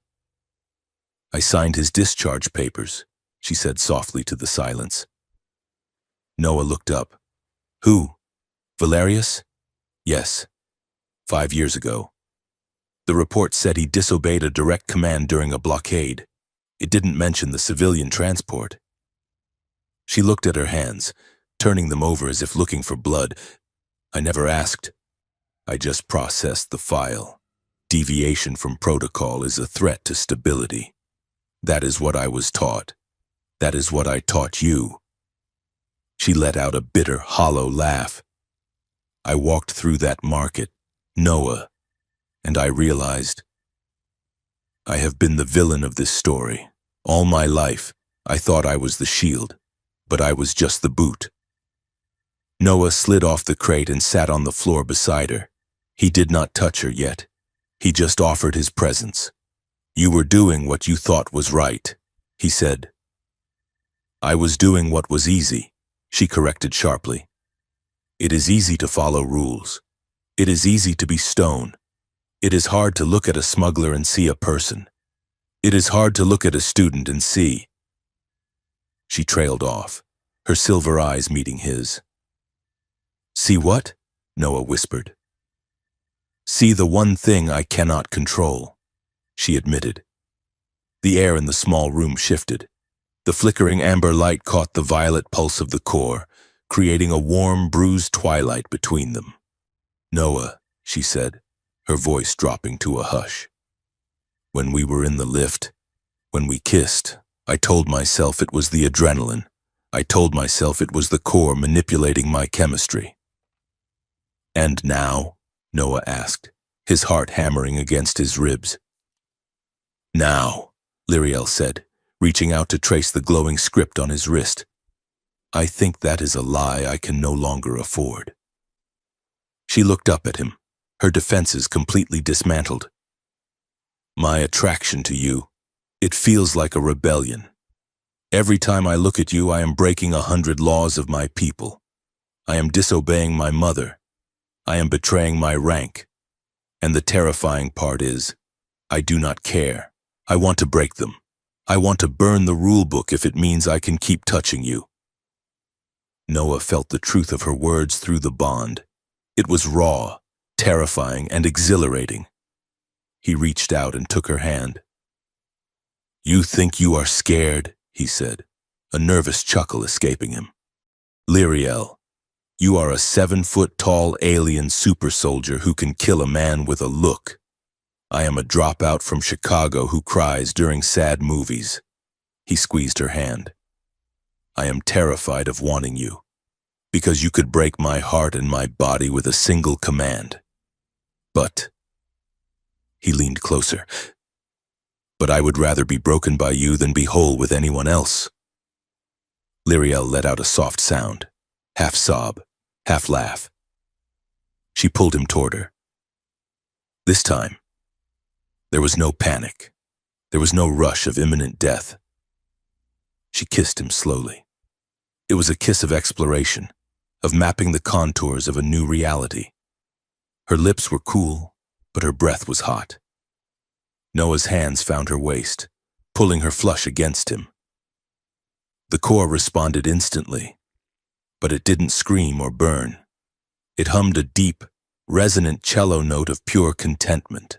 "I signed his discharge papers," she said softly to the silence. Noah looked up. "Who? Valerius?" "Yes. 5 years ago. The report said he disobeyed a direct command during a blockade. It didn't mention the civilian transport." She looked at her hands, turning them over as if looking for blood. "I never asked. I just processed the file. Deviation from protocol is a threat to stability. That is what I was taught. That is what I taught you." She let out a bitter, hollow laugh. "I walked through that market, Noah, and I realized I have been the villain of this story. All my life, I thought I was the shield, but I was just the boot." Noah slid off the crate and sat on the floor beside her. He did not touch her yet. He just offered his presence. You were doing what you thought was right, he said. I was doing what was easy, she corrected sharply. It is easy to follow rules. It is easy to be stone. It is hard to look at a smuggler and see a person. It is hard to look at a student and see. She trailed off, her silver eyes meeting his. See what? Noah whispered. See the one thing I cannot control, she admitted. The air in the small room shifted. The flickering amber light caught the violet pulse of the core, creating a warm, bruised twilight between them. Noah, she said, her voice dropping to a hush. When we were in the lift, when we kissed, I told myself it was the adrenaline. I told myself it was the core manipulating my chemistry. And now? Noah asked, his heart hammering against his ribs. Now, Lyriel said, reaching out to trace the glowing script on his wrist. I think that is a lie I can no longer afford. She looked up at him, her defenses completely dismantled. My attraction to you, it feels like a rebellion. Every time I look at you, I am breaking 100 laws of my people. I am disobeying my mother. I am betraying my rank. And the terrifying part is, I do not care. I want to break them. I want to burn the rule book if it means I can keep touching you. Noah felt the truth of her words through the bond. It was raw, terrifying, and exhilarating. He reached out and took her hand. You think you are scared, he said, a nervous chuckle escaping him. Lyriel, you are a 7-foot-tall alien super soldier who can kill a man with a look. I am a dropout from Chicago who cries during sad movies. He squeezed her hand. I am terrified of wanting you, because you could break my heart and my body with a single command. But, he leaned closer, but I would rather be broken by you than be whole with anyone else. Lyriel let out a soft sound, half sob, half laugh. She pulled him toward her. This time, there was no panic. There was no rush of imminent death. She kissed him slowly. It was a kiss of exploration, of mapping the contours of a new reality. Her lips were cool, but her breath was hot. Noah's hands found her waist, pulling her flush against him. The core responded instantly, but it didn't scream or burn. It hummed a deep, resonant cello note of pure contentment.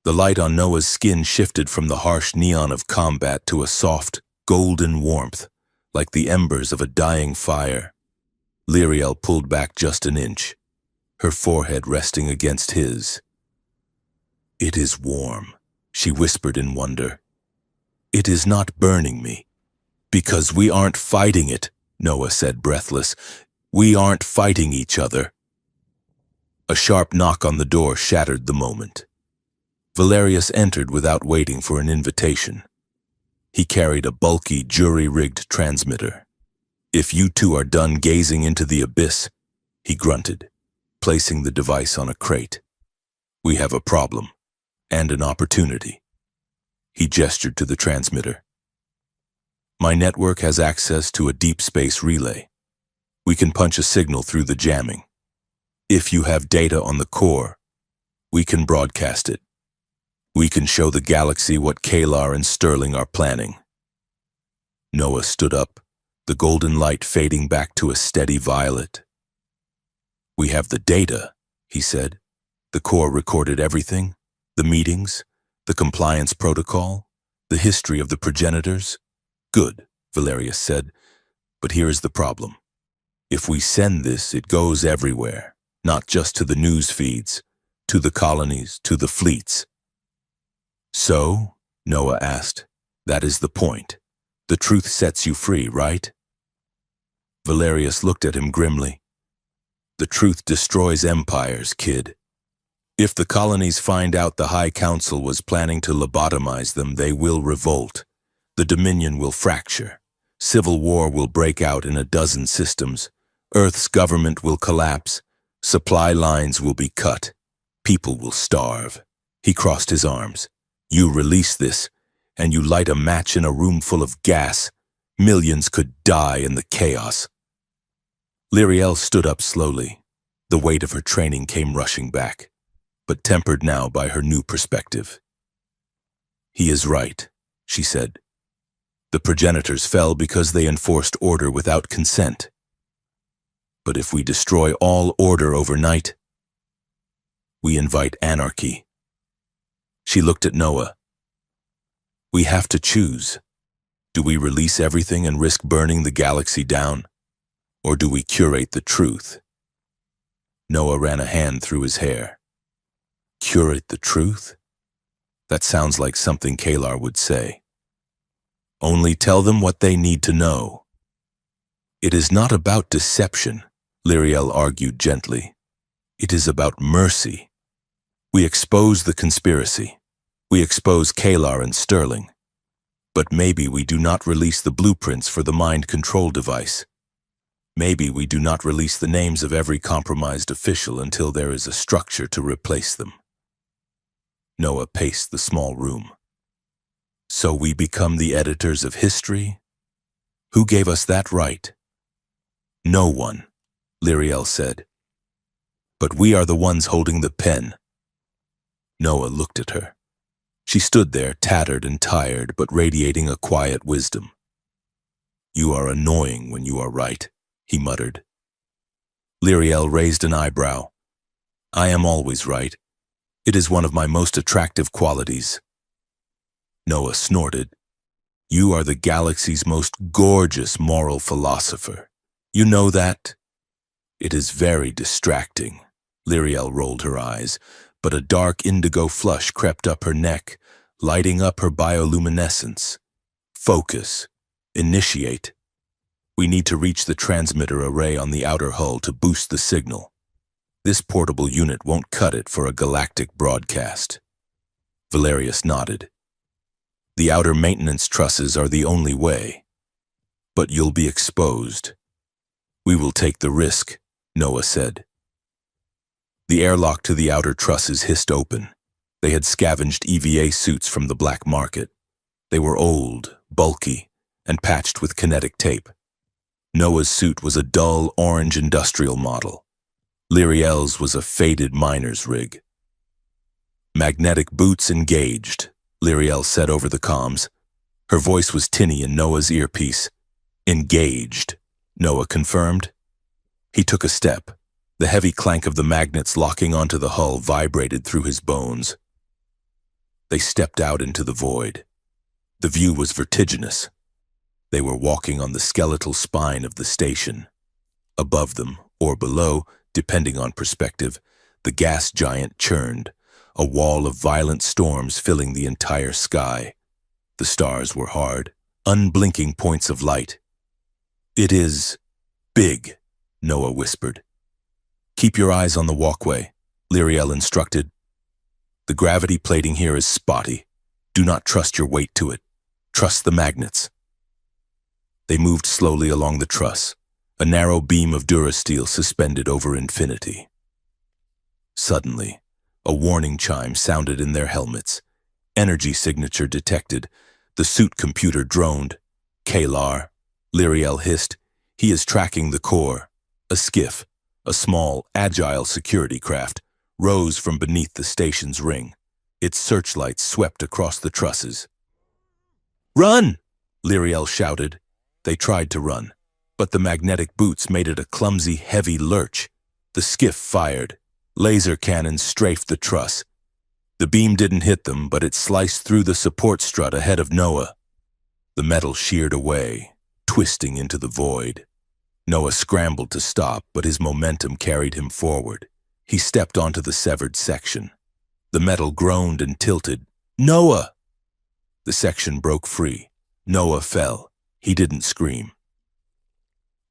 The light on Noah's skin shifted from the harsh neon of combat to a soft, golden warmth, like the embers of a dying fire. Lyriel pulled back just an inch, her forehead resting against his. It is warm, she whispered in wonder. It is not burning me. Because we aren't fighting it, Noah said breathless. We aren't fighting each other. A sharp knock on the door shattered the moment. Valerius entered without waiting for an invitation. He carried a bulky, jury-rigged transmitter. If you two are done gazing into the abyss, he grunted, placing the device on a crate. We have a problem, and an opportunity. He gestured to the transmitter. My network has access to a deep space relay. We can punch a signal through the jamming. If you have data on the core, we can broadcast it. We can show the galaxy what Kalar and Sterling are planning. Noah stood up, the golden light fading back to a steady violet. We have the data, he said. The core recorded everything, the meetings, the compliance protocol, the history of the progenitors. Good, Valerius said, but here is the problem. If we send this, it goes everywhere, not just to the news feeds, to the colonies, to the fleets. So, Noah asked, that is the point. The truth sets you free, right? Valerius looked at him grimly. The truth destroys empires, kid. If the colonies find out the High Council was planning to lobotomize them, they will revolt. The Dominion will fracture. Civil war will break out in a dozen systems. Earth's government will collapse. Supply lines will be cut. People will starve. He crossed his arms. You release this, and you light a match in a room full of gas. Millions could die in the chaos. Lyriel stood up slowly. The weight of her training came rushing back, but tempered now by her new perspective. He is right, she said. The progenitors fell because they enforced order without consent. But if we destroy all order overnight, we invite anarchy. She looked at Noah. We have to choose. Do we release everything and risk burning the galaxy down? Or do we curate the truth? Noah ran a hand through his hair. Curate the truth? That sounds like something Kalar would say. Only tell them what they need to know. It is not about deception, Lyriel argued gently. It is about mercy. We expose the conspiracy. We expose Kalar and Sterling. But maybe we do not release the blueprints for the mind control device. Maybe we do not release the names of every compromised official until there is a structure to replace them. Noah paced the small room. So we become the editors of history? Who gave us that right? No one, Lyriel said. But we are the ones holding the pen. Noah looked at her. She stood there, tattered and tired, but radiating a quiet wisdom. You are annoying when you are right, he muttered. Lyriel raised an eyebrow. I am always right. It is one of my most attractive qualities. Noah snorted. You are the galaxy's most gorgeous moral philosopher. You know that? It is very distracting. Lyriel rolled her eyes, but a dark indigo flush crept up her neck, lighting up her bioluminescence. Focus. Initiate. We need to reach the transmitter array on the outer hull to boost the signal. This portable unit won't cut it for a galactic broadcast. Valerius nodded. The outer maintenance trusses are the only way. But you'll be exposed. We will take the risk, Noah said. The airlock to the outer trusses hissed open. They had scavenged EVA suits from the black market. They were old, bulky, and patched with kinetic tape. Noah's suit was a dull orange industrial model. Lyriel's was a faded miner's rig. Magnetic boots engaged, Lyriel said over the comms. Her voice was tinny in Noah's earpiece. Engaged, Noah confirmed. He took a step. The heavy clank of the magnets locking onto the hull vibrated through his bones. They stepped out into the void. The view was vertiginous. They were walking on the skeletal spine of the station. Above them, or below, depending on perspective, the gas giant churned, a wall of violent storms filling the entire sky. The stars were hard, unblinking points of light. It is big, Noah whispered. Keep your eyes on the walkway, Lyriel instructed. The gravity plating here is spotty. Do not trust your weight to it. Trust the magnets. They moved slowly along the truss, a narrow beam of durasteel suspended over infinity. Suddenly, a warning chime sounded in their helmets. Energy signature detected. The suit computer droned. Kalar, Lyriel hissed. He is tracking the core. A skiff, a small, agile security craft, rose from beneath the station's ring. Its searchlights swept across the trusses. Run! Lyriel shouted. They tried to run, but the magnetic boots made it a clumsy, heavy lurch. The skiff fired. Laser cannons strafed the truss. The beam didn't hit them, but it sliced through the support strut ahead of Noah. The metal sheared away, twisting into the void. Noah scrambled to stop, but his momentum carried him forward. He stepped onto the severed section. The metal groaned and tilted. Noah! The section broke free. Noah fell. He didn't scream.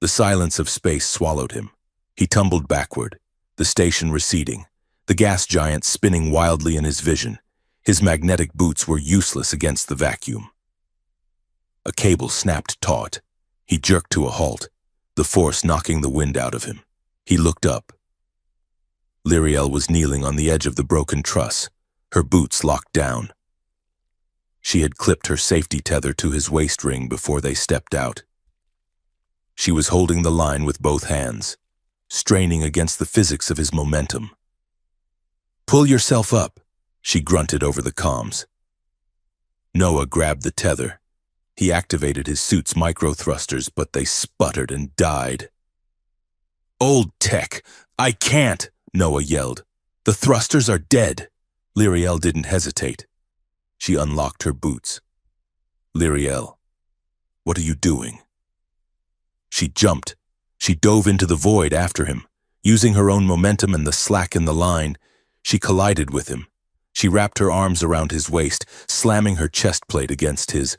The silence of space swallowed him. He tumbled backward, the station receding, the gas giant spinning wildly in his vision. His magnetic boots were useless against the vacuum. A cable snapped taut. He jerked to a halt, the force knocking the wind out of him. He looked up. Lyriel was kneeling on the edge of the broken truss, her boots locked down. She had clipped her safety tether to his waist ring before they stepped out. She was holding the line with both hands, straining against the physics of his momentum. "Pull yourself up," she grunted over the comms. Noah grabbed the tether. He activated his suit's micro-thrusters, but they sputtered and died. "Old tech! I can't!" Noah yelled. "The thrusters are dead!" Lyriel didn't hesitate. She unlocked her boots. "Lyriel, what are you doing?" She jumped. She dove into the void after him. Using her own momentum and the slack in the line, she collided with him. She wrapped her arms around his waist, slamming her chest plate against his.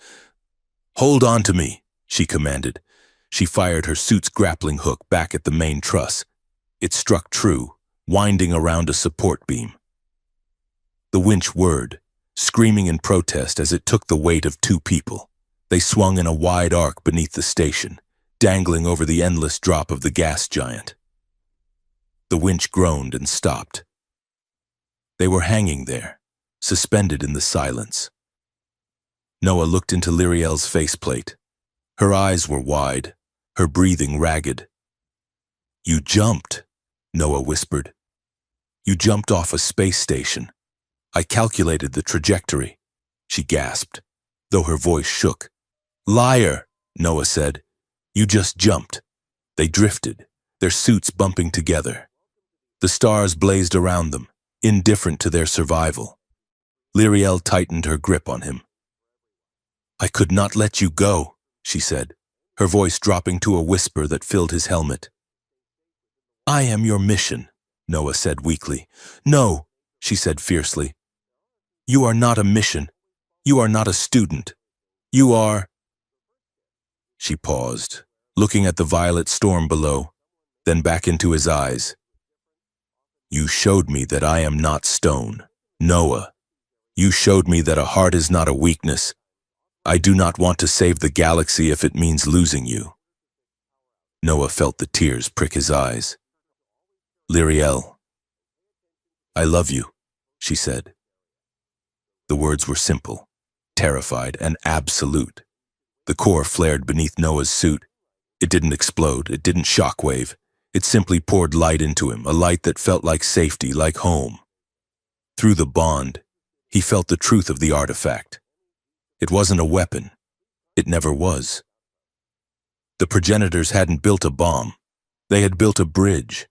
"Hold on to me," she commanded. She fired her suit's grappling hook back at the main truss. It struck true, winding around a support beam. The winch whirred, screaming in protest as it took the weight of two people. They swung in a wide arc beneath the station, dangling over the endless drop of the gas giant. The winch groaned and stopped. They were hanging there, suspended in the silence. Noah looked into Lyriel's faceplate. Her eyes were wide, her breathing ragged. "You jumped," Noah whispered. "You jumped off a space station. I calculated the trajectory," she gasped, though her voice shook. "Liar," Noah said. "You just jumped." They drifted, their suits bumping together. The stars blazed around them, indifferent to their survival. Lyriel tightened her grip on him. "I could not let you go," she said, her voice dropping to a whisper that filled his helmet. "I am your mission," Noah said weakly. "No," she said fiercely. "You are not a mission. You are not a student. You are—" She paused, looking at the violet storm below, then back into his eyes. "You showed me that I am not stone, Noah. You showed me that a heart is not a weakness. I do not want to save the galaxy if it means losing you." Noah felt the tears prick his eyes. "Lyriel, I love you," she said. The words were simple, terrified, and absolute. The core flared beneath Noah's suit. It didn't explode, it didn't shockwave. It simply poured light into him, a light that felt like safety, like home. Through the bond, he felt the truth of the artifact. It wasn't a weapon. It never was. The progenitors hadn't built a bomb. They had built a bridge.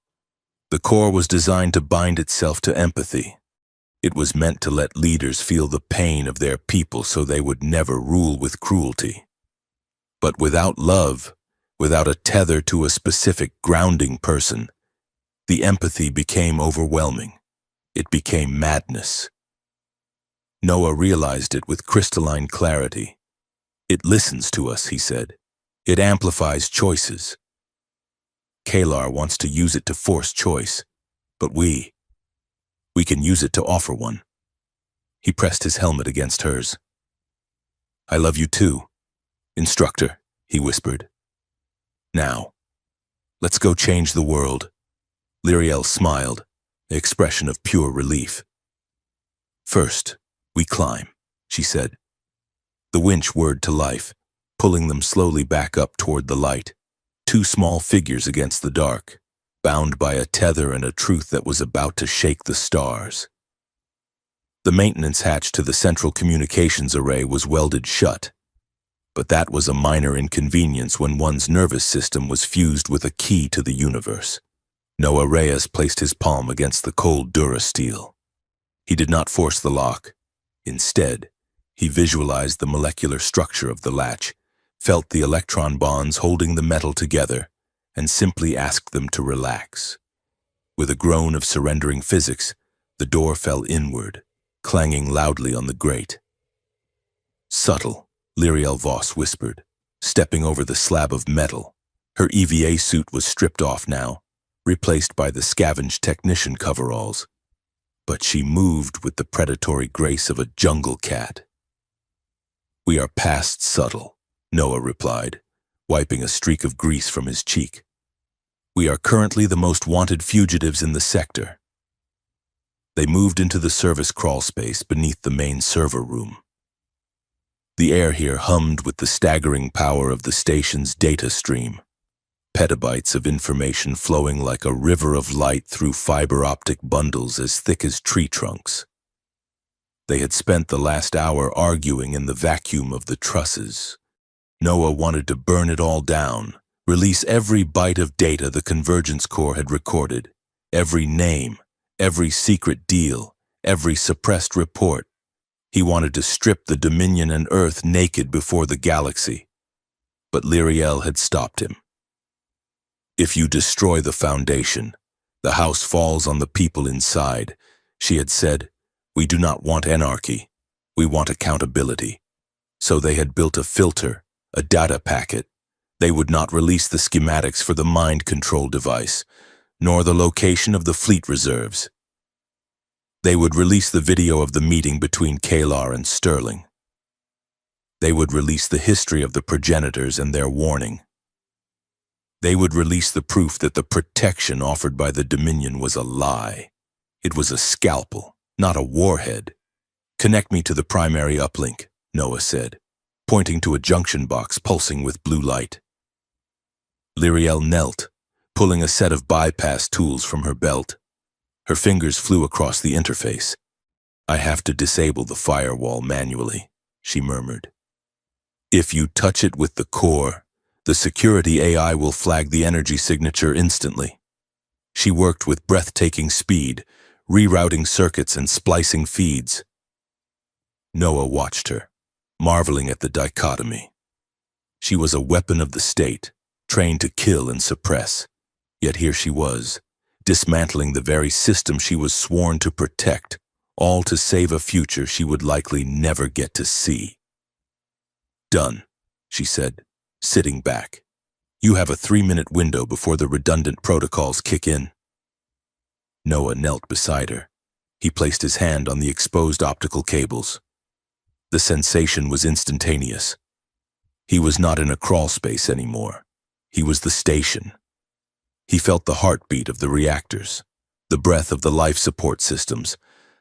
The core was designed to bind itself to empathy. It was meant to let leaders feel the pain of their people so they would never rule with cruelty. But without love, without a tether to a specific grounding person, the empathy became overwhelming. It became madness. Noah realized it with crystalline clarity. "It listens to us," he said. "It amplifies choices. Kalar wants to use it to force choice, but we can use it to offer one." He pressed his helmet against hers. "I love you too, Instructor," he whispered. "Now, let's go change the world." Lyriel smiled, the expression of pure relief. "First, we climb," she said. The winch whirred to life, pulling them slowly back up toward the light. Two small figures against the dark, bound by a tether and a truth that was about to shake the stars. The maintenance hatch to the central communications array was welded shut, but that was a minor inconvenience when one's nervous system was fused with a key to the universe. Noah Reyes placed his palm against the cold durasteel. He did not force the lock. Instead, he visualized the molecular structure of the latch, felt the electron bonds holding the metal together, and simply asked them to relax. With a groan of surrendering physics, the door fell inward, clanging loudly on the grate. "Subtle," Lyriel Voss whispered, stepping over the slab of metal. Her EVA suit was stripped off now, replaced by the scavenged technician coveralls. But she moved with the predatory grace of a jungle cat. "We are past subtle," Noah replied, wiping a streak of grease from his cheek. "We are currently the most wanted fugitives in the sector. They moved into the service crawl space beneath the main server room. The air here hummed with the staggering power of the station's data stream, petabytes of information flowing like a river of light through fiber optic bundles as thick as tree trunks. They had spent the last hour arguing in the vacuum of the trusses. Noah wanted to burn it all down, release every byte of data the Convergence Core had recorded, every name, every secret deal, every suppressed report. He wanted to strip the Dominion and Earth naked before the galaxy. But Lyriel had stopped him. If you destroy the Foundation, the house falls on the people inside, she had said. We do not want anarchy. We want accountability. So they had built a filter, a data packet. They would not release the schematics for the mind control device, nor the location of the fleet reserves. They would release the video of the meeting between Kalar and Sterling. They would release the history of the progenitors and their warning. They would release the proof that the protection offered by the Dominion was a lie. It was a scalpel, not a warhead. Connect me to the primary uplink, Noah said, pointing to a junction box pulsing with blue light. Lyriel knelt, pulling a set of bypass tools from her belt. Her fingers flew across the interface. I have to disable the firewall manually, she murmured. If you touch it with the core, the security AI will flag the energy signature instantly. She worked with breathtaking speed, rerouting circuits and splicing feeds. Noah watched her, marveling at the dichotomy. She was a weapon of the state, trained to kill and suppress. Yet here she was, dismantling the very system she was sworn to protect, all to save a future she would likely never get to see. Done, she said, sitting back. You have a 3-minute window before the redundant protocols kick in. Noah knelt beside her. He placed his hand on the exposed optical cables. The sensation was instantaneous. He was not in a crawl space anymore. He was the station. He felt the heartbeat of the reactors, the breath of the life support systems,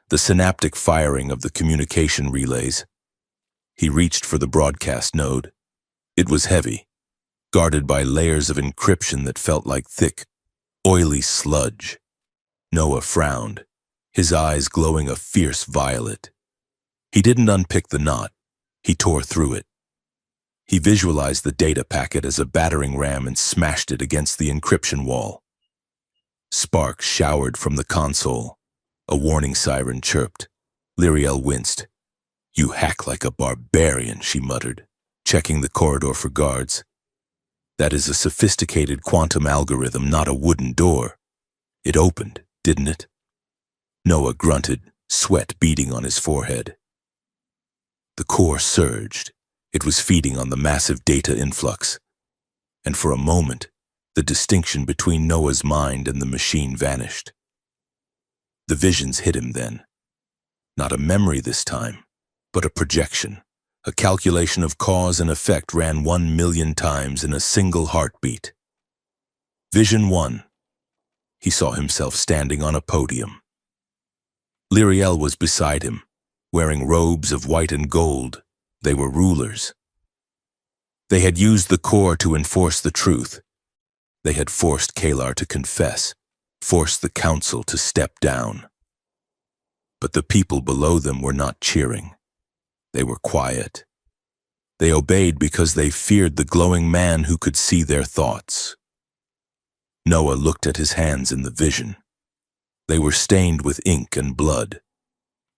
the synaptic firing of the communication relays. He reached for the broadcast node. It was heavy, guarded by layers of encryption that felt like thick, oily sludge. Noah frowned, his eyes glowing a fierce violet. He didn't unpick the knot. He tore through it. He visualized the data packet as a battering ram and smashed it against the encryption wall. Sparks showered from the console. A warning siren chirped. Lyriel winced. You hack like a barbarian, she muttered, checking the corridor for guards. That is a sophisticated quantum algorithm, not a wooden door. It opened, didn't it? Noah grunted, sweat beading on his forehead. The core surged. It was feeding on the massive data influx. And for a moment, the distinction between Noah's mind and the machine vanished. The visions hit him then. Not a memory this time, but a projection. A calculation of cause and effect ran 1 million times in a single heartbeat. Vision 1. He saw himself standing on a podium. Lyriel was beside him, wearing robes of white and gold. They were rulers. They had used the core to enforce the truth. They had forced Kalar to confess, forced the council to step down. But the people below them were not cheering. They were quiet. They obeyed because they feared the glowing man who could see their thoughts. Noah looked at his hands in the vision. They were stained with ink and blood.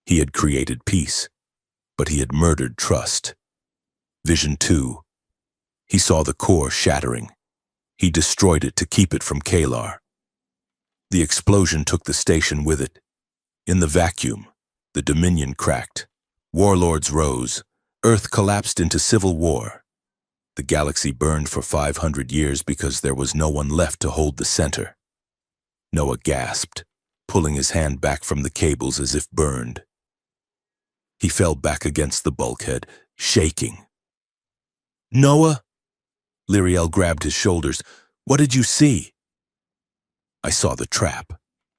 He had created peace, but he had murdered trust. Vision 2. He saw the core shattering. He destroyed it to keep it from Kalar. The explosion took the station with it. In the vacuum, the Dominion cracked. Warlords rose. Earth collapsed into civil war. The galaxy burned for 500 years because there was no one left to hold the center. Noah gasped, pulling his hand back from the cables as if burned. He fell back against the bulkhead, shaking. Noah? Lyriel grabbed his shoulders. What did you see? I saw the trap,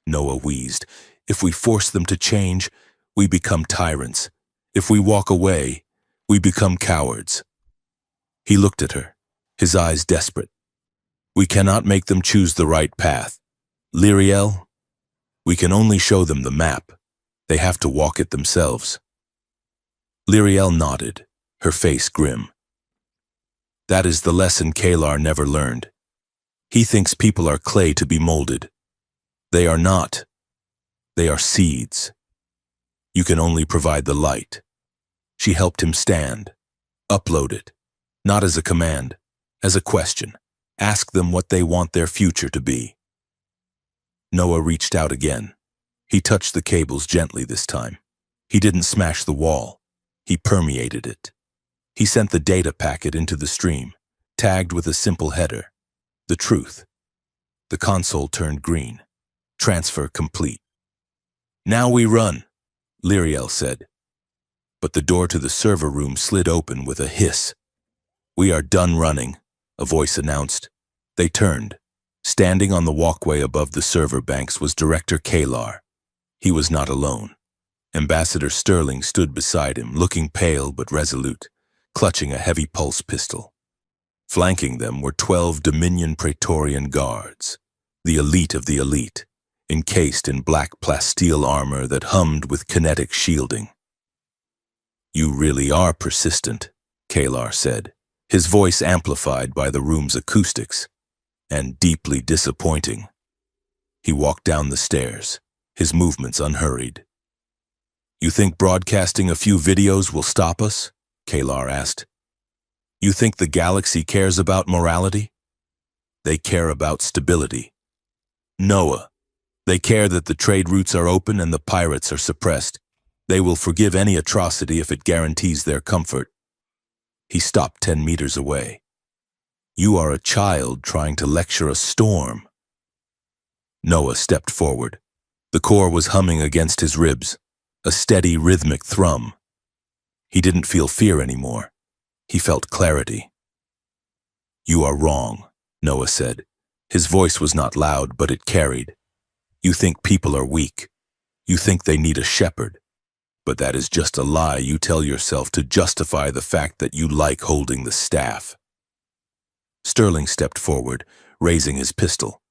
Noah wheezed. If we force them to change, we become tyrants. If we walk away, we become cowards. He looked at her, his eyes desperate. We cannot make them choose the right path. Lyriel, we can only show them the map. They have to walk it themselves. Lyriel nodded, her face grim. That is the lesson Kalar never learned. He thinks people are clay to be molded. They are not. They are seeds. You can only provide the light. She helped him stand. Upload it. Not as a command, as a question. Ask them what they want their future to be. Noah reached out again. He touched the cables gently this time. He didn't smash the wall. He permeated it. He sent the data packet into the stream, tagged with a simple header. The truth. The console turned green. Transfer complete. Now we run, Lyriel said. But the door to the server room slid open with a hiss. We are done running, a voice announced. They turned. Standing on the walkway above the server banks was Director Kalar. He was not alone. Ambassador Sterling stood beside him, looking pale but resolute, clutching a heavy pulse pistol. Flanking them were 12 Dominion Praetorian guards, the elite of the elite, encased in black plasteel armor that hummed with kinetic shielding. You really are persistent, Kalar said, his voice amplified by the room's acoustics, and deeply disappointing. He walked down the stairs, his movements unhurried. You think broadcasting a few videos will stop us? Kalar asked. You think the galaxy cares about morality? They care about stability. Noah, they care that the trade routes are open and the pirates are suppressed. They will forgive any atrocity if it guarantees their comfort. He stopped 10 meters away. You are a child trying to lecture a storm. Noah stepped forward. The core was humming against his ribs, a steady rhythmic thrum. He didn't feel fear anymore. He felt clarity. You are wrong, Noah said. His voice was not loud, but it carried. You think people are weak. You think they need a shepherd. But that is just a lie you tell yourself to justify the fact that you like holding the staff. Sterling stepped forward, raising his pistol.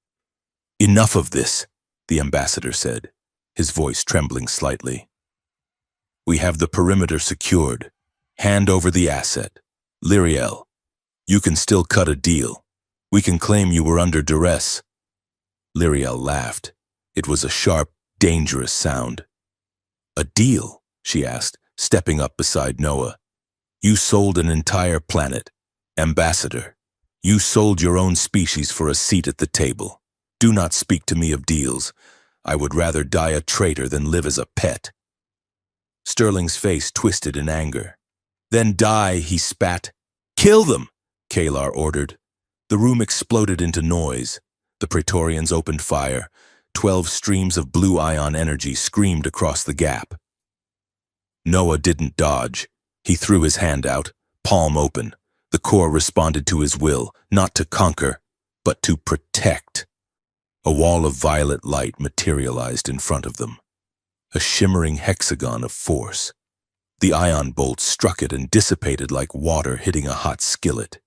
Enough of this, the ambassador said, his voice trembling slightly. We have the perimeter secured. Hand over the asset. Lyriel, you can still cut a deal. We can claim you were under duress. Lyriel laughed. It was a sharp, dangerous sound. A deal? She asked, stepping up beside Noah. You sold an entire planet. Ambassador, you sold your own species for a seat at the table. Do not speak to me of deals. I would rather die a traitor than live as a pet. Sterling's face twisted in anger. Then die, he spat. Kill them, Kalar ordered. The room exploded into noise. The Praetorians opened fire. 12 streams of blue ion energy screamed across the gap. Noah didn't dodge. He threw his hand out, palm open. The core responded to his will, not to conquer, but to protect. A wall of violet light materialized in front of them. A shimmering hexagon of force. The ion bolts struck it and dissipated like water hitting a hot skillet.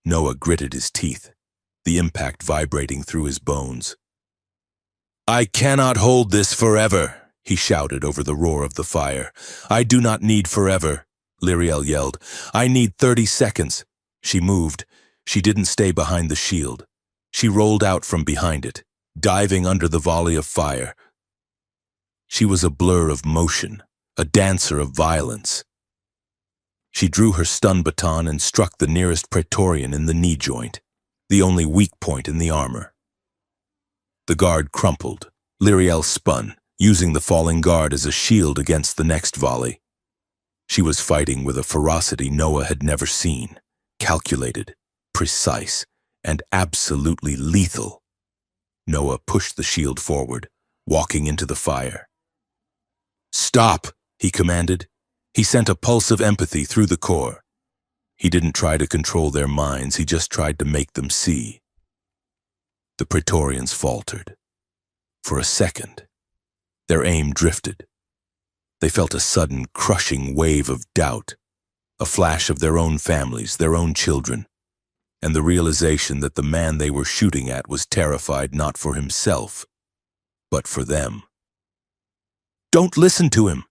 Noah gritted his teeth, the impact vibrating through his bones. I cannot hold this forever, he shouted over the roar of the fire. I do not need forever, Lyriel yelled. I need 30 seconds. She moved. She didn't stay behind the shield. She rolled out from behind it, diving under the volley of fire. She was a blur of motion, a dancer of violence. She drew her stun baton and struck the nearest Praetorian in the knee joint, the only weak point in the armor. The guard crumpled. Lyriel spun, using the falling guard as a shield against the next volley. She was fighting with a ferocity Noah had never seen, calculated, precise, and absolutely lethal. Noah pushed the shield forward, walking into the fire. Stop, he commanded. He sent a pulse of empathy through the core. He didn't try to control their minds, he just tried to make them see. The Praetorians faltered. For a second, Their aim drifted. They felt a sudden, crushing wave of doubt, a flash of their own families, their own children, and the realization that the man they were shooting at was terrified not for himself, but for them. "Don't listen to him,"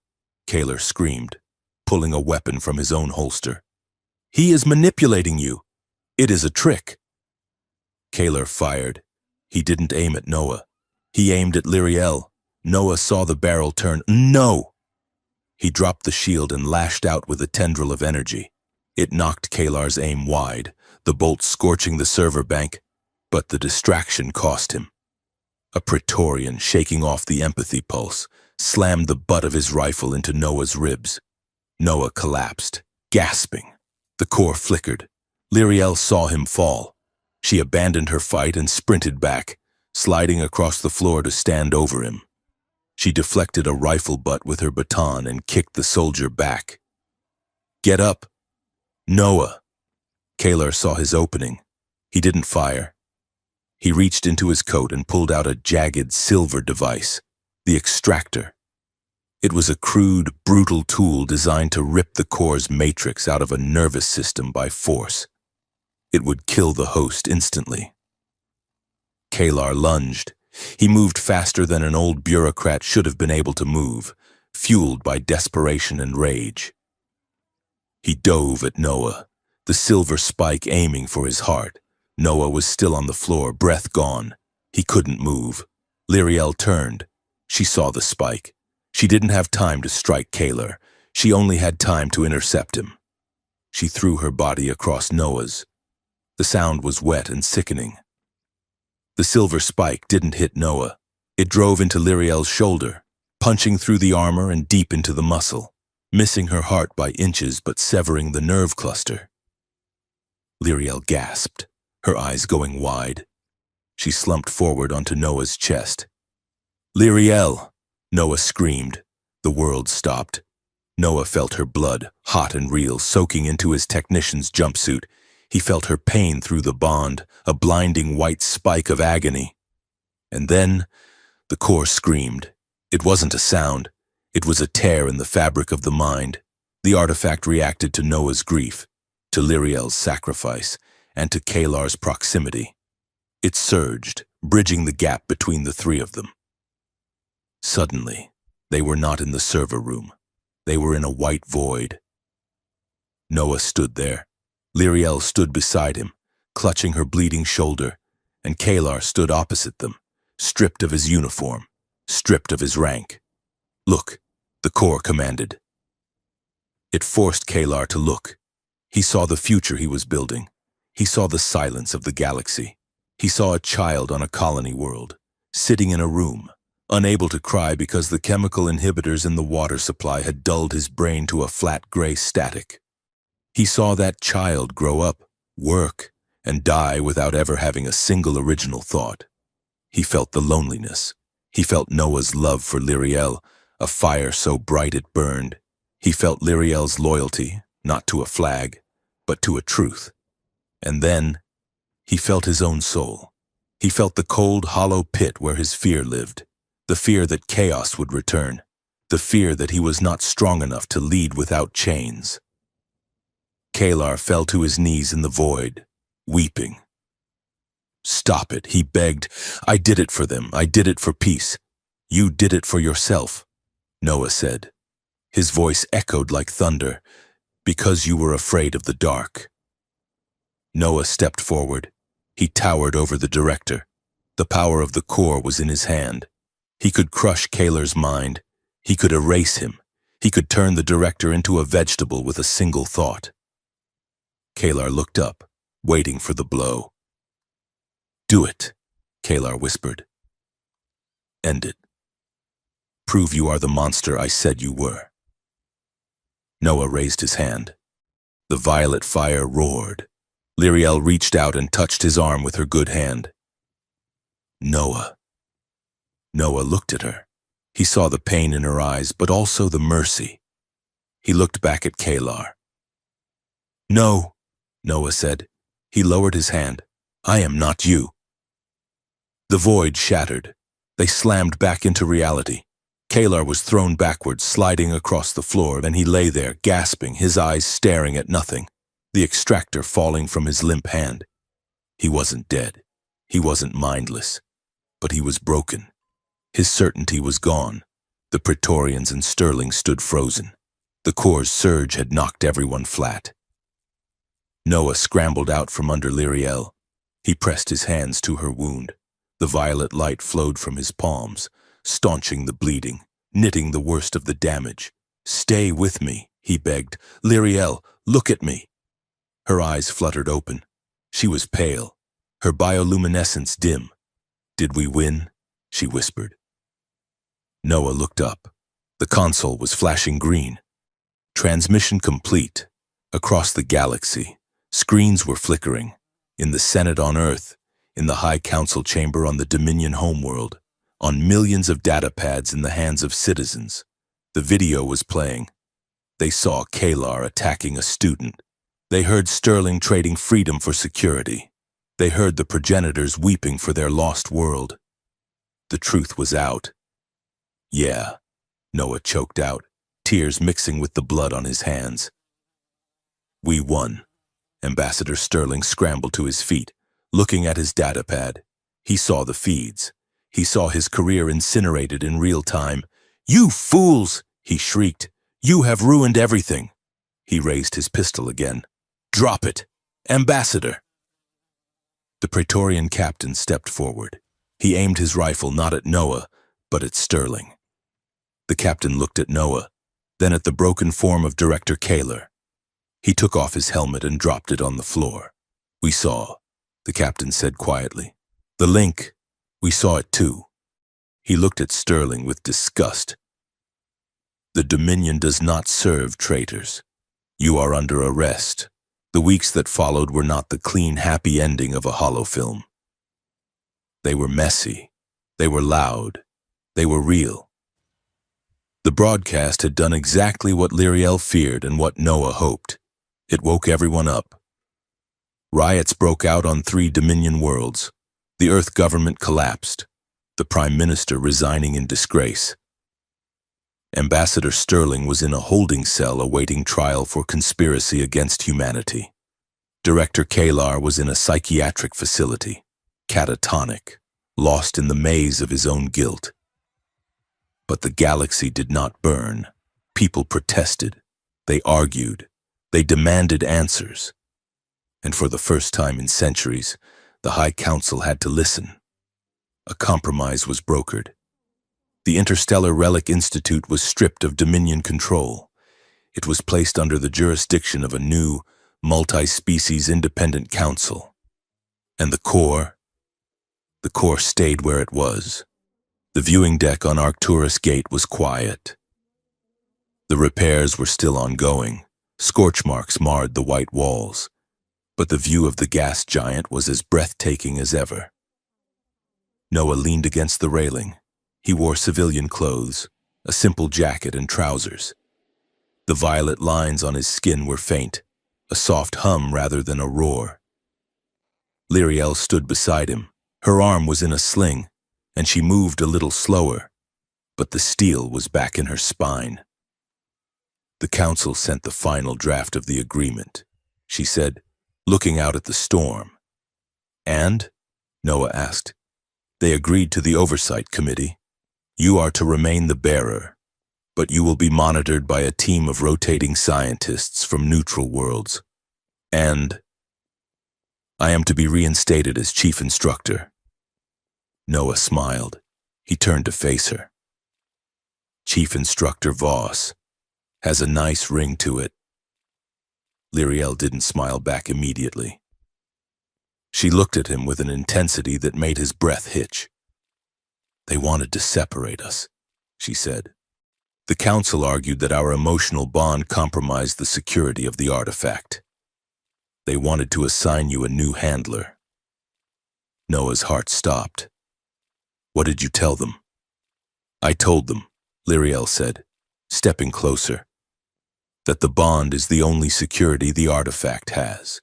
Kaler screamed, pulling a weapon from his own holster. "He is manipulating you. It is a trick." Kaler fired. He didn't aim at Noah. He aimed at Lyriel. Noah saw the barrel turn. No! He dropped the shield and lashed out with a tendril of energy. It knocked Kalar's aim wide, the bolt scorching the server bank, but the distraction cost him. A Praetorian, shaking off the empathy pulse, slammed the butt of his rifle into Noah's ribs. Noah collapsed, gasping. The core flickered. Lyriel saw him fall. She abandoned her fight and sprinted back, sliding across the floor to stand over him. She deflected a rifle butt with her baton and kicked the soldier back. "Get up!" "Noah!" Kaler saw his opening. He didn't fire. He reached into his coat and pulled out a jagged silver device, the Instructor. It was a crude, brutal tool designed to rip the core's matrix out of a nervous system by force. It would kill the host instantly. Kalar lunged. He moved faster than an old bureaucrat should have been able to move, fueled by desperation and rage. He dove at Noah, the silver spike aiming for his heart. Noah was still on the floor, breath gone. He couldn't move. Lyriel turned. She saw the spike. She didn't have time to strike Kaler. She only had time to intercept him. She threw her body across Noah's. The sound was wet and sickening. The silver spike didn't hit Noah. It drove into Lyriel's shoulder, punching through the armor and deep into the muscle, missing her heart by inches but severing the nerve cluster. Lyriel gasped, her eyes going wide. She slumped forward onto Noah's chest. "Lyriel!" Noah screamed. The world stopped. Noah felt her blood, hot and real, soaking into his technician's jumpsuit. He felt her pain through the bond, a blinding white spike of agony. And then, the core screamed. It wasn't a sound. It was a tear in the fabric of the mind. The artifact reacted to Noah's grief, to Lyriel's sacrifice, and to Kalar's proximity. It surged, bridging the gap between the three of them. Suddenly, they were not in the server room. They were in a white void. Noah stood there. Lyriel stood beside him, clutching her bleeding shoulder, and Kalar stood opposite them, stripped of his uniform, stripped of his rank. "Look," the core commanded. It forced Kalar to look. He saw the future he was building. He saw the silence of the galaxy. He saw a child on a colony world, sitting in a room, unable to cry because the chemical inhibitors in the water supply had dulled his brain to a flat gray static. He saw that child grow up, work, and die without ever having a single original thought. He felt the loneliness. He felt Noah's love for Lyriel, a fire so bright it burned. He felt Lyriel's loyalty, not to a flag, but to a truth. And then, he felt his own soul. He felt the cold, hollow pit where his fear lived, the fear that chaos would return, the fear that he was not strong enough to lead without chains. Kalar fell to his knees in the void, weeping. "Stop it," he begged. "I did it for them. I did it for peace. You did it for yourself," Noah said. His voice echoed like thunder, "because you were afraid of the dark." Noah stepped forward. He towered over the director. The power of the core was in his hand. He could crush Kalar's mind. He could erase him. He could turn the director into a vegetable with a single thought. Kalar looked up, waiting for the blow. "Do it," Kalar whispered. "End it. Prove you are the monster I said you were." Noah raised his hand. The violet fire roared. Lyriel reached out and touched his arm with her good hand. "Noah." Noah looked at her. He saw the pain in her eyes, but also the mercy. He looked back at Kalar. "No," Noah said. He lowered his hand. "I am not you." The void shattered. They slammed back into reality. Kalar was thrown backwards, sliding across the floor, and he lay there, gasping, his eyes staring at nothing, the extractor falling from his limp hand. He wasn't dead. He wasn't mindless. But he was broken. His certainty was gone. The Praetorians and Sterling stood frozen. The Corps' surge had knocked everyone flat. Noah scrambled out from under Lyriel. He pressed his hands to her wound. The violet light flowed from his palms, staunching the bleeding, knitting the worst of the damage. "Stay with me," he begged. "Lyriel, look at me." Her eyes fluttered open. She was pale, her bioluminescence dim. "Did we win?" she whispered. Noah looked up. The console was flashing green. Transmission complete. Across the galaxy, screens were flickering. In the Senate on Earth, in the High Council chamber on the Dominion homeworld, on millions of data pads in the hands of citizens. The video was playing. They saw Kalar attacking a student. They heard Sterling trading freedom for security. They heard the progenitors weeping for their lost world. The truth was out. "Yeah," Noah choked out, tears mixing with the blood on his hands. "We won." Ambassador Sterling scrambled to his feet, looking at his datapad. He saw the feeds. He saw his career incinerated in real time. "You fools!" he shrieked. "You have ruined everything." He raised his pistol again. "Drop it! Ambassador!" The Praetorian captain stepped forward. He aimed his rifle not at Noah, but at Sterling. The captain looked at Noah, then at the broken form of Director Kalar. He took off his helmet and dropped it on the floor. "We saw," the captain said quietly. "The link, we saw it too." He looked at Sterling with disgust. "The Dominion does not serve traitors. You are under arrest." The weeks that followed were not the clean, happy ending of a hollow film. They were messy. They were loud. They were real. The broadcast had done exactly what Lyriel feared and what Noah hoped. It woke everyone up. Riots broke out on 3 Dominion worlds. The Earth government collapsed, the Prime Minister resigning in disgrace. Ambassador Sterling was in a holding cell awaiting trial for conspiracy against humanity. Director Kalar was in a psychiatric facility, catatonic, lost in the maze of his own guilt. But the galaxy did not burn. People protested. They argued. They demanded answers. And for the first time in centuries, the High Council had to listen. A compromise was brokered. The Interstellar Relic Institute was stripped of Dominion control. It was placed under the jurisdiction of a new, multi-species independent council. And the Corps stayed where it was. The viewing deck on Arcturus Gate was quiet. The repairs were still ongoing. Scorch marks marred the white walls. But the view of the gas giant was as breathtaking as ever. Noah leaned against the railing. He wore civilian clothes, a simple jacket and trousers. The violet lines on his skin were faint, a soft hum rather than a roar. Lyriel stood beside him. Her arm was in a sling, and she moved a little slower, but the steel was back in her spine. "The council sent the final draft of the agreement," she said, looking out at the storm. "And?" Noah asked. "They agreed to the oversight committee. You are to remain the bearer, but you will be monitored by a team of rotating scientists from neutral worlds. And I am to be reinstated as chief instructor." Noah smiled. He turned to face her. "Chief Instructor Voss has a nice ring to it." Lyriel didn't smile back immediately. She looked at him with an intensity that made his breath hitch. "They wanted to separate us," she said. "The council argued that our emotional bond compromised the security of the artifact. They wanted to assign you a new handler." Noah's heart stopped. "What did you tell them?" "I told them," Lyriel said, stepping closer, "that the bond is the only security the artifact has.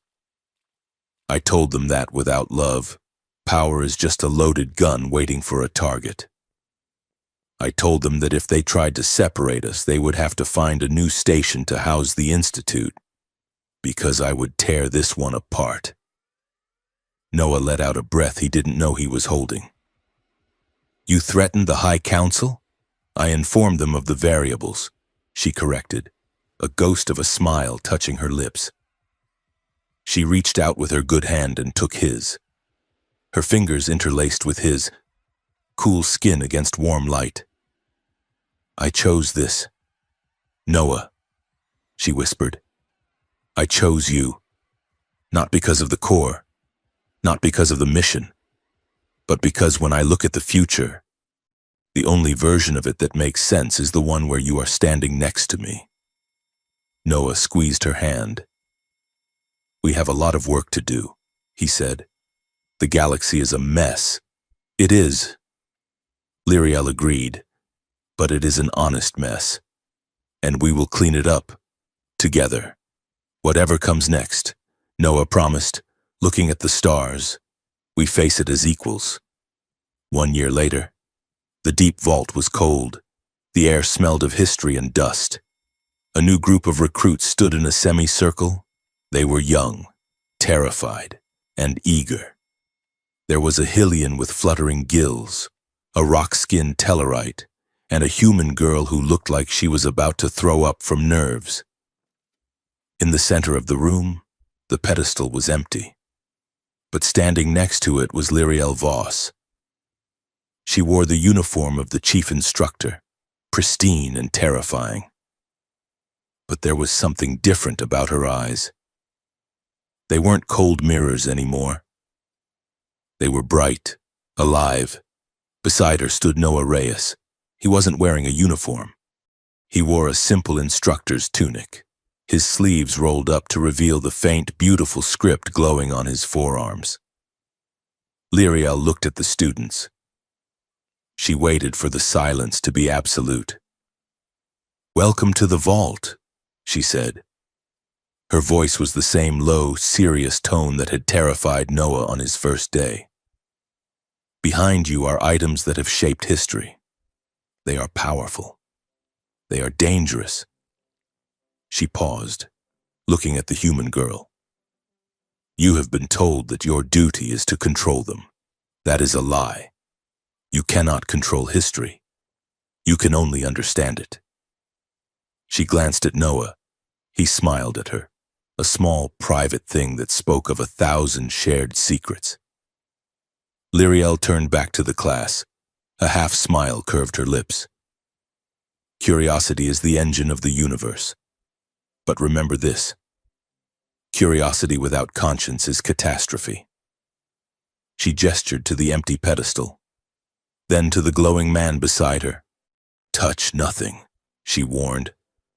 I told them that without love, power is just a loaded gun waiting for a target." I told them that if they tried to separate us, they would have to find a new station to house the Institute, because I would tear this one apart. Noah let out a breath he didn't know he was holding. You threatened the High Council? I informed them of the variables, she corrected, a ghost of a smile touching her lips. She reached out with her good hand and took his. Her fingers interlaced with his, cool skin against warm light. I chose this. Noah, she whispered. I chose you. Not because of the core, not because of the mission, but because when I look at the future, the only version of it that makes sense is the one where you are standing next to me. Noah squeezed her hand. We have a lot of work to do, he said. The galaxy is a mess. It is. Lyriel agreed, but it is an honest mess, and we will clean it up, together. Whatever comes next, Noah promised, looking at the stars. We face it as equals. 1 year later, the deep vault was cold. The air smelled of history and dust. A new group of recruits stood in a semicircle. They were young, terrified, and eager. There was a Hylian with fluttering gills, a rock-skinned Tellarite, and a human girl who looked like she was about to throw up from nerves. In the center of the room, the pedestal was empty, but standing next to it was Lyriel Voss. She wore the uniform of the chief instructor, pristine and terrifying. But there was something different about her eyes. They weren't cold mirrors anymore. They were bright, alive. Beside her stood Noah Reyes. He wasn't wearing a uniform. He wore a simple instructor's tunic, his sleeves rolled up to reveal the faint, beautiful script glowing on his forearms. Lyriel looked at the students. She waited for the silence to be absolute. Welcome to the vault, she said. Her voice was the same low, serious tone that had terrified Noah on his first day. Behind you are items that have shaped history. They are powerful. They are dangerous. She paused, looking at the human girl. You have been told that your duty is to control them. That is a lie. You cannot control history. You can only understand it. She glanced at Noah. He smiled at her, a small, private thing that spoke of 1,000 shared secrets. Lyriel turned back to the class. A half-smile curved her lips. Curiosity is the engine of the universe. But remember this. Curiosity without conscience is catastrophe. She gestured to the empty pedestal, then to the glowing man beside her. Touch nothing, she warned,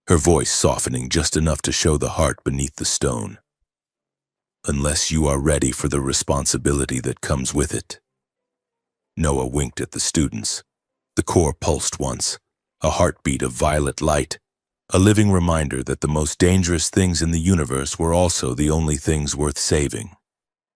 her voice softening just enough to show the heart beneath the stone. Unless you are ready for the responsibility that comes with it. Noah winked at the students. The core pulsed once, a heartbeat of violet light, a living reminder that the most dangerous things in the universe were also the only things worth saving.